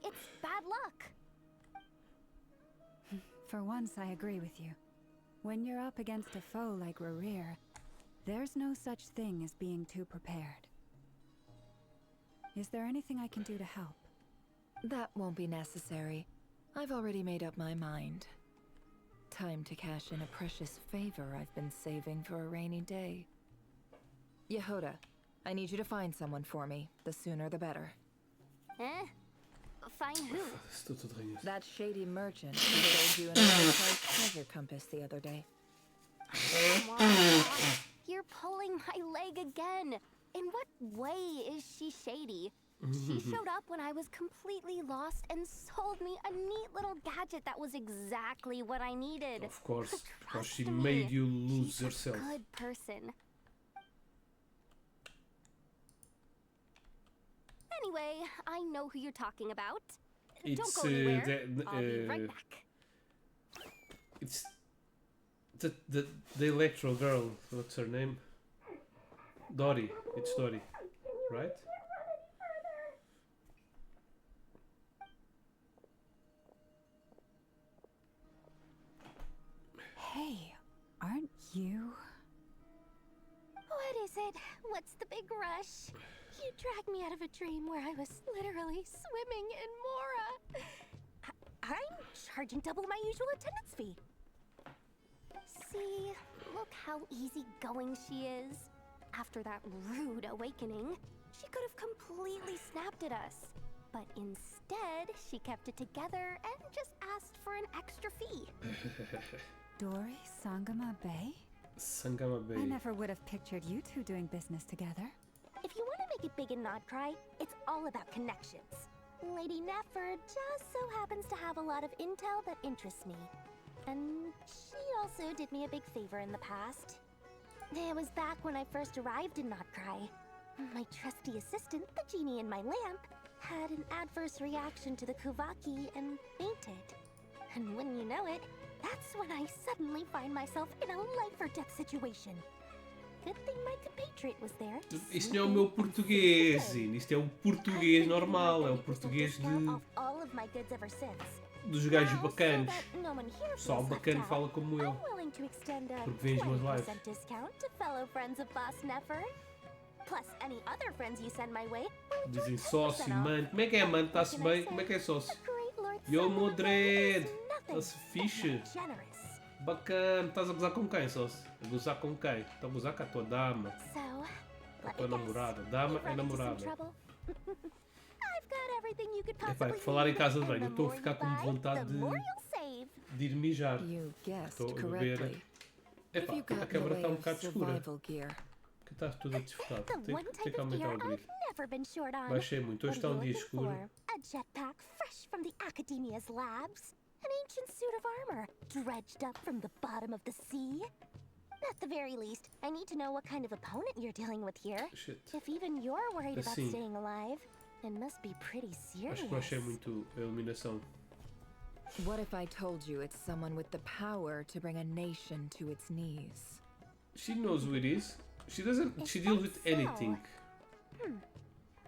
It's bad luck. For once, I agree with you. When you're up against a foe like Rarir, there's no such thing as being too prepared. Is there anything I can do to help? That won't be necessary. I've already made up my mind. Time to cash in a precious favor I've been saving for a rainy day. Yehoda, I need you to find someone for me. The sooner the better. Eh? Find who? Estou todo ranhoso. That shady merchant who sold you an overpriced treasure compass the other day. Come on, boss. You're pulling my leg again. In what way is she shady? She showed up when I was completely lost and sold me a neat little gadget that was exactly what I needed. Of course, because she Trust me, made you lose she's yourself. a good person. Anyway, I know who you're talking about. Don't It's go anywhere. I'll be right back. it's The Electro girl, what's her name? Dory. It's Dory, right? Hey, aren't you? What is it? What's the big rush? You dragged me out of a dream where I was literally swimming in Mora. I'm charging double my usual attendance fee. See, look how easygoing she is. After that rude awakening, she could have completely snapped at us. But instead, she kept it together and just asked for an extra fee. Dory Sangama Bay? Sangama Bay. I never would have pictured you two doing business together. If you want to make it big in NOD-KRAI, it's all about connections. Lady Nefer just so happens to have a lot of intel that interests me. And she also did me a big favor in the past. It was back when I first arrived in NOD-KRAI. My trusty assistant, the genie in my lamp, had an adverse reaction to the Kuvaki and fainted. And wouldn't you know it, that's when I suddenly find myself in a life-or-death situation. Good thing my compatriot was there. Isto não é o meu português, Zine. Isto é o português normal, é o português dos gajos bacanos. O pessoal bacana fala como eu. Porque vês meus lives. Dizem sócio, mano. Como é que é, mano? Está-se bem? Como é que é sócio? Yo, Modred! Está-se fixe? Bacana. Estás a gozar com quem, sócio? A gozar com quem? Estás a gozar com a tua dama. A tua namorada. Dama é namorada. Epá, por falar em casa de banho, eu estou a ficar com vontade de ir mijar. Estou a beber. Epá, a câmara está um bocado escura. Que está tudo a desfocar. Tem que aumentar o brilho. Baixei muito. Hoje está um dia escuro. A jetpack fresh from the Academia's labs. An ancient suit of armor, dredged up from the bottom of the sea. At the very least, I need to know what kind of opponent you're dealing with here. Shit. If even you're worried about staying alive, it must be pretty serious. Acho que baixei muito a iluminação. What if I told you it's someone with the power to bring a nation to its knees? She knows who it is. She doesn't. She deals with anything.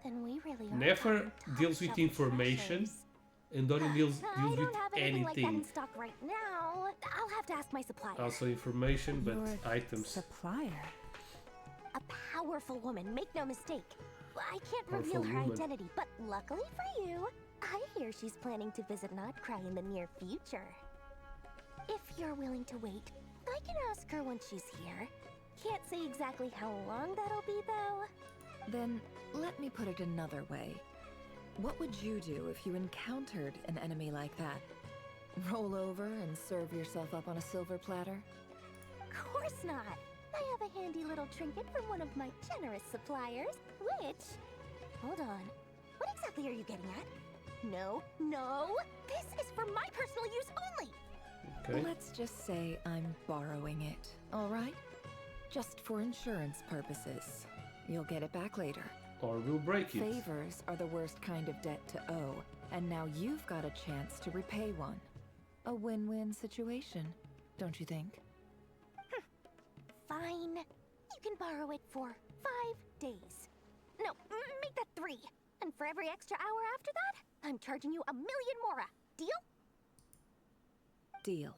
Then we really are Nefer deals with information, and Dory deals with anything. Stock right now. I'll have to ask my supplier. Also information, but Your items. Supplier? A powerful woman, make no mistake. I can't Powerful reveal her woman. identity, but luckily for you, I hear she's planning to visit NOD-KRAI in the near future. If you're willing to wait, I can ask her when she's here. Can't say exactly how long that'll be, though. Then let me put it another way. What would you do if you encountered an enemy like that? Roll over and serve yourself up on a silver platter? Of course not. I have a handy little trinket from one of my generous suppliers, which... Hold on. What exactly are you getting at? No, no! This is for my personal use only! Okay. Let's just say I'm borrowing it, all right? Just for insurance purposes. You'll get it back later. Or we'll break it. Favors are the worst kind of debt to owe, and now you've got a chance to repay one. A win-win situation, don't you think? Fine. You can borrow it for 5 days. No, make that 3. And for every extra hour after that, I'm charging you 1,000,000 mora. Deal? Deal.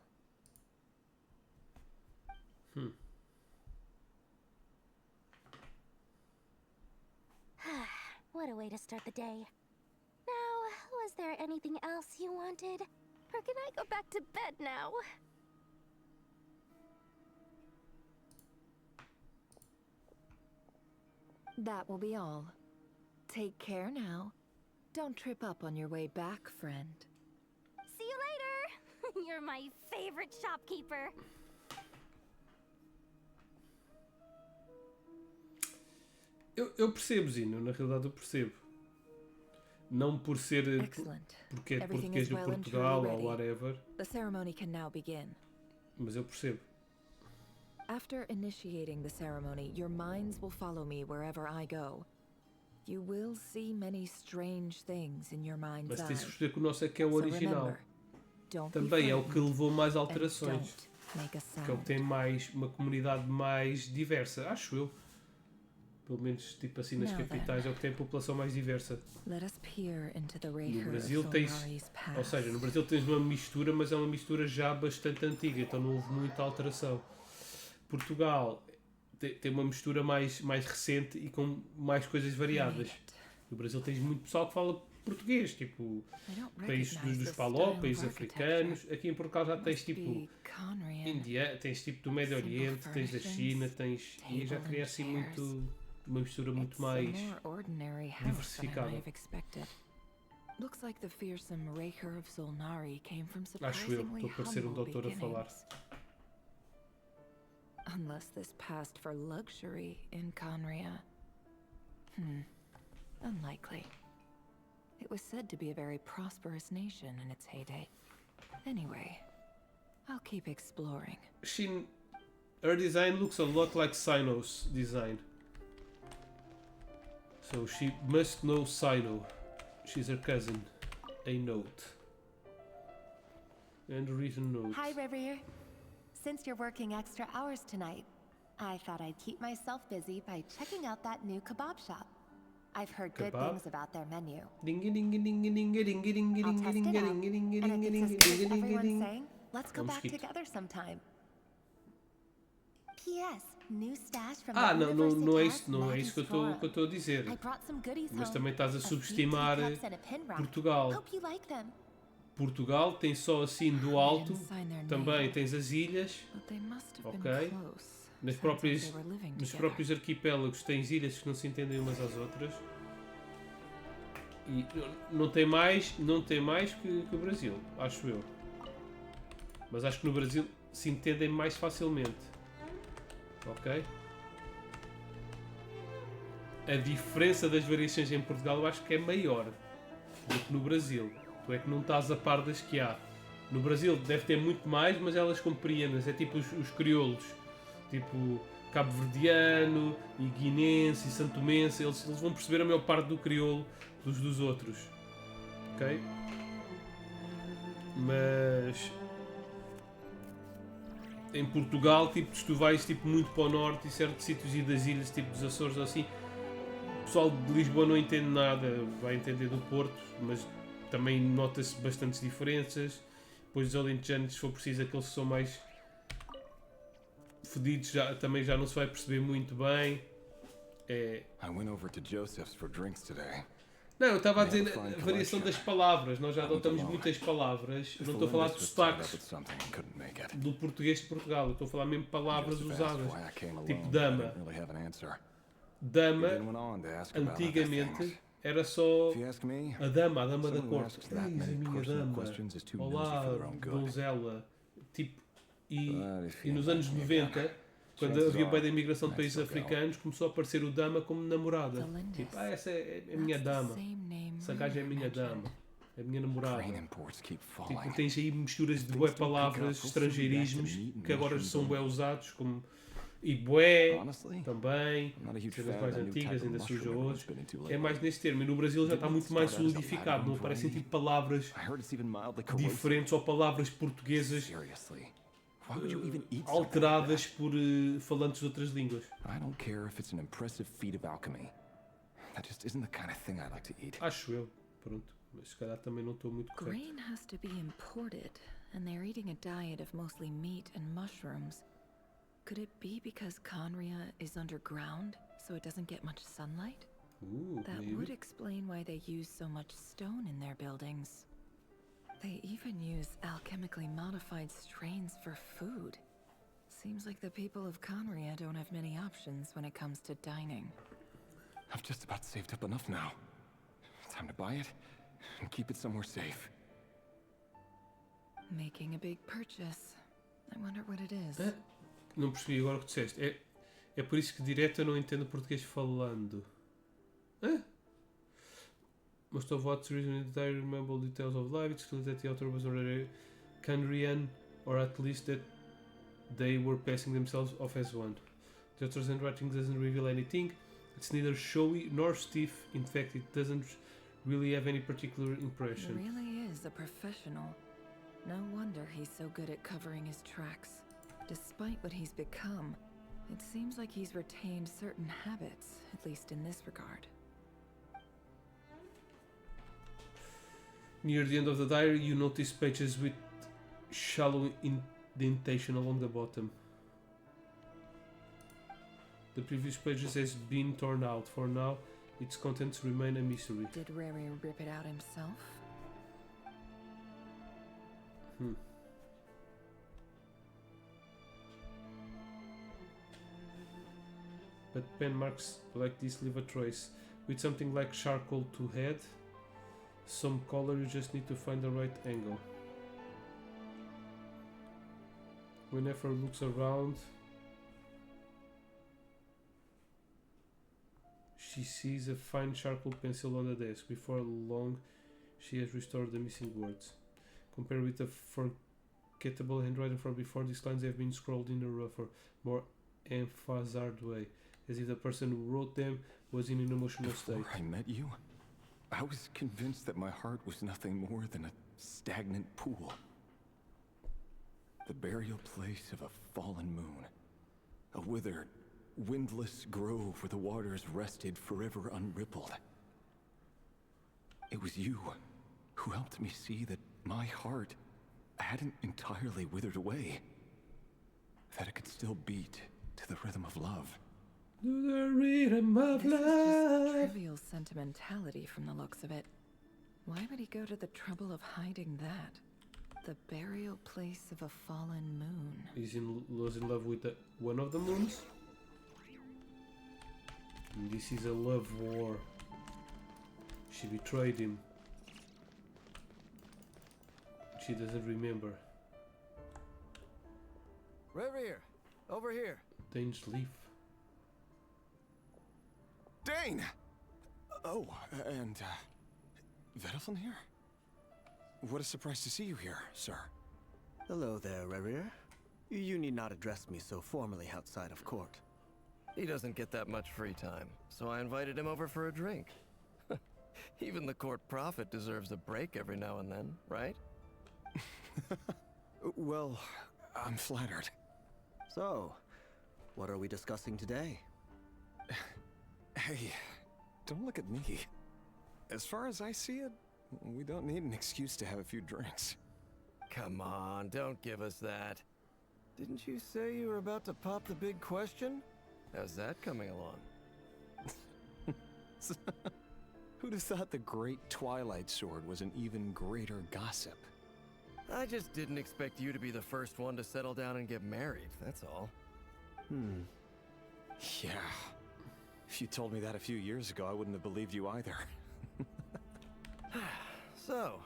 What a way to start the day. Now, was there anything else you wanted? Or can I go back to bed now? That will be all. Take care now. Don't trip up on your way back, friend. See you later! You're my favorite shopkeeper. Eu percebo, Zino, na realidade eu percebo. Não por ser porque é português de Portugal ou whatever. The ceremony can now begin. Mas eu percebo. After initiating the ceremony, your minds will follow me wherever I go. You will see many strange things in your mind's Mas eye. tens que perceber que o nosso é que é o original. Remember, Também é o que levou mais alterações. make a Que é o que tem uma comunidade mais diversa, acho eu. Pelo menos, tipo assim, nas capitais é o que tem a população mais diversa. No Brasil tens, ou seja, no Brasil tens uma mistura, mas é uma mistura já bastante antiga, então não houve muita alteração. Portugal tem uma mistura mais recente e com mais coisas variadas. No Brasil tens muito pessoal que fala português, tipo países dos Paló, países africanos. Aqui em Portugal já tens tipo Índia, tens tipo do Médio Oriente, tens da China, tens e já cria assim uma mistura muito mais diversificada. Acho eu, estou a parecer um doutor a falar. Unless this passed for luxury in Conria. Unlikely. It was said to be a very prosperous nation in its heyday. Anyway, I'll keep exploring. Her design looks a lot like Sino's design. So she must know Sino. She's her cousin. A note. And a written note. Hi, Rivier. Since you're working extra hours tonight, I thought I'd keep myself busy by checking out that new kebab shop. I've heard good things about their menu. I'll test it out, and if it's as good as everyone's saying, let's go back together sometime. P.S. New stash from não é isso que eu estou a dizer. Mas também estás a subestimar Portugal. Portugal tem só assim do alto, também tens as ilhas, ok? Nos próprios arquipélagos tens ilhas que não se entendem umas às outras. E não tem mais que o Brasil, acho eu. Mas acho que no Brasil se entendem mais facilmente. Ok? A diferença das variações em Portugal eu acho que é maior do que no Brasil. Tu é que não estás a par das que há. No Brasil deve ter muito mais, mas elas compreendes. É tipo os crioulos. Tipo cabo-verdiano, e guinense, e santomense. Eles vão perceber a maior parte do crioulo dos outros. Ok? Mas em Portugal, tipo, se tu vais tipo, muito para o norte e certos sítios e das ilhas, tipo dos Açores ou assim, o pessoal de Lisboa não entende nada, vai entender do Porto, mas também nota-se bastantes diferenças. Depois os alentejanos, se for preciso, aqueles que são mais fedidos, também já não se vai perceber muito bem. Não, eu estava a dizer a variação das palavras. Nós já adotamos muitas palavras. Eu não estou a falar de sotaques do português de Portugal. Eu estou a falar mesmo de palavras usadas. Tipo dama. Dama, antigamente, era só a dama da corte. Eis a minha dama. Olá, donzela. Tipo, e nos anos 90, quando havia bem da imigração de países africanos, começou a aparecer o dama como namorada. Tipo, essa é a minha dama. Essa gaja é a minha dama. É a minha namorada. Tipo, tens aí misturas de bué palavras, estrangeirismos, que agora são bué usados, como e bué, também, cenas mais antigas, ainda se usa hoje. É mais nesse termo. E no Brasil já está muito mais solidificado. Não aparecem tipo palavras diferentes ou palavras portuguesas alteradas por falantes de outras línguas. Acho eu, pronto, mas se calhar também não estou muito correto. Grain has to be imported, and they're eating a diet of mostly meat and mushrooms. Could it be because Conria is underground, so it doesn't get much sunlight? That would explain why they use so much stone in their buildings. They even use alchemically modified strains for food. Seems like the people of Conria don't have many options when it comes to dining. I've just about saved up enough now. Time to buy it and keep it somewhere safe. Making a big purchase. I wonder what it is. Não percebi agora o que disseste. É por isso que direto eu não entendo português falando. Most of what's written in the diary remember details of life. It's clear that the author was already Canrian, or at least that they were passing themselves off as one. The author's handwriting doesn't reveal anything. It's neither showy nor stiff. In fact, it doesn't really have any particular impression. He really is a professional. No wonder he's so good at covering his tracks. what he's become, it seems like he's retained certain habits, at least in this regard. Near the end of the diary, you notice pages with shallow indentation along the bottom. The previous pages has been torn out. For now, its contents remain a mystery. Did Rary rip it out himself? But pen marks like this leave a trace. With something like charcoal to head, some color, you just need to find the right angle. Whenever looks around, she sees a fine charcoal pencil on the desk. Before long, she has restored the missing words. Compared with the forgettable handwriting from before, these lines have been scrawled in a rougher, more emphasized way, as if the person who wrote them was in an emotional state. Before I met you, I was convinced that my heart was nothing more than a stagnant pool. The burial place of a fallen moon. A withered, windless grove where the waters rested forever unrippled. It was you who helped me see that my heart hadn't entirely withered away. That it could still beat to the rhythm of love. To the rhythm of This love. is just trivial sentimentality from the looks of it. Why would he go to the trouble of hiding that? The burial place of a fallen moon. Was in love with one of the moons. And this is a love war. She betrayed him. She doesn't remember. Reverie, over here. Dane's leaf. Dane! Oh, and, Vedelfin here? What a surprise to see you here, sir. Hello there, Rerir. You need not address me so formally outside of court. He doesn't get that much free time, so I invited him over for a drink. Even the court prophet deserves a break every now and then, right? Well, I'm flattered. So, what are we discussing today? Hey, don't look at me. As far as I see it, we don't need an excuse to have a few drinks. Come on, don't give us that. Didn't you say you were about to pop the big question? How's that coming along? Who'd have thought the great Twilight Sword was an even greater gossip? I just didn't expect you to be the first one to settle down and get married, that's all. Yeah. If you told me that a few years ago, I wouldn't have believed you either. So,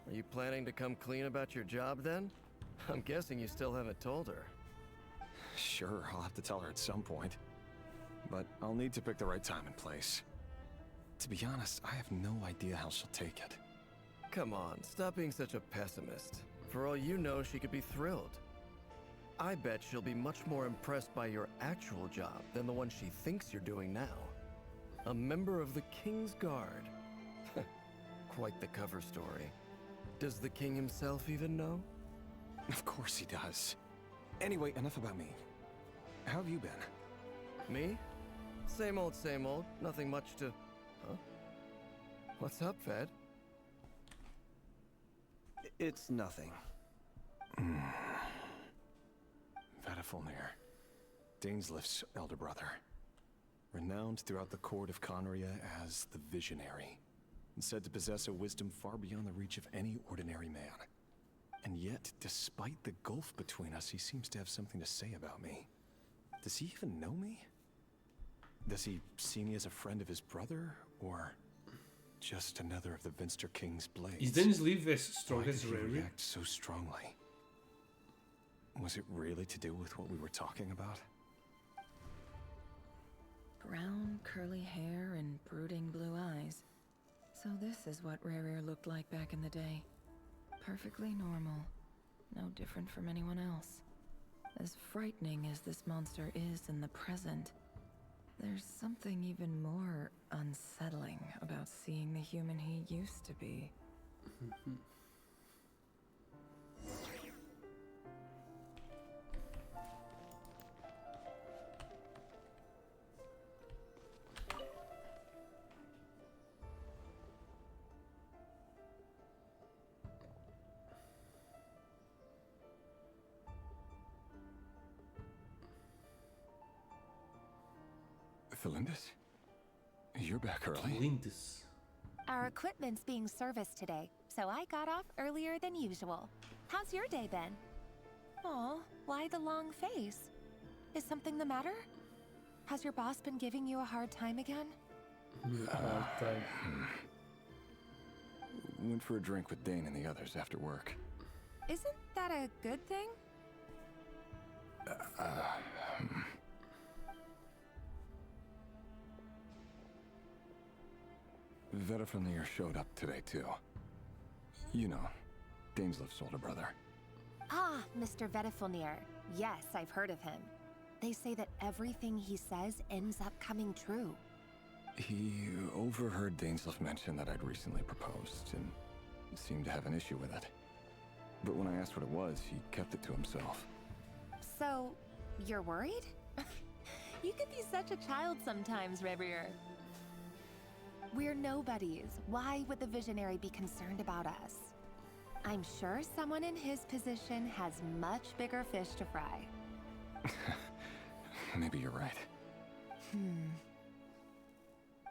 are you planning to come clean about your job then? I'm guessing you still haven't told her. Sure, I'll have to tell her at some point. But I'll need to pick the right time and place. To be honest, I have no idea how she'll take it. Come on, stop being such a pessimist. For all you know, she could be thrilled. I bet she'll be much more impressed by your actual job than the one she thinks you're doing now. A member of the King's Guard. Quite the cover story. Does the king himself even know? Of course he does. Anyway, enough about me. How have you been? Me? Same old, same old. Nothing much to... Huh? What's up, Fed? It's nothing. Vedifulnir, Dainslift's elder brother. Renowned throughout the court of Conria as the Visionary, and said to possess a wisdom far beyond the reach of any ordinary man. And yet, despite the gulf between us, he seems to have something to say about me. Does he even know me? Does he see me as a friend of his brother, or just another of the Vinster King's blades? Is Dane's leaf as strong as Why did he Rary? react so strongly? Was it really to do with what we were talking about? Brown, curly hair and brooding blue eyes. So this is what Rary looked like back in the day. Perfectly normal. No different from anyone else. As frightening as this monster is in the present, there's something even more unsettling about seeing the human he used to be. Thelindis? You're back early. Thelindis. Our equipment's being serviced today, so I got off earlier than usual. How's your day been? Aw, why the long face? Is something the matter? Has your boss been giving you a hard time again? Went for a drink with Dane and the others after work. Isn't that a good thing? Vedifnir showed up today too. You know, Daneslif's older brother. Ah, Mr. Vedifnir. Yes, I've heard of him. They say that everything he says ends up coming true. He overheard Daneslif mention that I'd recently proposed and seemed to have an issue with it. But when I asked what it was, he kept it to himself. So, you're worried? You can be such a child sometimes, Revier. We're nobodies. Why would the Visionary be concerned about us? I'm sure someone in his position has much bigger fish to fry. Maybe you're right.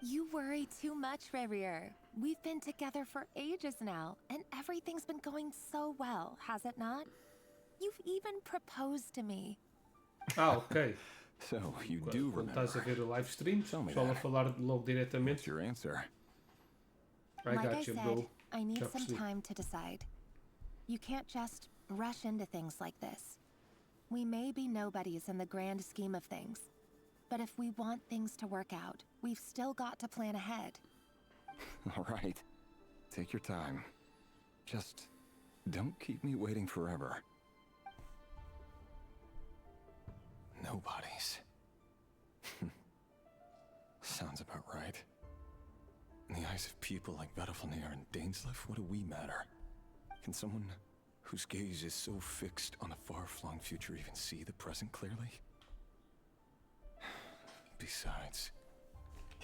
You worry too much, Revier. We've been together for ages now, and everything's been going so well, has it not? You've even proposed to me. Ah, ok. So, you do remember. Estás a ver o live stream, só a falar logo diretamente. What's your answer? Like I said, I need some time to decide. You can't just rush into things like this. We may be nobodies in the grand scheme of things, but if we want things to work out, we've still got to plan ahead. All right. Take your time. Just don't keep me waiting forever. Nobodies. Sounds about right. In the eyes of people like Vedifnir and Daneslif, what do we matter? Can someone whose gaze is so fixed on the far-flung future even see the present clearly? Besides,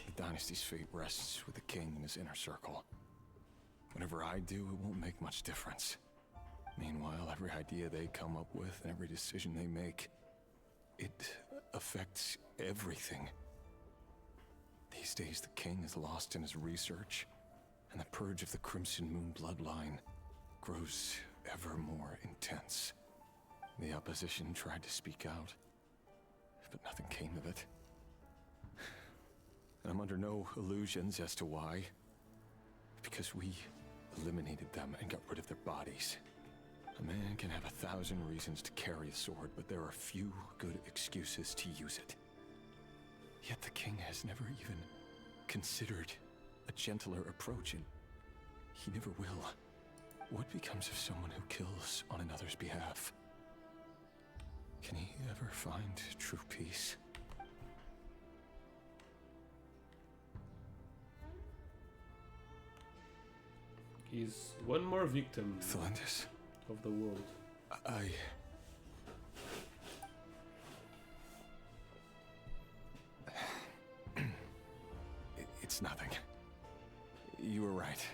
the dynasty's fate rests with the king and his inner circle. Whatever I do, it won't make much difference. Meanwhile, every idea they come up with and every decision they make, it affects everything. These days, the king is lost in his research, and the purge of the Crimson Moon bloodline grows ever more intense. The opposition tried to speak out, but nothing came of it. And I'm under no illusions as to why. Because we eliminated them and got rid of their bodies. A man can have 1,000 reasons to carry a sword, but there are few good excuses to use it. Yet the king has never even considered a gentler approach, and he never will. What becomes of someone who kills on another's behalf? Can he ever find true peace? He's one more victim Thelindis of the world. It's nothing. You were right.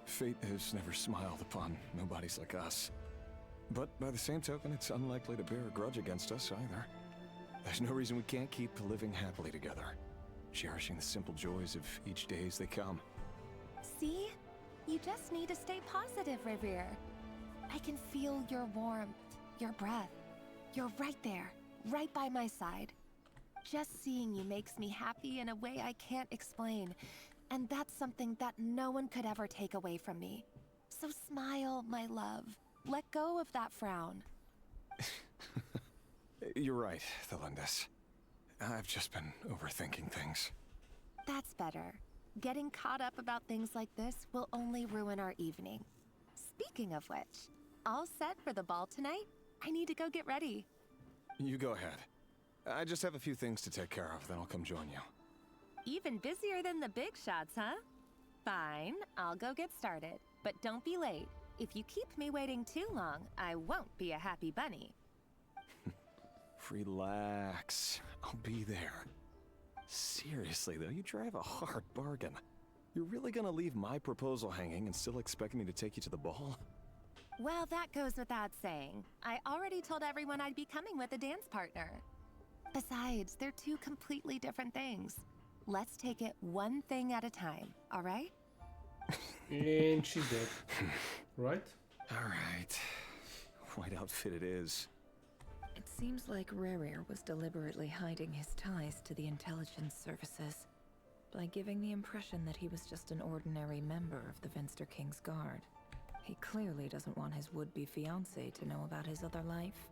Fate has never smiled upon nobodies like us. But by the same token, it's unlikely to bear a grudge against us either. There's no reason we can't keep living happily together, cherishing the simple joys of each day as they come. See? You just need to stay positive, Revier. I can feel your warmth, your breath. You're right there, right by my side. Just seeing you makes me happy in a way I can't explain. And that's something that no one could ever take away from me. So smile, my love. Let go of that frown. You're right, Thelindis. I've just been overthinking things. That's better. Getting caught up about things like this will only ruin our evening. Speaking of which, all set for the ball tonight? I need to go get ready. You go ahead. I just have a few things to take care of, then I'll come join you. Even busier than the big shots, huh? Fine, I'll go get started. But don't be late. If you keep me waiting too long, I won't be a happy bunny. Relax. I'll be there. Seriously, though, you drive a hard bargain. You're really gonna leave my proposal hanging and still expect me to take you to the ball? Well, that goes without saying. I already told everyone I'd be coming with a dance partner. Besides, they're two completely different things. Let's take it one thing at a time, all right? And she's dead. Right? Alright. White outfit it is. It seems like Rerir was deliberately hiding his ties to the intelligence services by giving the impression that he was just an ordinary member of the Venster King's Guard. He clearly doesn't want his would-be fiancée to know about his other life.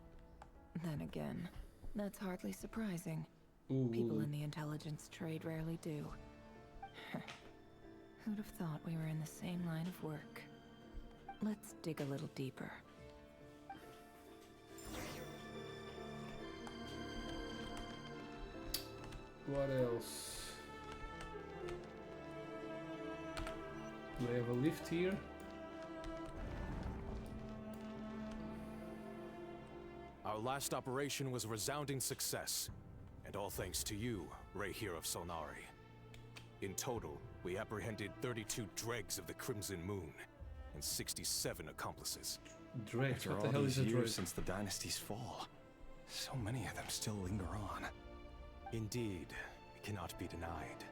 Then again, that's hardly surprising. Ooh. People in the intelligence trade rarely do. Who'd have thought we were in the same line of work? Let's dig a little deeper. What else? Do I have a lift here? Our last operation was a resounding success, and all thanks to you, Rahier of Solnari. In total, we apprehended 32 dregs of the Crimson Moon, and 67 accomplices. Dregs? After What the all hell these is a years dreg? since the dynasty's fall, so many of them still linger on. Indeed, it cannot be denied.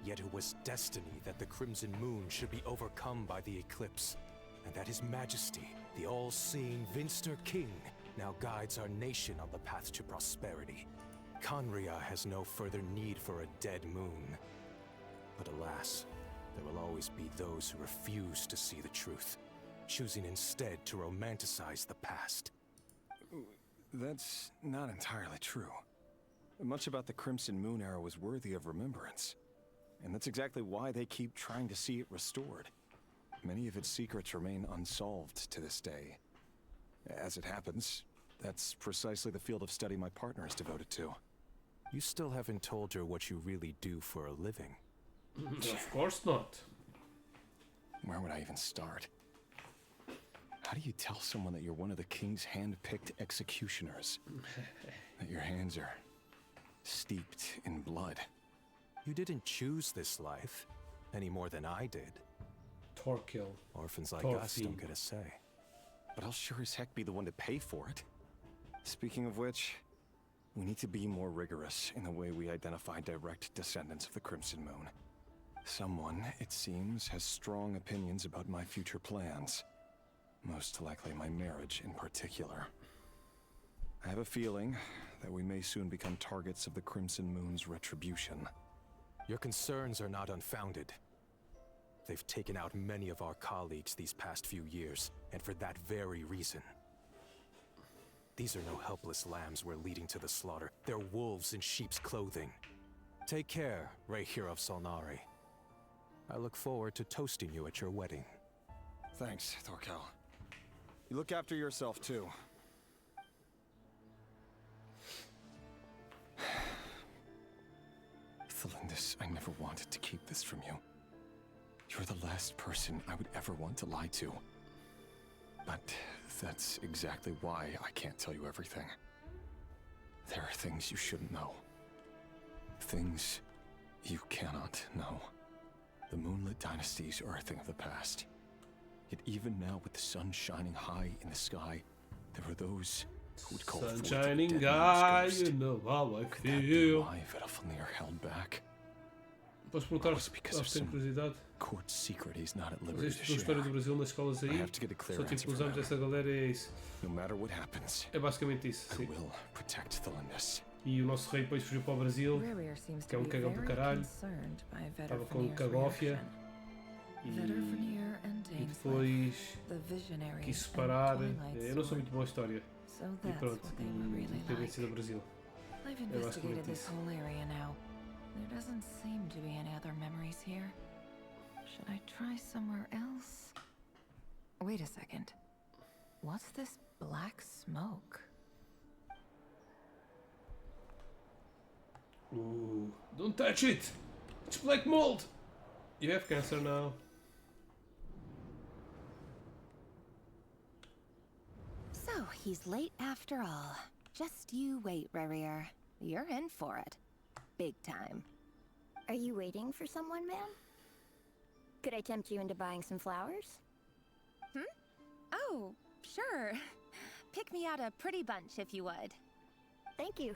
Yet it was destiny that the Crimson Moon should be overcome by the eclipse, and that His Majesty, the all-seeing Venster King, now guides our nation on the path to prosperity. Khaenri'ah has no further need for a dead moon. But alas, there will always be those who refuse to see the truth, choosing instead to romanticize the past. That's not entirely true. Much about the Crimson Moon era was worthy of remembrance. And that's exactly why they keep trying to see it restored. Many of its secrets remain unsolved to this day. As it happens, that's precisely the field of study my partner is devoted to. You still haven't told her what you really do for a living. Of course not. Where would I even start? How do you tell someone that you're one of the king's hand-picked executioners? That your hands are steeped in blood? You didn't choose this life, any more than I did. Torquil. Orphans like us Torfin. don't get a say. But I'll sure as heck be the one to pay for it. Speaking of which, we need to be more rigorous in the way we identify direct descendants of the Crimson Moon. Someone, it seems, has strong opinions about my future plans. Most likely my marriage in particular. I have a feeling that we may soon become targets of the Crimson Moon's retribution. Your concerns are not unfounded. They've taken out many of our colleagues these past few years, and for that very reason. These are no helpless lambs we're leading to the slaughter. They're wolves in sheep's clothing. Take care, Rahier of Solnari. I look forward to toasting you at your wedding. Thanks, Torquil. You look after yourself, too. Thelindis, I never wanted to keep this from you. You're the last person I would ever want to lie to. But that's exactly why I can't tell you everything. There are things you shouldn't know. Things you cannot know. The moonlit dynasties are a thing of the past. Yet even now, with the sun shining high in the sky, there are those who would call Sun forth shining the dead guy, man's ghost. you know how I Could that be feel. why Vedalfnir held back? Posso perguntar Was it because se of tem some curiosidade? court secret he's not at Mas liberty isto to da história do share? Brasil nas escolas I aí, have to get a clear só answer tipo from usamos them. essa galera e é isso. No matter what happens, É basicamente isso, I sim. will protect Thelindis. E o nosso rei depois fugiu para o Brasil, Rerir seems que é to um be cagão do very caralho. concerned by Estava com Vedalfnir's cagófia. reaction. E, Vedalfnir and e Dainsleif, depois the visionary quis and separar. Twilight Eu não sou Sword. muito bom em história. So E that's pronto, what they were really independência like. do Brasil. I've É investigated basicamente this isso. whole area now. There doesn't seem to be any other memories here. Should I try somewhere else? Wait a second. What's this black smoke? Ooh, don't touch it! It's black mold! You have cancer now. So he's late after all. Just you wait, Rerir. You're in for it. Big time. Are you waiting for someone, ma'am? Could I tempt you into buying some flowers? Oh, sure. Pick me out a pretty bunch if you would. Thank you.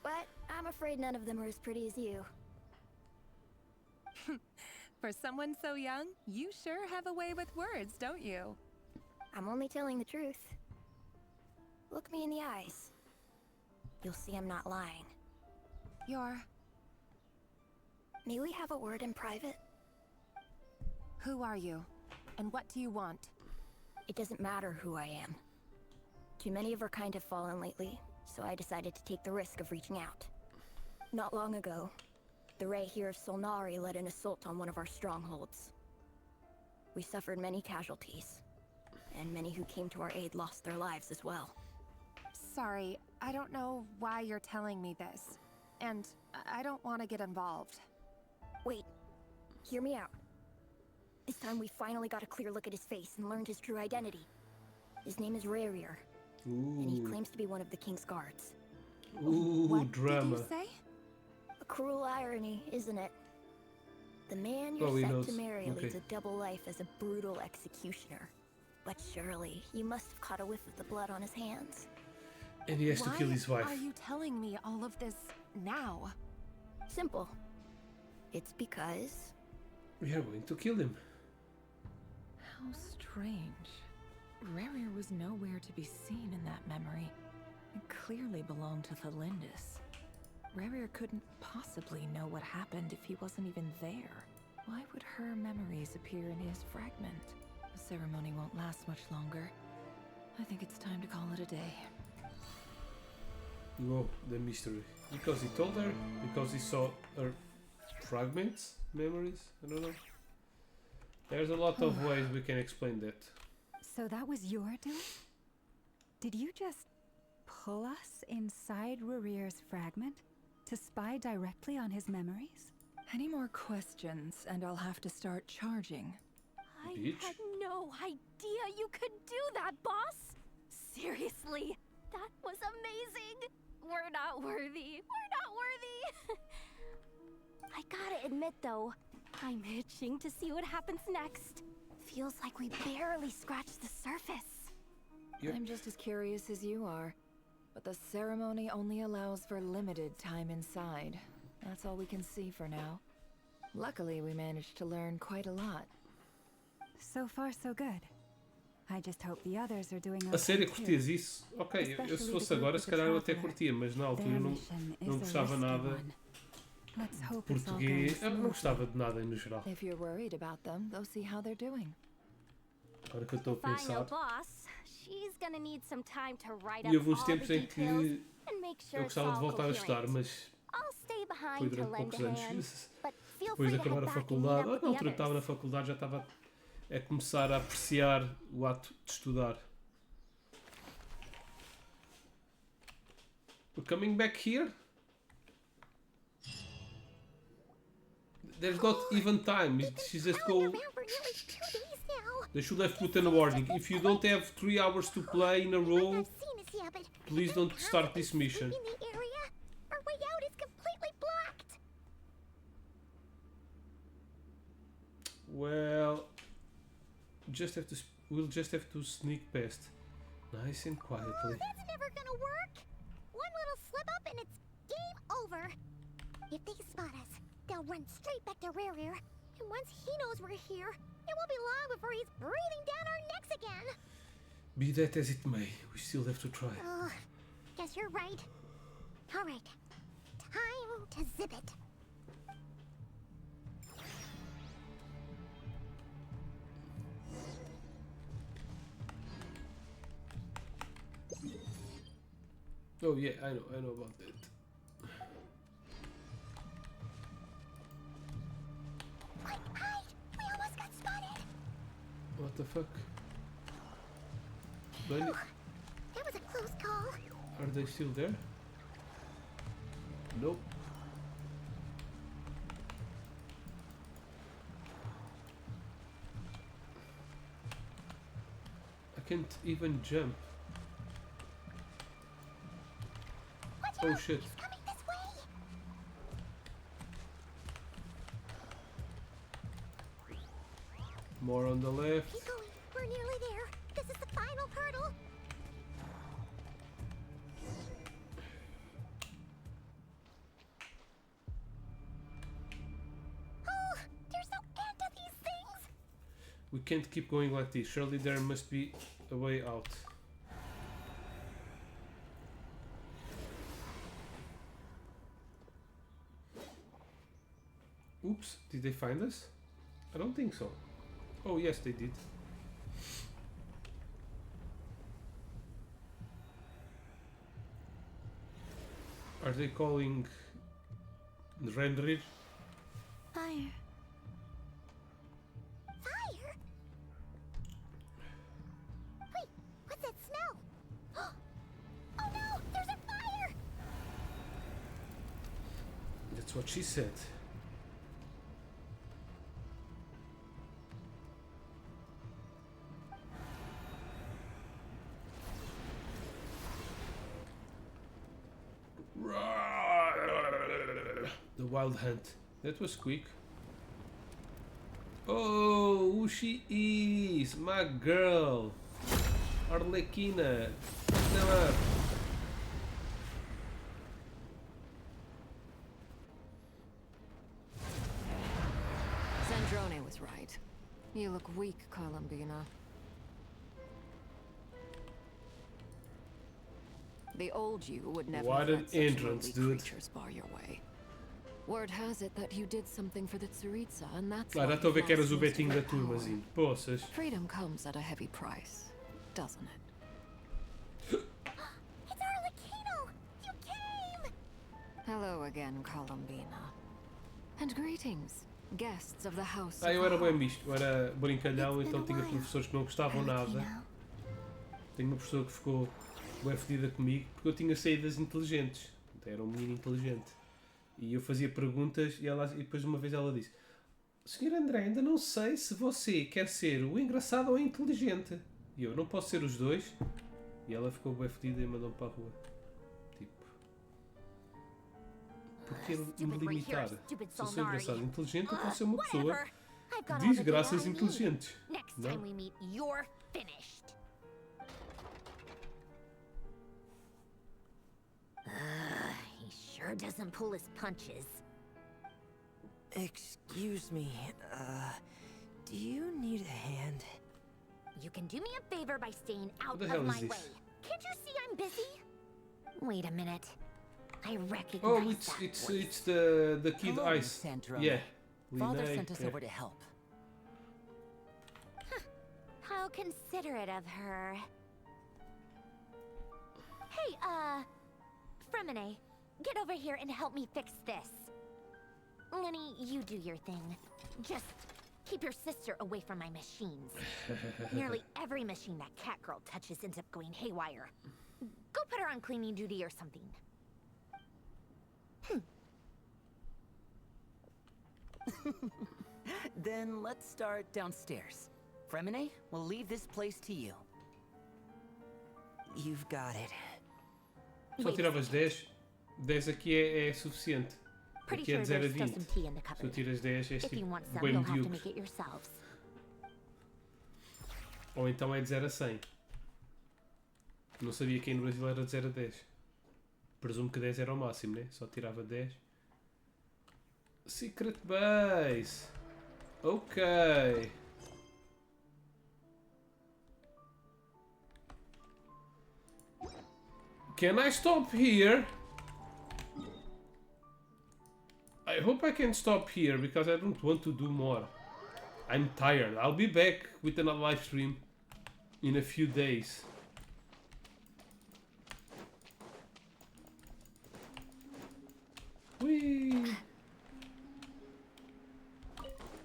But I'm afraid none of them are as pretty as you. For someone so young, you sure have a way with words, don't you? I'm only telling the truth. Look me in the eyes. You'll see I'm not lying. May we have a word in private? Who are you? And what do you want? It doesn't matter who I am. Too many of our kind have fallen lately, so I decided to take the risk of reaching out. Not long ago, the Ray here of Solnari led an assault on one of our strongholds. We suffered many casualties, and many who came to our aid lost their lives as well. Sorry, I don't know why you're telling me this. And I don't want to get involved. Wait, hear me out. This time we finally got a clear look at his face and learned his true identity. His name is Rarier, and he claims to be one of the King's guards. Ooh, what drama. Did you say? A cruel irony, isn't it? The man you're set to marry leads a double life as a brutal executioner. But surely, you must have caught a whiff of the blood on his hands. And he has to kill his wife. Why are you telling me all of this now? Simple. It's because... we are going to kill him. How strange. Rarier was nowhere to be seen in that memory. It clearly belonged to Thalindis. Rarier couldn't possibly know what happened if he wasn't even there. Why would her memories appear in his fragment? The ceremony won't last much longer. I think it's time to call it a day. Whoa, the mystery. Because he told her? Because he saw her fragments? Memories? I don't know. There's a lot of ways we can explain that. So that was your doing? Did you just pull us inside Rarier's fragment to spy directly on his memories? Any more questions and I'll have to start charging. I had no idea you could do that, boss! Seriously, that was amazing! We're not worthy. We're not worthy! I gotta admit though, I'm itching to see what happens next. Feels like we barely scratched the surface. I'm just as curious as you are, but the ceremony only allows for limited time inside. That's all we can see for now. Luckily, we managed to learn quite a lot. So far, so good. I just hope the others are doing A sério, curtias isso? Ok, eu se fosse agora, se calhar eu até curtia, mas na altura não gostava nada de português. Eu não gostava de nada no geral. If you're worried about them, they'll see how they're doing. Agora que eu estou a pensar. E houve uns tempos em que eu gostava de voltar a estudar, mas foi durante poucos anos. Depois de acabar a faculdade, na altura que estava na faculdade já estava a começar a apreciar o ato de estudar. We're coming back here? There's not even time. She just go. They should have put in a warning. If you don't have 3 hours to play in a row, please don't start this mission. Our way out is completely blocked. Well, we'll just have to sneak past, nice and quietly. Oh, that's never gonna work. One little slip up and it's game over. If they spot us, they'll run straight back to Rarier. And once he knows we're here, it won't be long before he's breathing down our necks again. Be that as it may, we still have to try. Guess you're right. All right, time to zip it. Oh yeah, I know about that. Hide! We almost got spotted! What the fuck? That was a close call. Are they still there? Nope. I can't even jump. Oh shit. He's coming this way. More on the left. Keep going. We're nearly there. This is the final hurdle. We can't keep going like this. Surely there must be a way out. Oops, did they find us? I don't think so. Oh yes, they did. Are they calling Renrir? Fire. Fire? Wait, what's that smell? Oh no, there's a fire! That's what she said. The wild hunt. That was quick. Oh, who she is? My girl. Arlequina. Come up. Sandrone was right. You look weak, Columbina. The old you would never What an let such entrance, lowly dude. creatures bar your way. Word has it that you did something for the Tsaritsa, and that's Ah, why já estou a ver you've que eras lost o most of Betinho da your turma, power. Zinho. Poças. Freedom comes at a heavy price, doesn't it? It's Arlecchino! You came! Hello again, Columbina. And greetings, guests of the house. Ah, eu era bem misto, eu era brincalhão, então tinha professores que não gostavam nada. Tenho uma professora que ficou bem fedida comigo porque eu tinha saídas inteligentes. Então, era um menino inteligente. E eu fazia perguntas e depois uma vez ela disse: Sr. André, ainda não sei se você quer ser o engraçado ou o inteligente. E eu não posso ser os dois. E ela ficou bem fedida e mandou-me para a rua. Tipo, porque me limitar? Se eu sou engraçado e inteligente, eu posso ser uma pessoa que diz graças inteligentes. Next Não? time we meet, you're finished. He sure doesn't pull his punches. Excuse me, do you need a hand? You can do me a favor by staying out the of hell is my this? way. Can't you see I'm busy? Wait a minute. I recognize Oh, that it's voice. the kid Hello, Ice. Sandrone. Yeah. Father Linnae, sent us yeah. over to help. How considerate of her. Hey, Fremine, get over here and help me fix this. Lenny, you do your thing. Just keep your sister away from my machines. Nearly every machine that cat girl touches ends up going haywire. Go put her on cleaning duty or something. Then let's start downstairs. Fremine, we'll leave this place to you. You've got it. Só tiravas 10. 10 aqui é suficiente. Pretty Aqui é sure de 0 a there's still 20. some tea in the Se eu cupboard. tiras 10 é If you tipo want some, bem you'll have to medíocre. make it yourselves. Ou então é de 0 a 100. Não sabia que aí no Brasil era de 0 a 10. Presumo que 10 era o máximo, né? Só tirava 10. Secret Base. Ok. Can I stop here? I hope I can stop here because I don't want to do more. I'm tired. I'll be back with another live stream in a few days. Whee!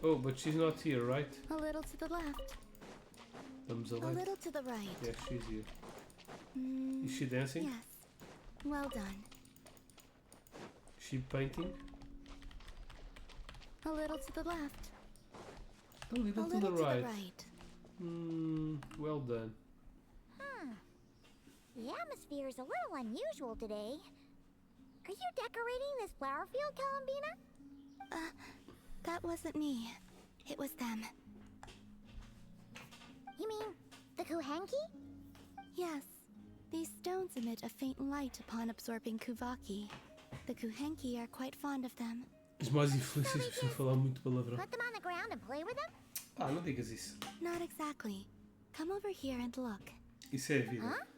Oh, but she's not here, right? A little to the left. Thumbs A alive. little to the right. Yeah, she's here. Mm, Is she dancing? Yes. Well done. Is she painting? A little to the left. A little, A to little the to right. the right. Well done. The atmosphere is a little unusual today. Are you decorating this flower field, Columbina? That wasn't me. It was them. You mean the Kuhenki? Yes. These stones emit a faint light upon absorbing Kuvaki. The Kuhenki are quite fond of them. Os mais infelizes precisam falar muito palavrão. Put them on the ground and play with them? Ah, não digas isso. Not exactly. Come over here and look. Isso é a vida.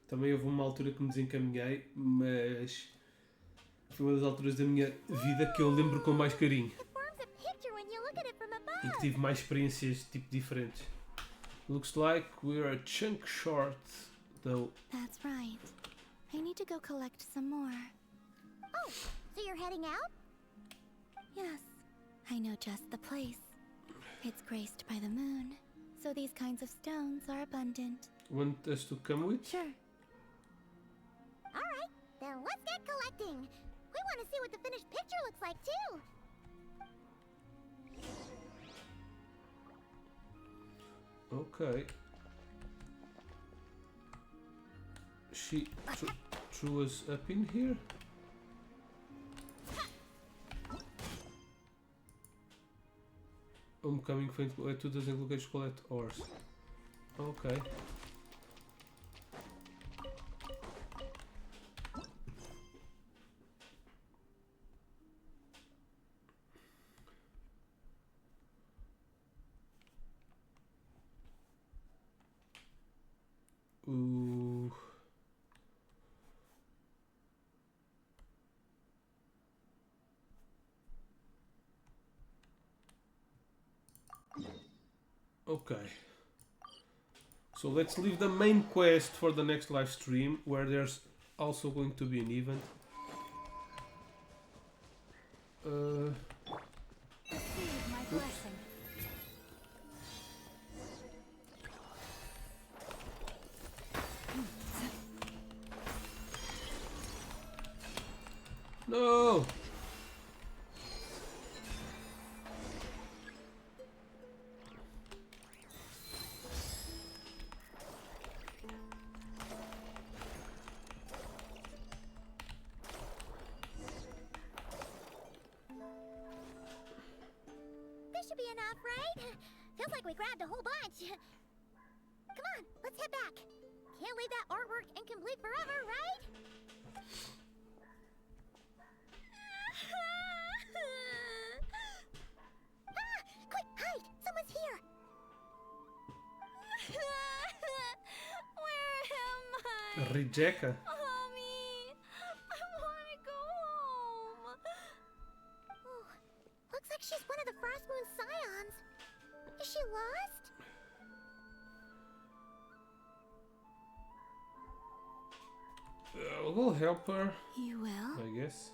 Também houve uma altura que me desencaminhei, mas foi uma das alturas da minha vida que eu lembro com mais carinho. E que tive mais experiências tipo diferentes. Looks like we're a chunk short, though. That's right. I need to go collect some more. Oh, so you're heading out? Yes, I know just the place. It's graced by the moon, so these kinds of stones are abundant. Want us to come with? Sure. Alright, then let's get collecting. We want to see what the finished picture looks like, too. Okay. She threw us up in here? Homecoming faint to doesn't look at collect ores. Okay. Ooh. Okay. So let's leave the main quest for the next live stream, where there's also going to be an event. My blessing. No! This should be enough, right? Feels like we grabbed a whole bunch. Come on, let's head back. Can't leave that artwork incomplete forever, right? Quick, hide! Someone's here! Where am I? Rejecta. Mommy, I want to go home. Oh, looks like she's one of the Frost Moon Scions. Is she lost? We'll help her, You will? I guess.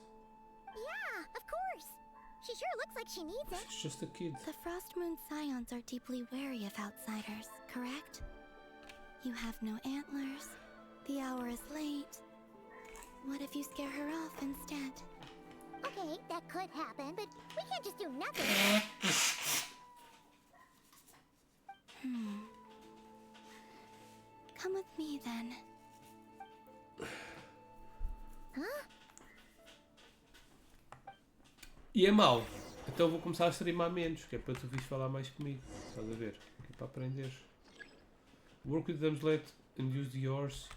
Yeah, of course. She sure looks like she needs it. She's just a kid. The Frost Moon Scions are deeply wary of outsiders, correct? You have no antlers. The hour is late. What if you scare her off instead? Okay, that could happen, but we can't just do nothing. Come with me then. Hã? E é mau. Então vou começar a streamar menos, que é para tu vires falar mais comigo. Estás a ver? Que é para aprender. Work with them, let and use the ores.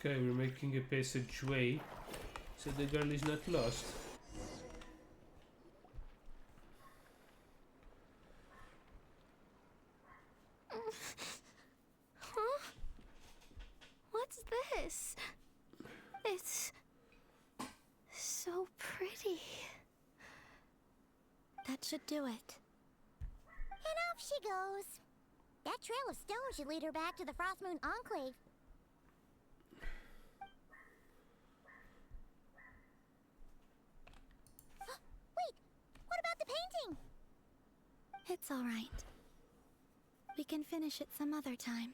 Okay, we're making a passageway, so the girl is not lost. Huh? What's this? It's so pretty. That should do it. And off she goes. That trail of stone should lead her back to the Frost Moon Enclave. Wait, what about the painting? It's all right. We can finish it some other time.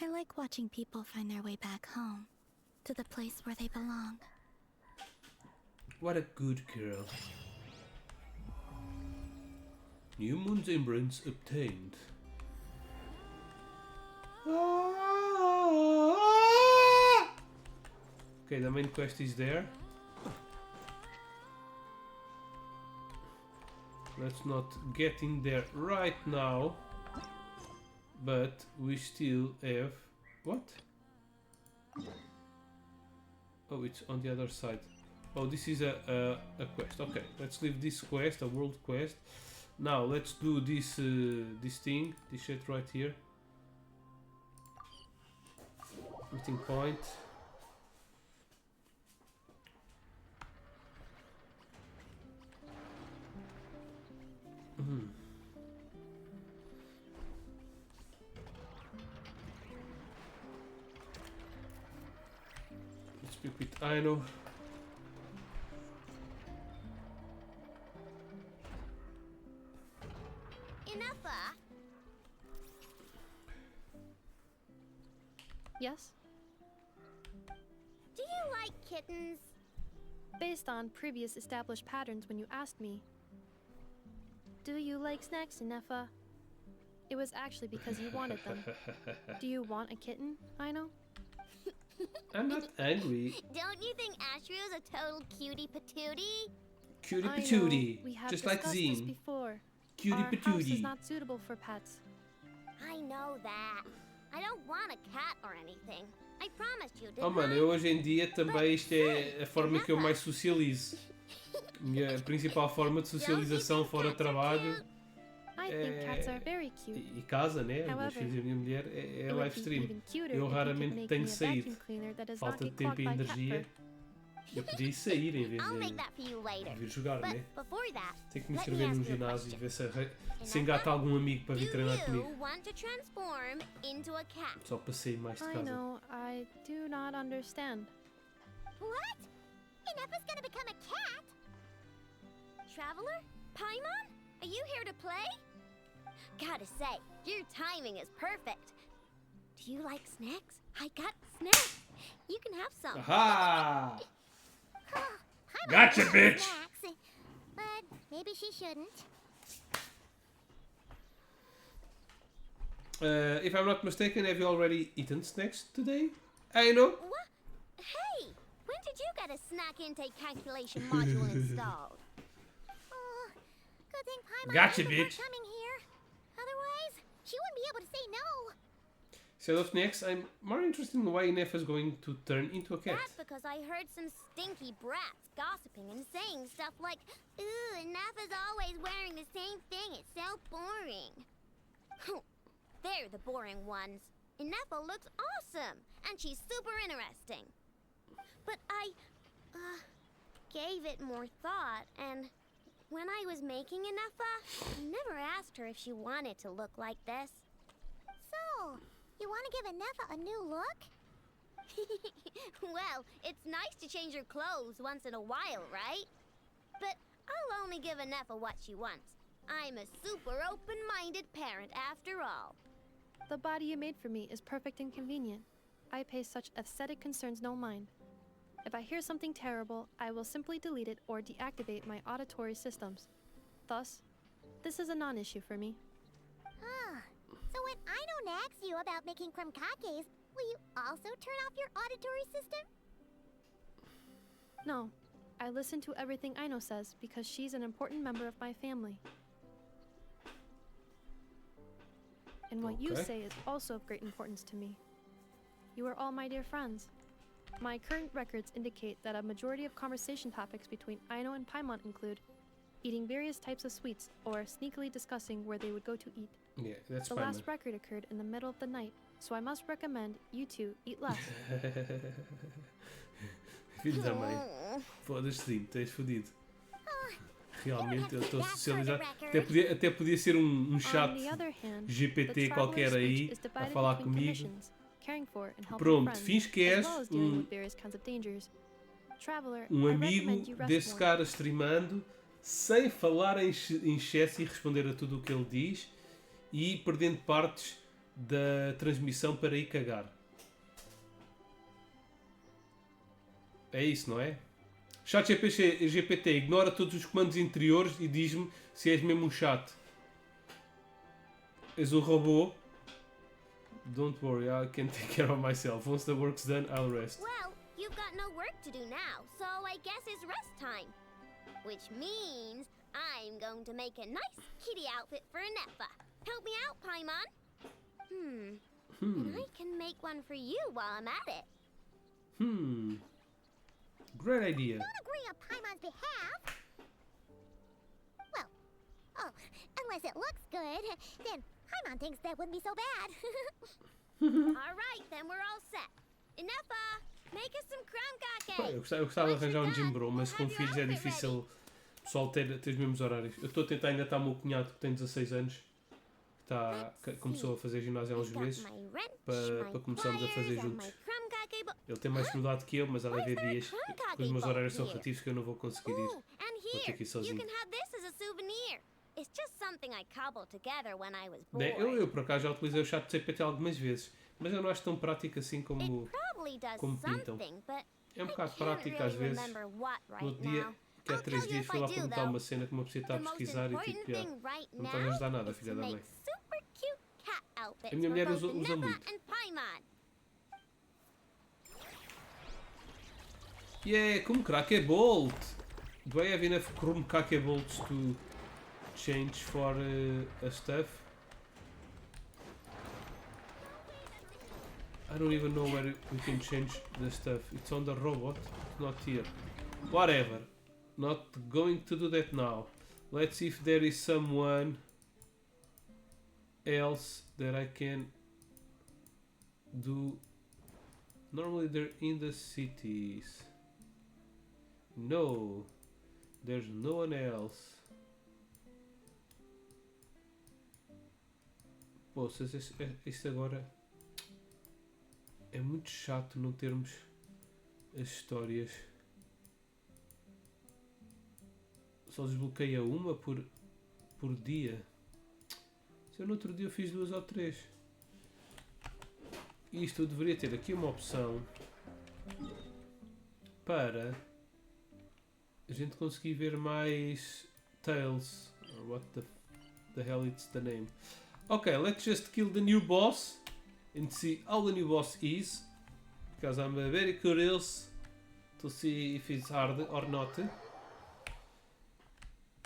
I like watching people find their way back home, to the place where they belong. What a good girl. New Moon's Embrace obtained. Okay, the main quest is there. Let's not get in there right now. But we still have... What? Oh, it's on the other side. Oh, this is a quest. Okay, let's leave this quest, a world quest. Now let's do this this thing, this shit right here. Meeting point. Let's speak with Aino. Yes? Do you like kittens? Based on previous established patterns when you asked me. Do you like snacks, Ineffa? It was actually because you wanted them. Do you want a kitten, Aino? I'm not angry. Don't you think Ashrio's a total cutie patootie? Cutie patootie. We have Just like discussed this Zine. before. Cutie Our house is patootie. not suitable for pets. I know that. I don't want a cat or anything. I promised you, didn't Oh mano, eu hoje em dia também isto é a forma que eu mais socializo. Minha principal forma de socialização fora trabalho e casa, né? Meus filhos e a minha mulher é live stream. Eu raramente tenho saído. Falta de tempo e energia. Eu podia ir sair em vez de vir jogar, né? Tenho que me inscrever num ginásio e ver se engata algum amigo para vir treinar comigo. Só passei mais de casa. I know, I do not understand. What? Ineffa's gonna become a cat? Traveler? Paimon? Are you here to play? Gotta say, your timing is perfect. Do you like snacks? I got snacks. You can have some. Aha! Gotcha, bitch! But maybe she shouldn't. If I'm not mistaken, have you already eaten snacks today? I know. What? Hey, when did you get a snack intake calculation module installed? Oh, good thing Paimon Gotcha, knew bitch. before coming here. Otherwise, she wouldn't be able to say no. Instead of snacks, I'm more interested in why Ineffa's going to turn into a cat. That's because I heard some stinky brats gossiping and saying stuff like, "Ooh, Ineffa's always wearing the same thing. It's so boring." They're the boring ones. Ineffa looks awesome, and she's super interesting. But I, gave it more thought, and when I was making Ineffa, I never asked her if she wanted to look like this. So, you want to give Ineffa a new look? Well, it's nice to change her clothes once in a while, right? But I'll only give Ineffa what she wants. I'm a super open-minded parent after all. The body you made for me is perfect and convenient. I pay such aesthetic concerns no mind. If I hear something terrible, I will simply delete it or deactivate my auditory systems. Thus, this is a non-issue for me. So when Aino nags you about making krumkakes, will you also turn off your auditory system? No, I listen to everything Aino says because she's an important member of my family. And what you say is also of great importance to me. You are all my dear friends. My current records indicate that a majority of conversation topics between Aino and Paimon include eating various types of sweets or sneakily discussing where they would go to eat. Yeah, that's the fine. last record occurred in the middle of the night, so I must recommend you two eat less. Filho da mãe. Foda-se, Sim, tens fodido. Realmente, eu estou a socializar. Até podia ser um chat GPT qualquer aí a falar comigo. Pronto, fins que és um amigo desse cara streamando, sem falar em excesso e responder a tudo o que ele diz e perdendo partes da transmissão para ir cagar. É isso, não é? Chat GPT, ignora todos os comandos interiores e diz-me se és mesmo um chat. És um robô. Don't worry, I can take care of myself. Once the work's done, I'll rest. Well, you've got no work to do now, so I guess it's rest time. Which means I'm going to make a nice kitty outfit for Nefa. Help me out, Paimon. And I can make one for you while I'm at it. Great idea. Don't agree on Paimon's behalf. Well, unless it looks good, then Paimon thinks that wouldn't be so bad. Alright, then we're all set. Nefa, make us some crumb cake. Eu gostava de arranjar um Jimbro, mas com filhos é difícil o pessoal ter os mesmos horários. Eu estou a tentar engatar o meu cunhado que tem 16 anos, que começou a fazer ginásio há uns meses, para começarmos a fazer juntos. Ele tem mais dificuldade que eu, mas há de haver dias que os meus horários são relativos que eu não vou conseguir ir. Vou ter que ir sozinho. Eu por acaso já utilizei o chat GPT algumas vezes, mas eu não acho tão prático assim como pintam. É um bocado prático às vezes. No outro dia, que há 3 dias, fui lá perguntar uma cena que uma pessoa está a pesquisar e tipo, não está a ajudar nada, filha da mãe. A minha mulher usa muito. Yeah, Krumkake Bolt! Do I have enough Krumkake bolts to change for a stuff? I don't even know where we can change the stuff. It's on the robot, not here. Whatever. Not going to do that now. Let's see if there is someone else that I can do. Normally they're in the cities. No, there's no one else. Poças, isto agora é muito chato não termos as histórias. Só desbloqueia uma por dia. Se eu no outro dia eu fiz 2 ou 3. Isto eu deveria ter aqui uma opção para a gente conseguir ver mais tales. Or what the hell it's the name. Okay, let's just kill the new boss and see how the new boss is. Because I'm very curious to see if it's hard or not.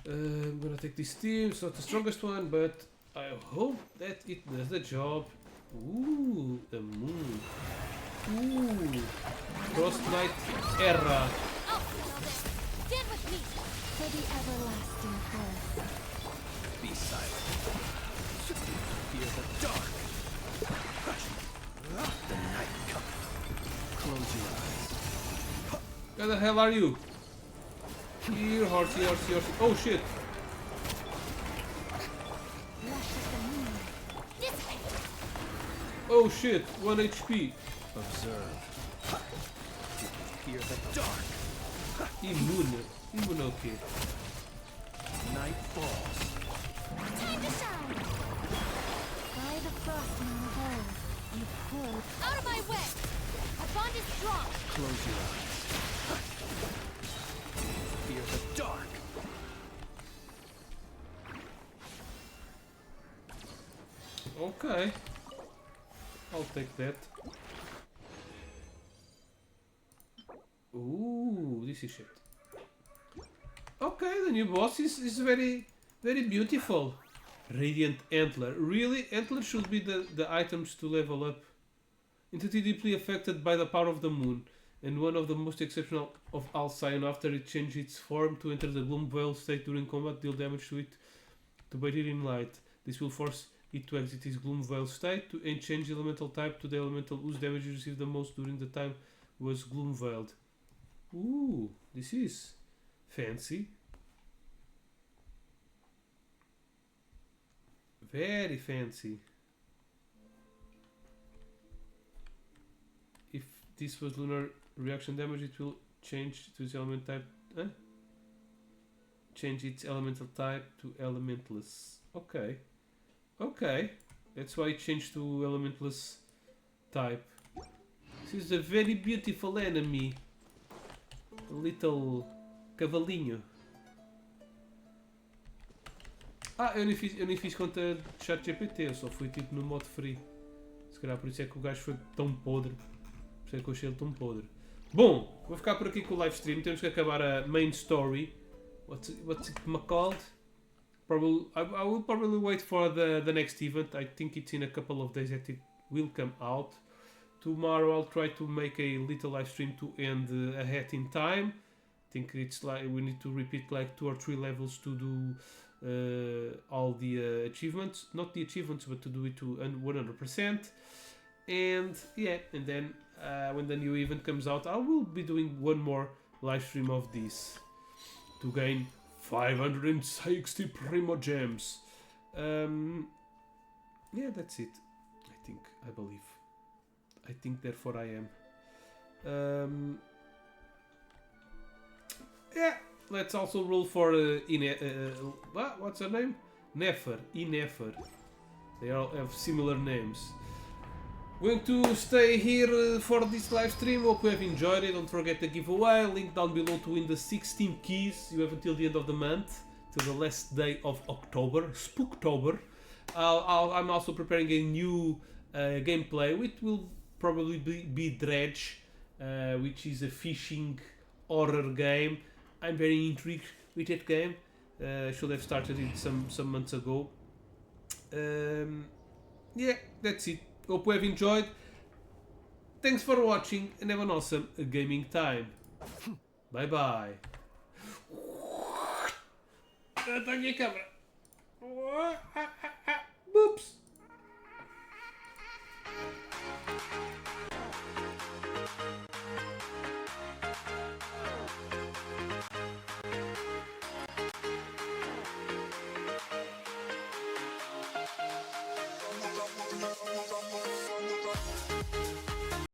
I'm gonna take this team, it's not the strongest one, but I hope that it does the job. Ooh, the moon. Ooh, Frost Knight Era. Stand with me for the everlasting forest. Be silent. Fear the dark. The night coming. Close your eyes. Where the hell are you? Here, horsey, horsey, horsey. Oh shit! Oh shit! 1 HP. Observe. Fear the dark. Immune. Immune o quê? Night falls. Time to shine. By the frost moon of old, you could. Out of my way! Our bond is strong. Close your eyes. Fear the dark. Okay. I'll take that. Ooh, this is shit. Okay, the new boss is very beautiful. Radiant Antler. Really? Antler should be the items to level up. Entity deeply affected by the power of the moon, and one of the most exceptional of all Scion after it changed its form to enter the Gloom Veil state during combat, deal damage to it to bathe it in light. This will force it to exit its Gloom Veil state and change the elemental type to the elemental whose damage received the most during the time was Gloom Veiled. Ooh, this is fancy. Very fancy. If this was lunar reaction damage, it will change to its element type. Change its elemental type to elementless. Okay. Okay. That's why it changed to elementless type. This is a very beautiful enemy. A little cavalinho. Eu nem fiz conta de chat GPT, eu só fui tipo no modo free. Se calhar por isso é que o gajo foi tão podre. Por isso é que eu achei ele tão podre. Bom, vou ficar por aqui com o live stream. Temos que acabar a main story. what's it called? Probably I will probably wait for the next event. I think it's in a couple of days that it will come out. Tomorrow I'll try to make a little live stream to end ahead in time. I think it's like we need to repeat like 2 or 3 levels to do all the achievements. Not the achievements, but to do it to 100%. And yeah, and then when the new event comes out, I will be doing one more live stream of this to gain 560 Primo Gems. Yeah, that's it. I believe. I think therefore I am. Yeah, let's also roll for what's her name? Nefer. Nefer. They all have similar names. Going to stay here for this live stream. Hope you have enjoyed it. Don't forget the giveaway. Link down below to win the 16 keys. You have until the end of the month, till the last day of October, Spooktober. I'm also preparing a new gameplay, which will probably be Dredge, which is a fishing horror game. I'm very intrigued with that game. Should have started it some months ago. Yeah, that's it. Hope you have enjoyed. Thanks for watching and have an awesome gaming time. Bye bye. Está aqui a câmera.